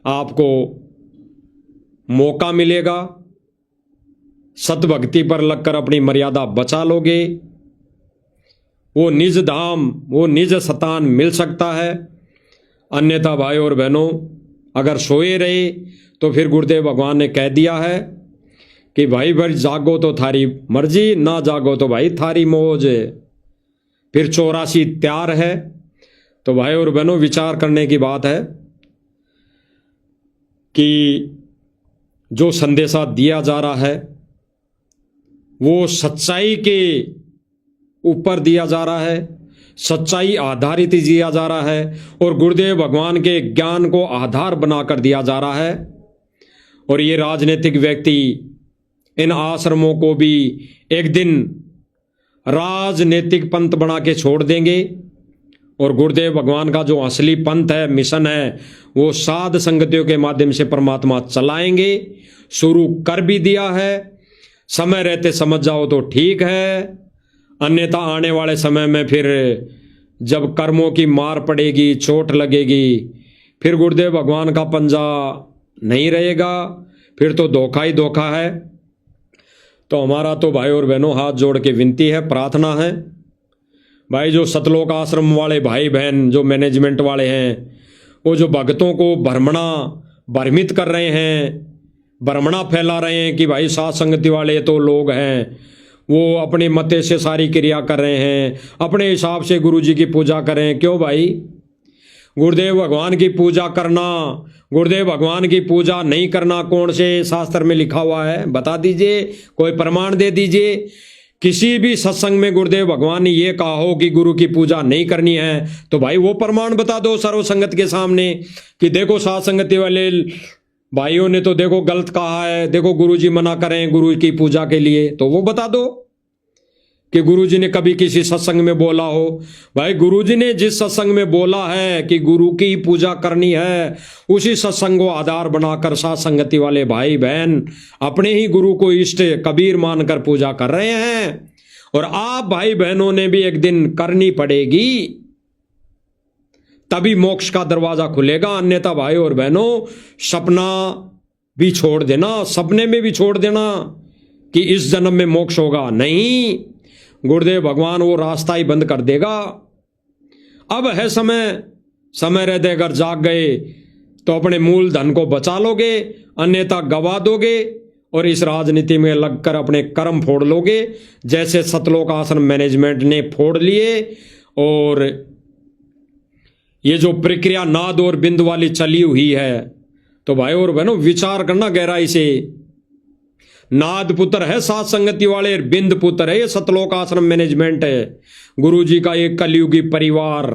आपको मौका मिलेगा, सत भक्ति पर लगकर अपनी मर्यादा बचा लोगे। वो निज धाम, वो निज स्थान मिल सकता है। अन्यथा भाई और बहनों, अगर सोए रहे तो फिर गुरुदेव भगवान ने कह दिया है कि भाई भाई जागो तो थारी मर्जी, ना जागो तो भाई थारी मौज। फिर 84 त्यार है। तो भाई और बहनों, विचार करने की बात है कि जो संदेशा दिया जा रहा है वो सच्चाई के ऊपर दिया जा रहा है, सच्चाई आधारित दिया जा रहा है, और गुरुदेव भगवान के ज्ञान को आधार बनाकर दिया जा रहा है। और ये राजनीतिक व्यक्ति इन आश्रमों को भी एक दिन राजनीतिक पंथ बना के छोड़ देंगे, और गुरुदेव भगवान का जो असली पंथ है, मिशन है, वो साध संगतियों के माध्यम से परमात्मा चलाएंगे। शुरू कर भी दिया है, समय रहते समझ जाओ तो ठीक है। अन्यथा आने वाले समय में फिर जब कर्मों की मार पड़ेगी, चोट लगेगी, फिर गुरुदेव भगवान का पंजा नहीं रहेगा, फिर तो धोखा ही धोखा है। तो हमारा तो भाई और बहनों हाथ जोड़ के विनती है, प्रार्थना है, भाई जो सतलोक आश्रम वाले भाई बहन, जो मैनेजमेंट वाले हैं, वो जो भक्तों को भ्रमित कर रहे हैं, भ्रमणा फैला रहे हैं कि भाई साथ संगति वाले तो लोग हैं, वो अपने मते से सारी क्रिया कर रहे हैं, अपने हिसाब से गुरु जी की पूजा करें। क्यों भाई? गुरुदेव भगवान की पूजा करना, गुरुदेव भगवान की पूजा नहीं करना कौन से शास्त्र में लिखा हुआ है? बता दीजिए, कोई प्रमाण दे दीजिए। किसी भी सत्संग में गुरुदेव भगवान ने ये कहा हो कि गुरु की पूजा नहीं करनी है, तो भाई वो प्रमाण बता दो सर्वसंगत के सामने कि देखो साथ संगति वाले भाइयों ने तो देखो गलत कहा है, देखो गुरुजी मना करें गुरु की पूजा के लिए, तो वो बता दो कि गुरुजी ने कभी किसी सत्संग में बोला हो। भाई गुरुजी ने जिस सत्संग में बोला है कि गुरु की पूजा करनी है, उसी सत्संग को आधार बनाकर साथ संगति वाले भाई बहन अपने ही गुरु को इष्ट कबीर मानकर पूजा कर रहे हैं। और आप भाई बहनों ने भी एक दिन करनी पड़ेगी, तभी मोक्ष का दरवाजा खुलेगा। अन्यथा भाई और बहनों सपना भी छोड़ देना, सपने में भी छोड़ देना कि इस जन्म में मोक्ष होगा, नहीं, गुरुदेव भगवान वो रास्ता ही बंद कर देगा। अब है समय रहते अगर जाग गए तो अपने मूल धन को बचा लोगे, अन्यथा गवा दोगे और इस राजनीति में लगकर अपने कर्म फोड़ लोगे, जैसे सतलोक आश्रम मैनेजमेंट ने फोड़ लिए। और ये जो प्रक्रिया नाद और बिंद वाली चली हुई है, तो भाई और बहनों विचार करना गहराई से। नाद पुत्र है साथ संगति वाले, बिंद पुत्र है ये सतलोक आश्रम मैनेजमेंट है, गुरु जी का एक कलयुगी परिवार,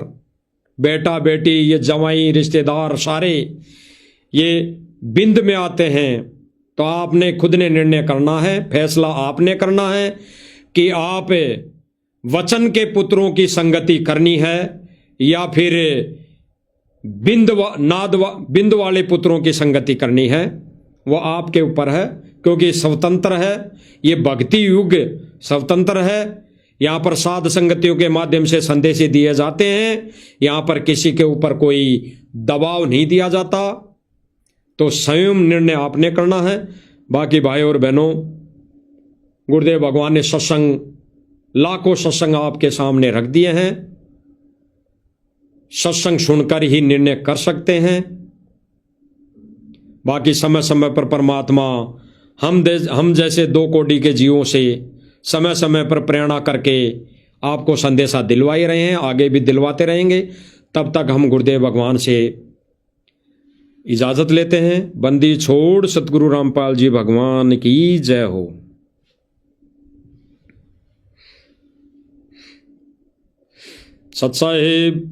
बेटा बेटी, ये जवाई रिश्तेदार सारे ये बिंद में आते हैं। तो आपने खुद ने निर्णय करना है, फैसला आपने करना है कि आप वचन के पुत्रों की संगति करनी है या फिर बिंद वाले पुत्रों की संगति करनी है, वो आपके ऊपर है। क्योंकि स्वतंत्र है, ये भक्ति युग स्वतंत्र है। यहाँ पर साध संगतियों के माध्यम से संदेश दिए जाते हैं, यहाँ पर किसी के ऊपर कोई दबाव नहीं दिया जाता। तो स्वयं निर्णय आपने करना है। बाकी भाई और बहनों, गुरुदेव भगवान ने सत्संग, लाखों सत्संग आपके सामने रख दिए हैं, सत्संग सुनकर ही निर्णय कर सकते हैं। बाकी समय समय पर परमात्मा हम जैसे 2 कोटि के जीवों से समय समय पर प्रेरणा करके आपको संदेशा दिलवा ही रहे हैं, आगे भी दिलवाते रहेंगे। तब तक हम गुरुदेव भगवान से इजाजत लेते हैं। बंदी छोड़ सतगुरु रामपाल जी भगवान की जय हो। सत साहिब